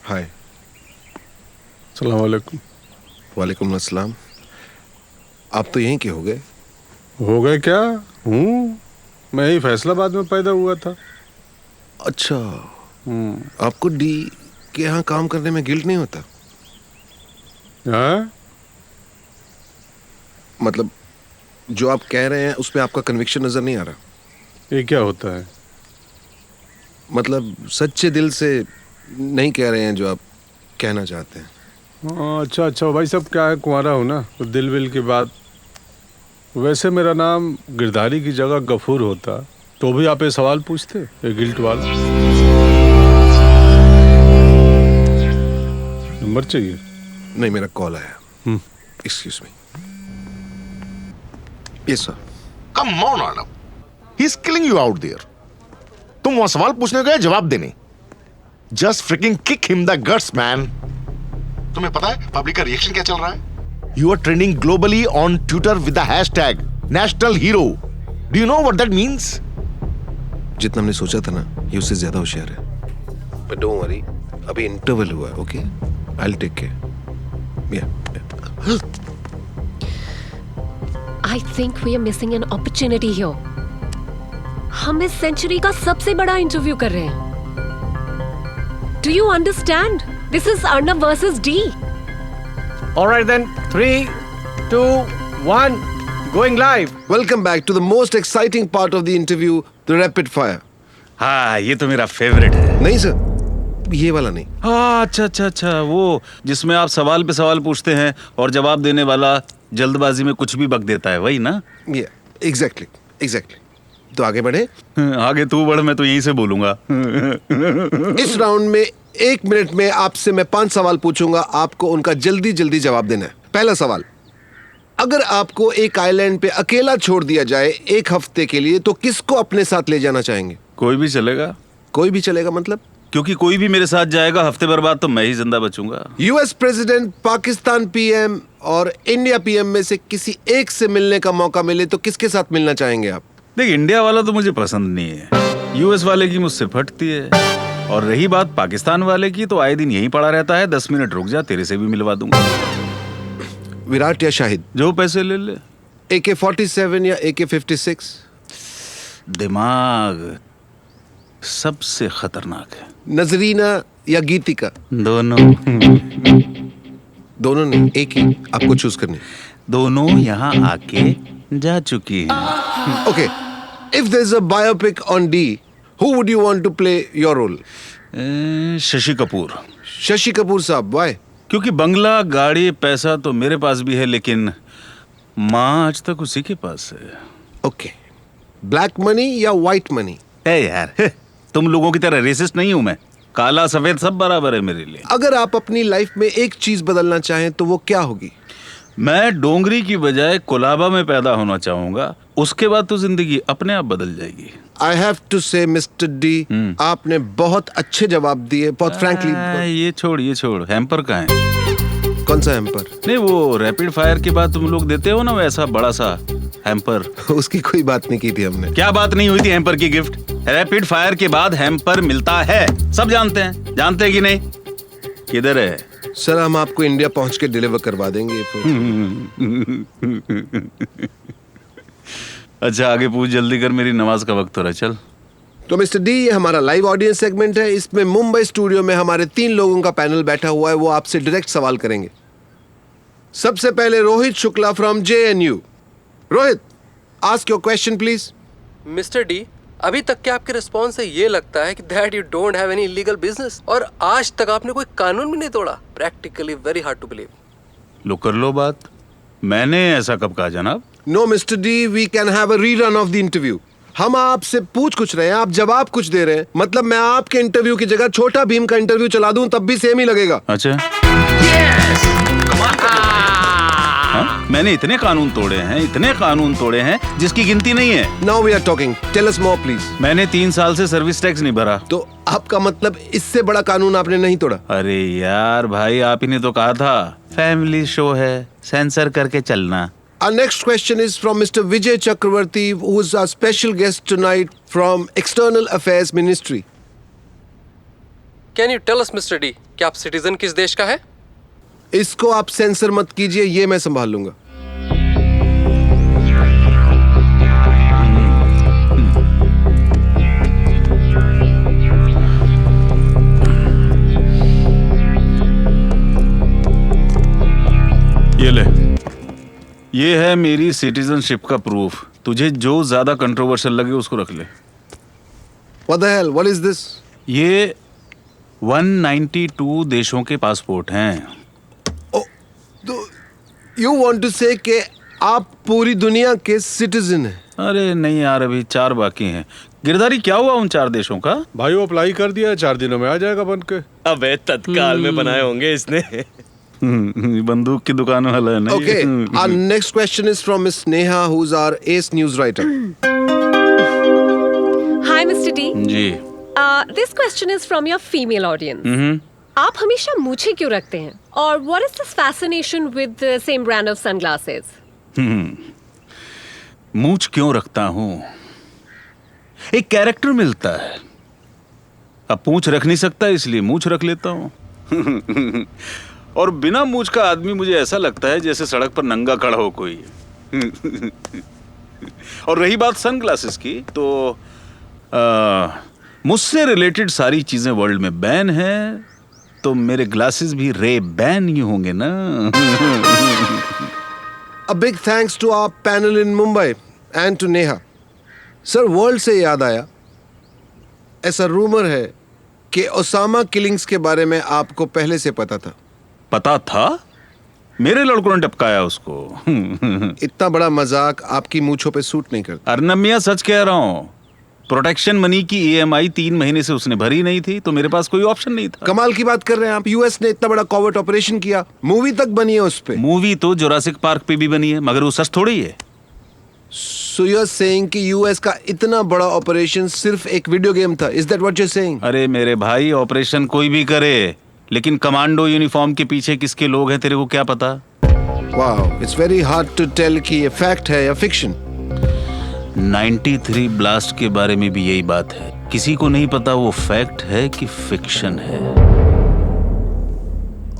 हाय। सलाम वालेकुम। वालेकुम अस्सलाम। आप तो यहीं के हो गए? हो गए क्या? मैं ही फैसलाबाद में पैदा हुआ था। अच्छा। आपको डी के यहाँ काम करने में गिल्ट नहीं होता? हाँ? मतलब जो आप कह रहे हैं उसमें आपका कन्विक्शन नजर नहीं आ रहा। ये क्या होता है? मतलब सच्चे दिल से नहीं कह रहे हैं जो आप कहना चाहते हैं। अच्छा अच्छा भाई साहब, क्या है, कुंवारा हो ना, तो दिल विल की बात। वैसे मेरा नाम गिरधारी की जगह गफूर होता तो भी आप ये सवाल पूछते, ये गिल्ट वाला। नंबर चाहिए? नहीं, मेरा कॉल आया। Excuse me. Yes sir. Come on Arnab, he is killing you out there. तुम वहां सवाल पूछने गए, जवाब देने। Just fricking kick him the guts man. तुम्हें पता है पब्लिक का रिएक्शन क्या चल रहा है? You are trending globally on Twitter with the hashtag national hero. Do you know what that means? जितना हमने सोचा था ना, ये उससे ज्यादा होशियार है। बट डोंट वरी, अभी इंटरवल हुआ है। Okay, I will take care. I think we are missing an opportunity here. हम इस सेंचुरी का सबसे बड़ा इंटरव्यू कर रहे हैं। Do you understand? This is Arnab versus D. All right then, 3, 2, 1, going live. Welcome back to the most exciting part of the interview, the rapid fire. हाँ, ये तो मेरा फेवरेट है। नहीं सर, ये वाला नहीं। हाँ, अच्छा अच्छा अच्छा, वो जिसमें आप सवाल पे सवाल पूछते हैं और जवाब देने वाला जल्दबाजी में कुछ भी बक देता है, वही ना? एग्जैक्टली। तो आगे बढ़े। आगे तू बढ़, मैं तो यहीं से बोलूंगा। इस राउंड में 1 मिनट में आपसे मैं 5 सवाल पूछूंगा, आपको उनका जल्दी जल्दी जवाब देना है। पहला सवाल, अगर आपको एक आइलैंड पे अकेला छोड़ दिया जाए 1 हफ्ते के लिए, तो किसको अपने साथ ले जाना चाहेंगे? कोई भी चलेगा। कोई भी चलेगा मतलब? क्योंकि कोई भी मेरे साथ जाएगा, हफ्ते भर बाद तो मैं ही जिंदा बचूंगा। यूएस प्रेसिडेंट, पाकिस्तान पीएम और इंडिया पीएम में से किसी एक से मिलने का मौका मिले तो किसके साथ मिलना चाहेंगे आप? देख, इंडिया वाला तो मुझे पसंद नहीं है, यूएस वाले की मुझसे फटती है, और रही बात पाकिस्तान वाले की, तो आए दिन यहीं पड़ा रहता है। 10 मिनट रुक जा, तेरे से भी मिलवा दूंगा। विराट या शाहिद? जो पैसे ले ले। AK-47 या AK-56? दिमाग सबसे खतरनाक है। नजरीना या गीतिका? दोनों। दोनों नहीं, एक ही आपको चूज करनी। दोनों यहाँ आके जा चुकी हैं। Okay, if there is a biopic on D, who would you want to play your role? Shashi Kapoor. Shashi Kapoor साहब, व्हाई? क्योंकि बंगला, गाड़ी, पैसा तो मेरे पास भी है, लेकिन माँ आज तक उसी के पास है। ओके, ब्लैक मनी या व्हाइट मनी? यार, तुम लोगों की तरह रेसिस्ट नहीं हूं मैं। काला सफेद सब बराबर है मेरे लिए। अगर आप अपनी लाइफ में एक चीज बदलना चाहें तो वो क्या होगी? मैं डोंगरी की बजाय कोलाबा में पैदा होना चाहूंगा, उसके बाद तो जिंदगी अपने आप बदल जाएगी। आई हैव टू से मिस्टर डी, आपने बहुत अच्छे जवाब दिए, बहुत फ्रैंकली। ये छोड़, हैम्पर कहाँ है? कौन सा हैम्पर? नहीं, वो रैपिड फायर के बाद तुम लोग देते हो ना वैसा बड़ा सा हैम्पर। उसकी कोई बात नहीं की थी हमने। क्या बात नहीं हुई थी हैम्पर की? गिफ्ट रैपिड फायर के बाद हैम्पर मिलता है, सब जानते हैं। जानते हैं कि नहीं? किधर है? सर, हम आपको इंडिया पहुंच के डिलीवर करवा देंगे। अच्छा, आगे पूछ, जल्दी कर, मेरी नमाज का वक्त हो रहा है। चल। तो मिस्टर डी, ये हमारा लाइव ऑडियंस सेगमेंट है। इसमें मुंबई स्टूडियो में हमारे 3 लोगों का पैनल बैठा हुआ है, वो आपसे डायरेक्ट सवाल करेंगे। सबसे पहले Rohit Shukla from JNU। Rohit, ask your question please. Mister D, अभी तक के आपके रिस्पॉन्स से ये लगता है कि that you don't have any illegal business, और आज तक आपने कोई कानून भी नहीं तोड़ा। Practically very hard to believe. लो कर लो बात। मैंने ऐसा कब कहा जनाब? No mister D, we can have a rerun of the interview. हम आपसे पूछ कुछ रहे हैं, आप जवाब कुछ दे रहे हैं। मतलब मैं आपके इंटरव्यू की जगह छोटा भीम का इंटरव्यू चला दूं तब भी सेम ही लगेगा। अच्छा, हाँ? मैंने इतने कानून तोड़े हैं जिसकी गिनती नहीं है। Now we are talking, tell us more please. मैंने 3 साल से सर्विस टैक्स नहीं भरा। तो आपका मतलब इससे बड़ा कानून आपने नहीं तोड़ा? अरे यार भाई, आप ही ने तो कहा था फैमिली शो है, सेंसर करके चलना। Our next question is from Mr. Vijay Chakravarti, who is our special guest tonight from External Affairs Ministry. Can you tell us, Mr. D, कि आप सिटीजन किस देश का है? इसको आप सेंसर मत कीजिए, ये मैं संभाल लूंगा. ये ले, ये है मेरी सिटीजनशिप का प्रूफ. तुझे जो ज्यादा कंट्रोवर्शियल लगे उसको रख ले. What the hell? What is this? ये 192 देशों के पासपोर्ट हैं. You want to say कि आप पूरी दुनिया के सिटीजन हैं? अरे नहीं यार, अभी 4 बाकी हैं. गिरधारी, क्या हुआ उन 4 देशों का? भाई वो अप्लाई कर दिया, 4 दिनों में आ जाएगा बन के. अबे तत्काल में बनाए होंगे इसने. बंदूक की दुकान वाला है ना. Okay. Our next question is from Miss Neha, who's our ace news writer. Hi, Mr. D. Ji. This question is from your female audience. आप हमेशा मूछें क्यों रखते हैं? और what is this fascination with the same brand of sunglasses? मूछ क्यों रखता हूँ? एक कैरेक्टर मिलता है. अब पूंछ रख नहीं सकता, इसलिए मूछ रख लेता हूँ. और बिना मूछ का आदमी मुझे ऐसा लगता है जैसे सड़क पर नंगा खड़ा हो कोई. और रही बात सनग्लासेस की, तो मुझसे रिलेटेड सारी चीजें वर्ल्ड में बैन हैं, तो मेरे ग्लासेस भी रे बैन ही होंगे ना. A big thanks to our panel in Mumbai and to Neha. Sir, world से याद आया, ऐसा रूमर है कि ओसामा किलिंग्स के बारे में आपको पहले से पता था. पता था? मेरे लड़कों ने टपकाया उसको. इतना बड़ा मजाक आपकी मूंछों पे सूट नहीं करता. अर्नब मियां, सच कह रहा हूँ. प्रोटेक्शन मनी की EMI 3 महीने से उसने भरी नहीं थी, तो मेरे पास कोई ऑप्शन नहीं था. कमाल की बात कर रहे हैं आप. यूएस ने इतना बड़ा कॉवर्ट ऑपरेशन किया, मूवी तक बनी है उस पे. मूवी तो जुरासिक पार्क पे भी बनी है, मगर वो सच थोड़ी है. So you're saying कि यूएस का इतना बड़ा ऑपरेशन सिर्फ एक वीडियो गेम था? Is that what you're saying? अरे मेरे भाई, ऑपरेशन कोई भी करे, लेकिन कमांडो यूनिफॉर्म के पीछे किसके लोग हैं तेरे को क्या पता? Wow, it's very hard to tell कि ये फैक्ट है या फिक्शन. 93 ब्लास्ट के बारे में भी यही बात है. किसी को नहीं पता वो फैक्ट है कि फिक्शन है.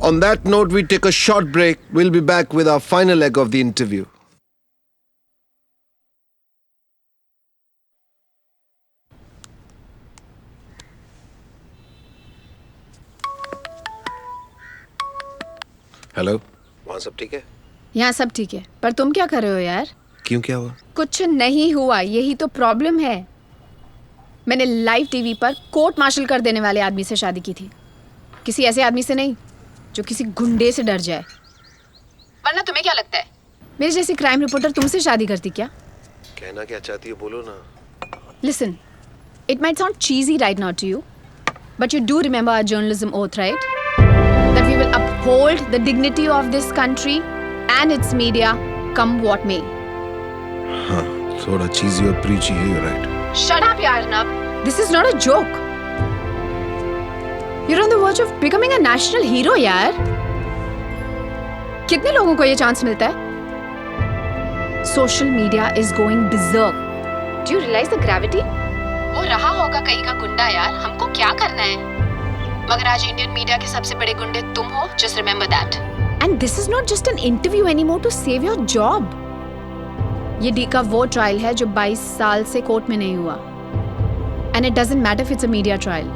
On that note, we take a short break. We'll be back with our final leg of the interview. Hello, वहाँ सब ठीक है? यहाँ सब ठीक है, पर तुम क्या कर रहे हो यार? क्यों, क्या हुआ? कुछ नहीं हुआ, यही तो प्रॉब्लम है. मैंने लाइव टीवी पर कोर्ट मार्शल कर देने वाले आदमी से शादी की थी. किसी ऐसे आदमी से नहीं जो किसी गुंडे से डर जाए. वरना तुम्हें क्या लगता है मेरे जैसी क्राइम रिपोर्टर तुमसे शादी करती क्या? कहना क्या चाहती हो, बोलो ना. Listen, it might sound cheesy right now to you, but you do remember our journalism oath, right? That we will uphold the dignity of this country and its media, come what may. हाँ, थोड़ा cheesy और preachy है, you're right. Shut up, Arnab. This is not a joke. You're on the verge of becoming a national hero, यार. कितने लोगों को ये chance मिलता है? Social media is going berserk. Do you realize the gravity? वो रहा होगा कहीं का गुंडा यार, हमको क्या करना है? मगर आज इंडियन मीडिया के सबसे बड़े गुंडे तुम हो. Just remember that. And this is not just an interview anymore to save your job. ये डी का वो ट्रायल है जो 22 साल से कोर्ट में नहीं हुआ. And it doesn't matter if it's a media trial.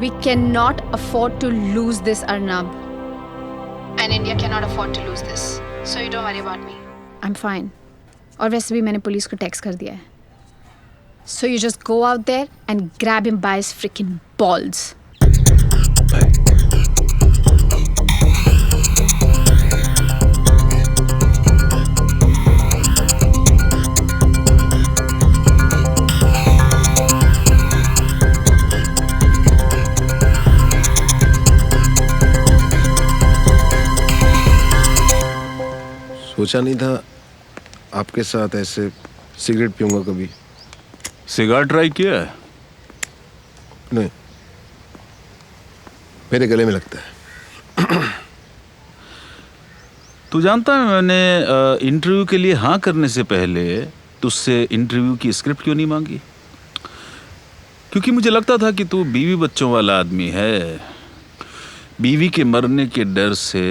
We cannot afford to lose this, Arnab. And India cannot afford to lose this. So you don't worry about me. I'm fine. और वैसे भी मैंने police को text कर दिया है. So you just go out there and grab him by his freaking balls. सोचा नहीं था आपके साथ ऐसे सिगरेट पीऊंगा कभी. सिगार ट्राई किया है? नहीं, मेरे गले में लगता है. तू जानता है मैंने इंटरव्यू के लिए हाँ करने से पहले तुझसे इंटरव्यू की स्क्रिप्ट क्यों नहीं मांगी? क्योंकि मुझे लगता था कि तू बीवी बच्चों वाला आदमी है, बीवी के मरने के डर से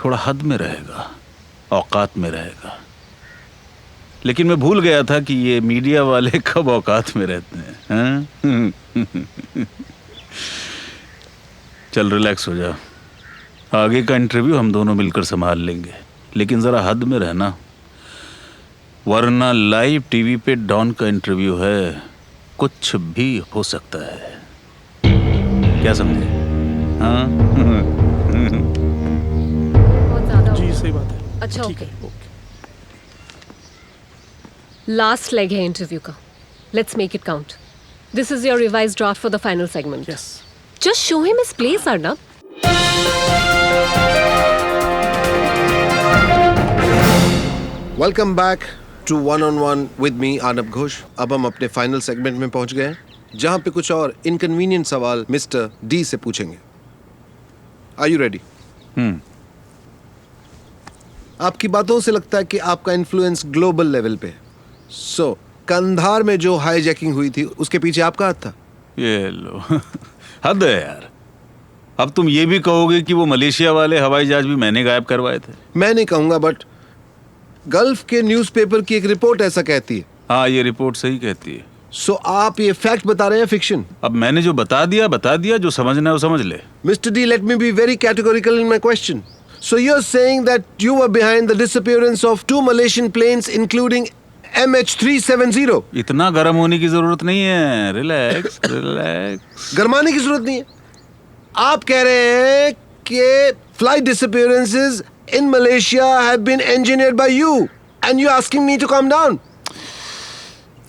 थोड़ा हद में रहेगा, औकात में रहेगा। लेकिन मैं भूल गया था कि ये मीडिया वाले कब औकात में रहते हैं, हाँ? चल रिलैक्स हो जा, आगे का इंटरव्यू हम दोनों मिलकर संभाल लेंगे, लेकिन जरा हद में रहना, वरना लाइव टीवी पे डॉन का इंटरव्यू है, कुछ भी हो सकता है। क्या समझे? हाँ? जी सही बात है। अच्छा ओके, लास्ट लेग है इंटरव्यू का, let's make it count. This is your revised draft for the final segment. Yes, just show him his place Arnab. Welcome back to one on one with me Arnab Ghosh. अब हम अपने final segment में पहुंच गए हैं, जहां पे कुछ और इनकन्वीनियंट सवाल मिस्टर डी से पूछेंगे। Are you ready? आपकी बातों से लगता है कि आपका इन्फ्लुएंस ग्लोबल लेवल पे है। सो कंधार में जो हाईजैकिंग हुई थी उसके पीछे आपका हाथ था? ये लो हद है यार। अब तुम ये भी कहोगे कि वो मलेशिया वाले हवाई जहाज भी मैंने गायब करवाए थे? मैं नहीं कहूंगा, बट गल्फ के न्यूज़पेपर की एक रिपोर्ट ऐसा कहती है। हाँ, ये रिपोर्ट सही कहती है। सो आप ये फैक्ट बता रहे हैं फिक्शन? अब मैंने जो बता दिया, जो समझना है वो समझ ले। Mr. D, let me be very categorical in my question. So you're saying that you were behind the disappearance of 2 Malaysian planes, including MH370? इतना गर्म होने की जरूरत नहीं है, रिलैक्स रिलैक्स। गरमाने की जरूरत नहीं है। आप कह रहे हैं कि flight disappearances in Malaysia have been engineered by you, and you're asking me to calm down.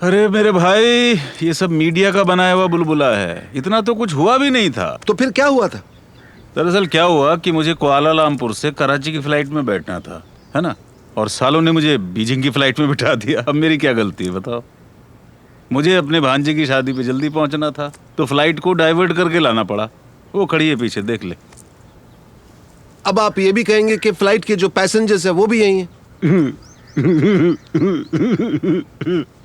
अरे मेरे भाई, ये सब मीडिया का बनाया हुआ बुलबुला है, इतना तो कुछ हुआ भी नहीं था। तो फिर क्या हुआ था? दरअसल क्या हुआ कि मुझे कुआलालंपुर से कराची की फ्लाइट में बैठना था, है ना, और सालों ने मुझे बीजिंग की फ्लाइट में बिठा दिया। अब मेरी क्या गलती है बताओ? मुझे अपने भांजे की शादी पे जल्दी पहुंचना था, तो फ्लाइट को डाइवर्ट करके लाना पड़ा। वो खड़ी है पीछे, देख ले। अब आप ये भी कहेंगे कि फ्लाइट के जो पैसेंजर्स है वो भी यही हैं?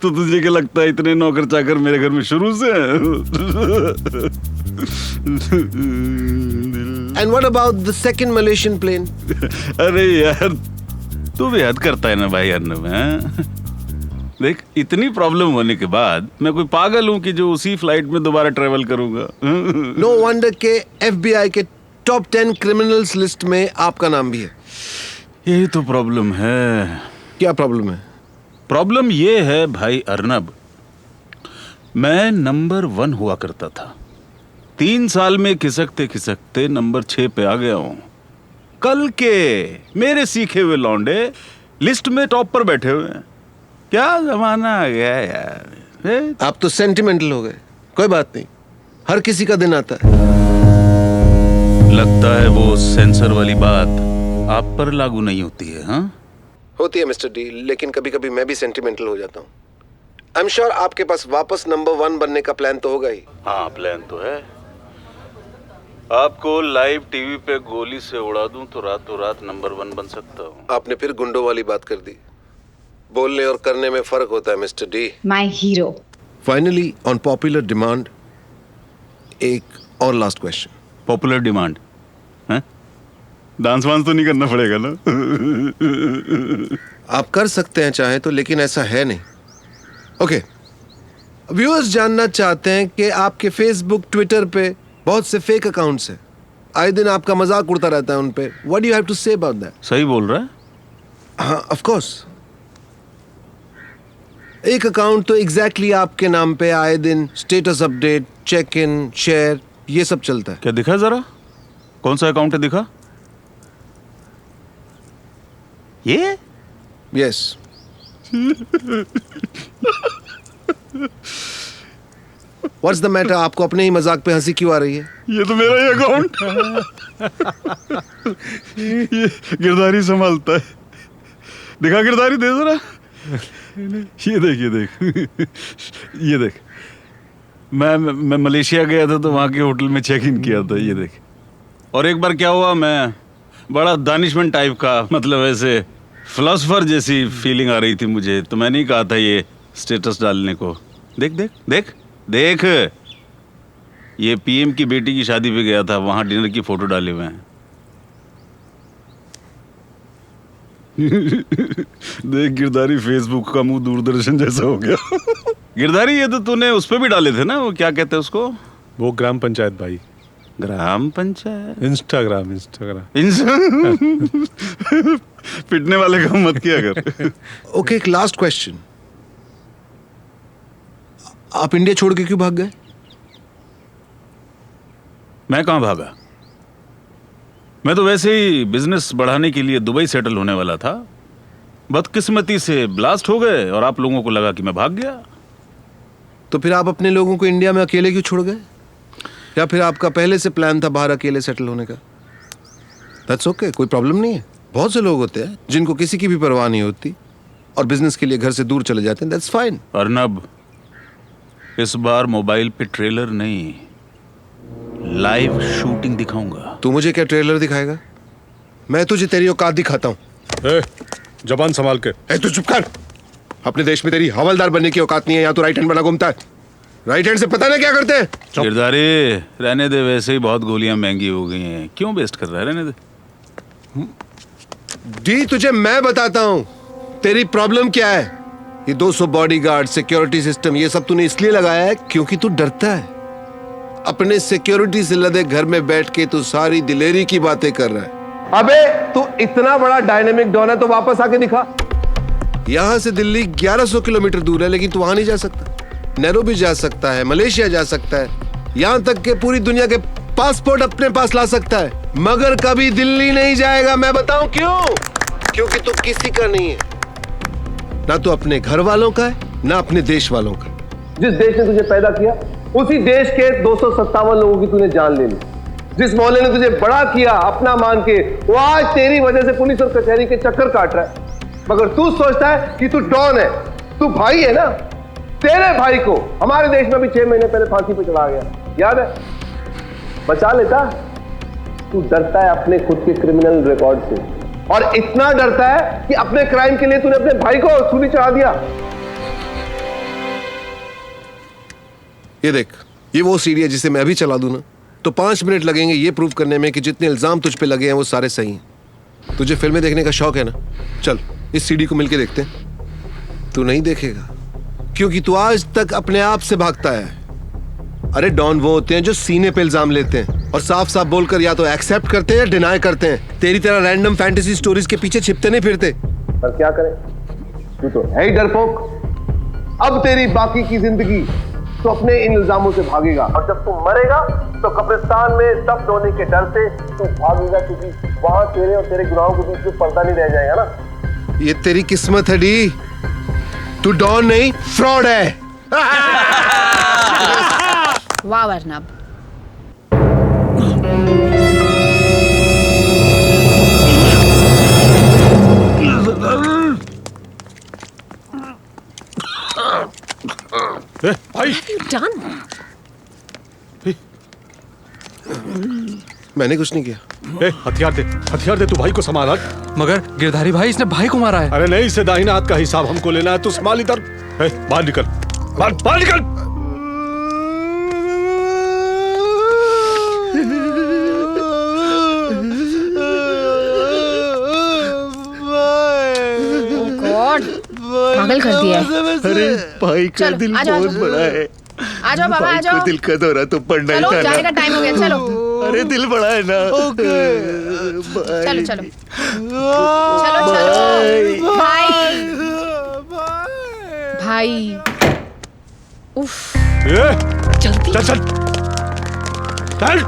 तो तुझे क्या लगता है इतने नौकर चाकर मेरे घर में शुरू से हैं? And what about the second Malaysian plane? अरे यार, तू भी हद करता है ना भाई अर्नब, हैं? देख, इतनी प्रॉब्लम होने के बाद मैं कोई पागल हूँ कि जो उसी फ्लाइट में दोबारा ट्रेवल करूंगा? नो वंडर के FBI के टॉप 10 क्रिमिनल्स लिस्ट में आपका नाम भी है। यही तो प्रॉब्लम है। क्या प्रॉब्लम है? प्रॉब्लम ये है भाई अर्नब, मैं नंबर 1 हुआ करता था, 3 साल में खिसकते खिसकते नंबर 6 पे आ गया हूँ। कल के मेरे सीखे हुए लौंडे लिस्ट में टॉप पर बैठे हुए हैं। क्या जमाना आ गया यार। आप तो सेंटिमेंटल हो गए। कोई बात नहीं, हर किसी का दिन आता है। लगता है वो सेंसर वाली बात आप पर लागू नहीं होती है। हाँ, होती है मिस्टर डी, लेकिन कभी कभी मैं भी सेंटिमेंटल हो जाता हूँ। आई एम श्योर आपके पास वापस नंबर 1 बनने का प्लान तो होगा ही। हाँ, प्लान तो है। आपको लाइव टीवी पे गोली से उड़ा दूं तो रातों रात नंबर 1 बन सकता हूँ। आपने फिर गुंडों वाली बात कर दी। बोलने और करने में फर्क होता है mister D. My hero. Finally on popular demand एक और लास्ट क्वेश्चन। पॉपुलर डिमांड है? डांस वांस तो नहीं करना पड़ेगा ना? आप कर सकते हैं चाहे तो, लेकिन ऐसा है नहीं। ओके, व्यूअर्स जानना चाहते हैं कि आपके फेसबुक, ट्विटर पे बहुत से फेक अकाउंट्स हैं। आए दिन आपका मजाक उड़ता रहता है उन पे। What do you have to say about that? सही बोल रहा है। हाँ, ऑफ कोर्स। एक अकाउंट तो एग्जैक्टली आपके नाम पे आए दिन status update, check in, share, ये सब चलता है। क्या दिखा जरा? कौन सा अकाउंट है, दिखा? ये? यस। What's the matter? आपको अपने ही मजाक पे हंसी क्यों आ रही है? ये तो मेरा ही अकाउंट। ये गिरदारी संभालता है। दिखा गिरदारी, दे जरा। ये देख, ये देख, ये देख। मैं मलेशिया गया था तो वहाँ के होटल में चेक इन किया था, ये देख। और एक बार क्या हुआ, मैं बड़ा दानिशमंद टाइप का, मतलब ऐसे फिलोसफर जैसी फीलिंग आ रही थी मुझे, तो मैंने ही कहा था ये स्टेटस डालने को। देख देख देख देख, ये पीएम की बेटी की शादी पे गया था, वहां डिनर की फोटो डाले हुए हैं। देख गिरधारी, फेसबुक का मुंह दूरदर्शन जैसा हो गया। गिरधारी, ये तो तूने उस पे भी डाले थे ना, वो क्या कहते हैं उसको? वो ग्राम पंचायत भाई। ग्राम पंचायत? इंस्टाग्राम। पिटने वाले का मत किया कर। ओके, एक लास्ट क्वेश्चन, आप इंडिया छोड़ के क्यों भाग गए? मैं कहां भागा? मैं तो वैसे ही बिजनेस बढ़ाने के लिए दुबई सेटल होने वाला था। बदकिस्मती से ब्लास्ट हो गए और आप लोगों को लगा कि मैं भाग गया। तो फिर आप अपने लोगों को इंडिया में अकेले क्यों छोड़ गए? या फिर आपका पहले से प्लान था बाहर अकेले सेटल होने का? दैट्स ओके, कोई प्रॉब्लम नहीं है। बहुत से लोग होते हैं जिनको किसी की भी परवाह नहीं होती और बिजनेस के लिए घर से दूर चले जाते हैं, दैट्स फाइन। अर्नब, इस बार मोबाइल पे ट्रेलर नहीं, लाइव शूटिंग दिखाऊंगा। तू मुझे क्या ट्रेलर दिखाएगा? मैं तुझे तेरी औकात दिखाता हूँ। जबान संभाल के। तू चुप कर। अपने देश में तेरी हवलदार बनने की औकात नहीं है, यहाँ तो राइट हैंड बना घूमता है। राइट हैंड से पता नहीं क्या करते हैं। गिरधारी, रहने दे, वैसे ही बहुत गोलियां महंगी हो गई हैं, क्यों वेस्ट कर रहा है? रहने दे। डी, तुझे मैं बताता हूं तेरी प्रॉब्लम क्या है। ये 200 बॉडीगार्ड, सिक्योरिटी सिस्टम, ये सब तूने इसलिए लगाया है क्योंकि तू डरता है। अपने सिक्योरिटी से लदे घर में बैठ के तू सारी दिलेरी की बातें कर रहा है। अबे तू इतना बड़ा डायनेमिक डॉन है तो वापस आके दिखा। यहां से दिल्ली 1100 किलोमीटर दूर है, लेकिन तू वहां नहीं जा सकता। नैरोबी जा सकता है, मलेशिया जा सकता है, यहां तक के पूरी दुनिया के पासपोर्ट अपने पास ला सकता है, मगर कभी दिल्ली नहीं जाएगा। मैं बताऊं क्यों? क्योंकि तू किसी का नहीं है, ना तो अपने घर वालों का है, ना अपने देश वालों का। जिस देश ने तुझे पैदा किया, उसी देश के 257 लोगों की तूने जान ले ली। जिस मोहल्ले ने तुझे बड़ा किया अपना मान के, वो आज तेरी वजह से पुलिस और कचहरी के चक्कर काट रहा है। मगर तू सोचता है कि तू डॉन है, तू भाई है ना। तेरे भाई को हमारे देश में भी 6 महीने पहले फांसी पे चढ़ाया गया, याद है? बचा लेता। तू डरता है अपने खुद के क्रिमिनल रिकॉर्ड से, और इतना डरता है कि अपने क्राइम के लिए तूने अपने भाई को सूली चढ़ा दिया। ये देख, ये वो सीढ़ी है जिसे मैं अभी चला दूं ना तो 5 मिनट लगेंगे ये प्रूव करने में कि जितने इल्जाम तुझ पे लगे हैं वो सारे सही हैं। तुझे फिल्में देखने का शौक है ना? चल इस सीढ़ी को मिलके देखते हैं। तू नहीं देखेगा क्योंकि तू आज तक अपने आप से भागता है। अरे डॉन वो होते हैं जो सीने पे इल्जाम लेते हैं और साफ साफ बोलकर या तो एक्सेप्ट करते हैं या डिनाई करते हैं। तेरी तरह रैंडम फैंटेसी स्टोरीज के पीछे छिपते नहीं फिरते। पर क्या करें, तू तो है ही डरपोक। अब तेरी बाकी की जिंदगी तो अपने इन इल्जामों से भागेगा, और जब तू मरेगा तो कब्रिस्तान में दफन होने के डर से तू भागेगा, क्योंकि वहां तेरे और तेरे गुनाहों के बीच में पर्दा नहीं रह जाएगा ना। ये तेरी किस्मत है डी, तू डॉन नहीं फ्रॉड है। वाह अर्नब, भाई डन। मैंने कुछ नहीं किया। हथियार दे, तू भाई को संभाल। मगर गिरधारी भाई, इसने भाई को मारा है। अरे नहीं, इसे दाहिना हाथ का हिसाब हमको लेना है। तू संभाल इधर। बाहर निकल, बाहर निकल। पागल कर दिया है। अरे भाई का चलो, दिल आ जाओ, बहुत बड़ा है। आ जाओ बाबा, आ भाई जाओ। को दिल का दौरा तो पड़ना ही चलो, था ना। जाने का टाइम हो गया, चलो। अरे दिल बड़ा है ना। चलो चलो चलो चलो भाई भाई। उफ, जल्दी चल चल चल।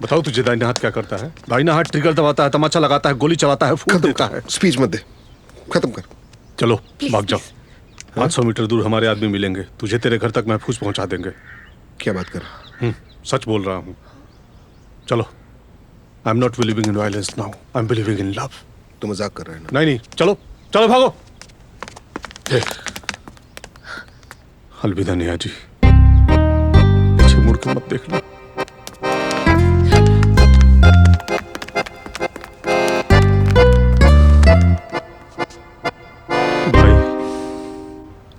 बताओ तुझे दाहिना हाथ क्या करता है? दाहिना हाथ ट्रिगर दबाता है, तमाचा लगाता है, गोली चलाता है, फूट देता है। स्पीच मत दे, खत्म कर। चलो भाग जाओ। 500 मीटर दूर हमारे आदमी मिलेंगे, तुझे तेरे घर तक महफूज पहुंचा देंगे। क्या बात कर रहा? सच बोल रहा हूँ। चलो। I am not believing in violence now, I am believing in love. तू मजाक कर रहा है ना? नहीं, चलो चलो भागो। अलविदा निया जी। मुड़ के मत देखना।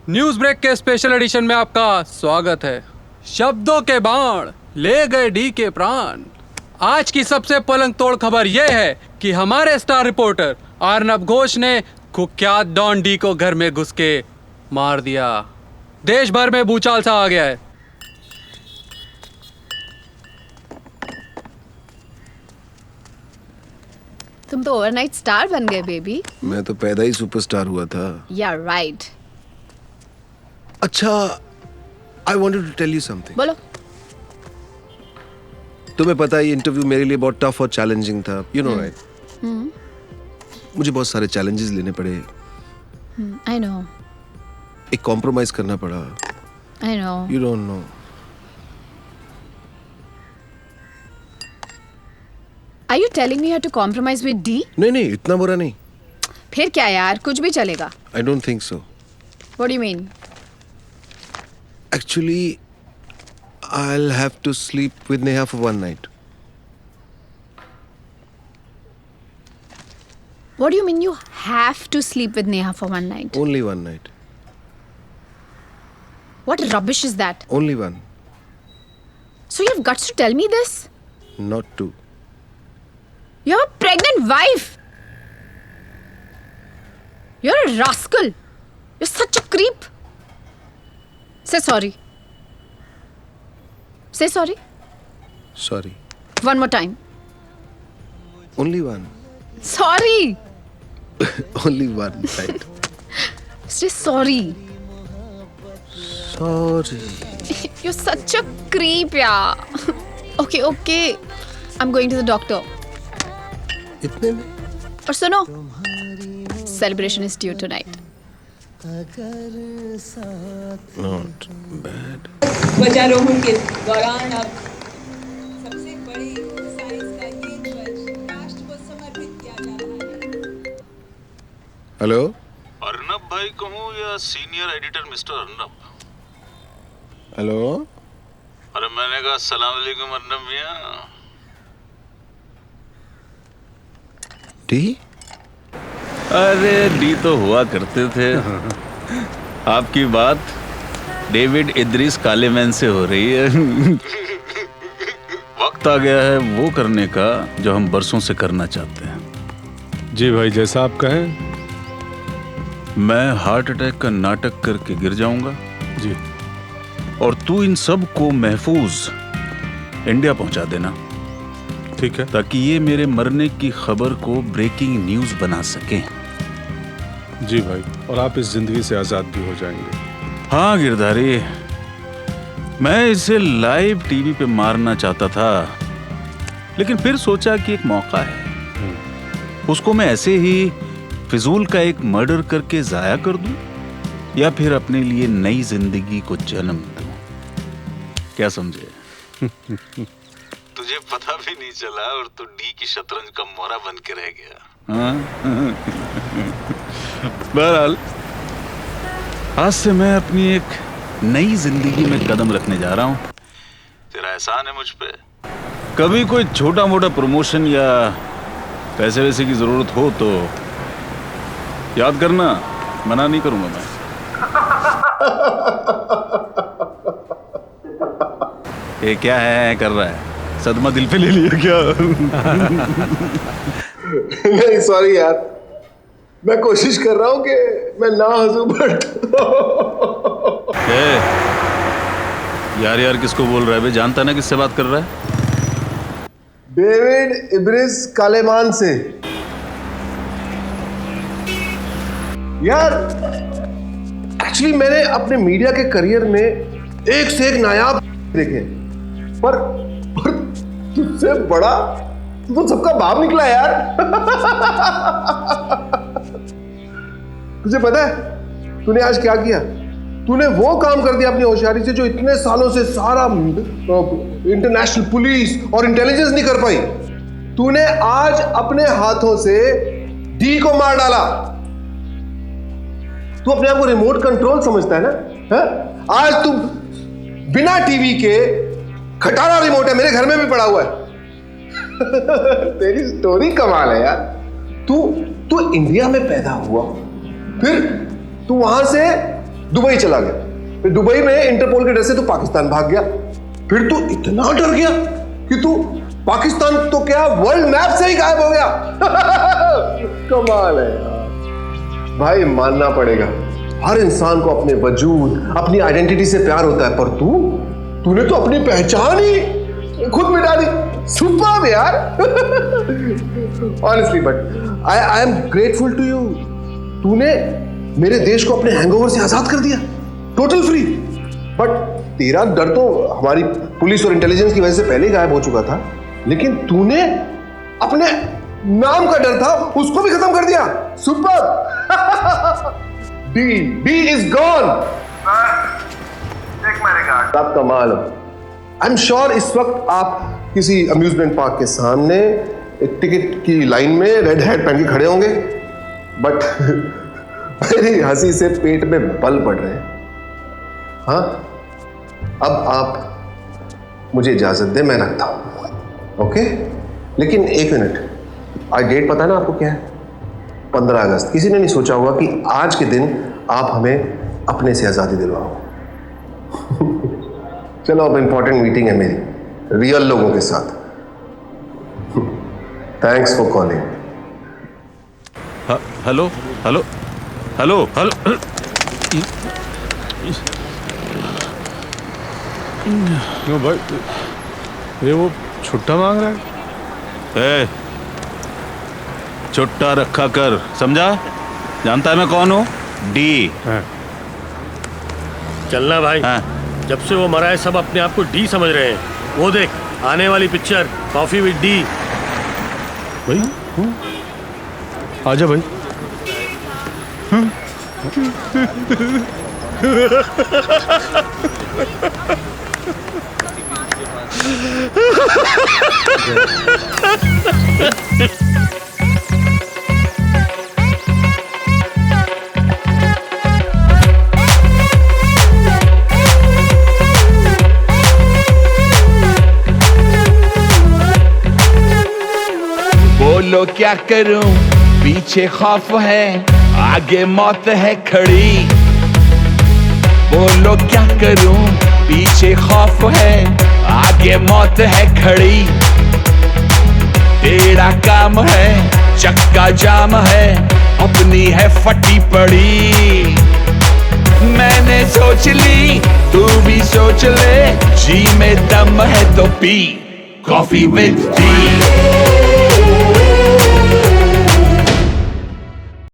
न्यूज ब्रेक के स्पेशल एडिशन में आपका स्वागत है। शब्दों के बाण ले गए डी के प्राण। आज की सबसे पलंग तोड़ खबर यह है कि हमारे स्टार रिपोर्टर अर्नब घोष ने कुख्यात डॉन डी को घर में घुस के मार दिया। देश भर में भूचाल सा आ गया है। तुम तो ओवरनाइट स्टार बन गए बेबी। मैं तो पैदा ही सुपरस्टार हुआ था। या राइट। अच्छा, I wanted to tell you something. बोलो। तुम्हें पता है ये इंटरव्यू मेरे लिए बहुत टफ और चैलेंजिंग था। You know right. मुझे बहुत सारे चैलेंजेस लेने पड़े। I know. एक कॉम्प्रोमाइज करना पड़ा। I know. You don't know. Are you telling me you have to compromise with D? नहीं, इतना बुरा नहीं। फिर क्या यार, कुछ भी चलेगा। I don't think so. What do you mean? Actually, I'll have to sleep with Neha for one night. What do you mean you have to sleep with Neha for one night? Only one night. What rubbish is that? Only one. So you have guts to tell me this? Not two. You have a pregnant wife. You're a rascal. You're such a creep. Say sorry. Say sorry. Sorry. One more time. Only one. Sorry. Only one night. Say sorry. Sorry. You're such a creep, yeah. Okay. I'm going to the doctor. इतने में? और सुनो, celebration is due tonight. Not bad. ध्वजारोहण के दौरान अब सबसे बड़ी साइज का ये ध्वज राष्ट्र को समर्पित किया जा रहा है। हेलो? अर्नब भाई कहूँ या senior editor mister Arnab? Hello? अरे मैंने कहा अस्सलाम वालेकुम अर्नब मियां। डी? अरे डी तो हुआ करते थे। आपकी बात डेविड इद्रिस कालेमैन से हो रही है। वक्त आ गया है वो करने का जो हम बरसों से करना चाहते हैं। जी भाई, जैसा आप कहें। मैं हार्ट अटैक का नाटक करके गिर जाऊंगा जी, और तू इन सब को महफूज इंडिया पहुंचा देना। ठीक है, ताकि ये मेरे मरने की खबर को ब्रेकिंग न्यूज बना सके। जी भाई, और आप इस जिंदगी से आजाद भी हो जाएंगे। हाँ गिरधारी, मैं इसे लाइव टीवी पे मारना चाहता था, लेकिन फिर सोचा कि एक मौका है, उसको मैं ऐसे ही फिजूल का एक मर्डर करके जाया कर दूं, या फिर अपने लिए नई जिंदगी को जन्म दूं। क्या समझे? तुझे पता भी नहीं चला और तू डी की शतरंज का मोहरा बन के रह गया। बहरहाल आज से मैं अपनी एक नई जिंदगी में कदम रखने जा रहा हूँ। तेरा एहसान है मुझ पे। कभी कोई छोटा मोटा प्रमोशन या पैसे वैसे की जरूरत हो तो याद करना, मना नहीं करूंगा मैं। ये क्या है कर रहा है? सदमा दिल पे ले लिया क्या? नहीं सॉरी यार, मैं कोशिश कर रहा हूं कि मैं ना हंसूं, बट यार किसको बोल रहा है बे? जानता ना किससे बात कर रहा है? डेविड इब्रिस कालेमान से। यार एक्चुअली मैंने अपने मीडिया के करियर में एक से एक नायाब देखे, पर तुझसे बड़ा तो सबका बाप निकला यार। तुझे पता है तूने आज क्या किया? तूने वो काम कर दिया अपनी होशियारी से जो इतने सालों से सारा इंटरनेशनल पुलिस और इंटेलिजेंस नहीं कर पाई। तूने आज अपने हाथों से डी को मार डाला। तू अपने आप को रिमोट कंट्रोल समझता है ना? है? आज तू बिना टीवी के खटारा रिमोट है, मेरे घर में भी पड़ा हुआ है। तेरी स्टोरी कमाल है यार। तू इंडिया में पैदा हुआ, फिर तू वहां से दुबई चला गया, फिर दुबई में इंटरपोल के डर से तू पाकिस्तान भाग गया, फिर तू इतना डर गया कि तू पाकिस्तान तो क्या वर्ल्ड मैप से ही गायब हो गया। कमाल है यार। भाई मानना पड़ेगा, हर इंसान को अपने वजूद, अपनी आइडेंटिटी से प्यार होता है, पर तूने तो अपनी पहचान ही खुद मिटा दी। सुपर यार। Honestly but I am grateful to you. तूने मेरे देश को अपने हैंगओवर से आजाद कर दिया, टोटल फ्री। बट तेरा डर तो हमारी पुलिस और इंटेलिजेंस की वजह से पहले ही गायब हो चुका था, लेकिन तूने अपने नाम का डर था उसको भी खत्म कर दिया। सुपर। D is gone. आप कमाल हो। आई एम श्योर इस वक्त आप किसी अम्यूजमेंट पार्क के सामने एक टिकट की लाइन में रेड हैट पहन के खड़े होंगे, बट मेरी हंसी से पेट में बल पड़ रहे हैं। हाँ, अब आप मुझे इजाजत दे, मैं रखता हूं। ओके, लेकिन एक मिनट, आज डेट पता है ना आपको क्या है? 15 अगस्त। किसी ने नहीं सोचा होगा कि आज के दिन आप हमें अपने से आजादी दिलवाओ। चलो, अब इंपॉर्टेंट मीटिंग है मेरी रियल लोगों के साथ। Thanks for calling. Hello hello hello hello. क्यों भाई, ये वो छुट्टा मांग रहा है? छुट्टा रखा कर, समझा? जानता है मैं कौन हूँ? डी। चलना भाई। जब से वो मरा है सब अपने आप को डी समझ रहे हैं। वो देख, आने वाली पिक्चर कॉफी विद डी। भाई आजा भाई। बोलो क्या करूं, पीछे खौफ है, आगे मौत है खड़ी। बोलो क्या करूं, पीछे खौफ है, आगे मौत है खड़ी। टेढ़ा काम है, चक्का जाम है, अपनी है फटी पड़ी। मैंने सोच ली, तू भी सोच ले, जी में दम है तो पी कॉफी विद टी।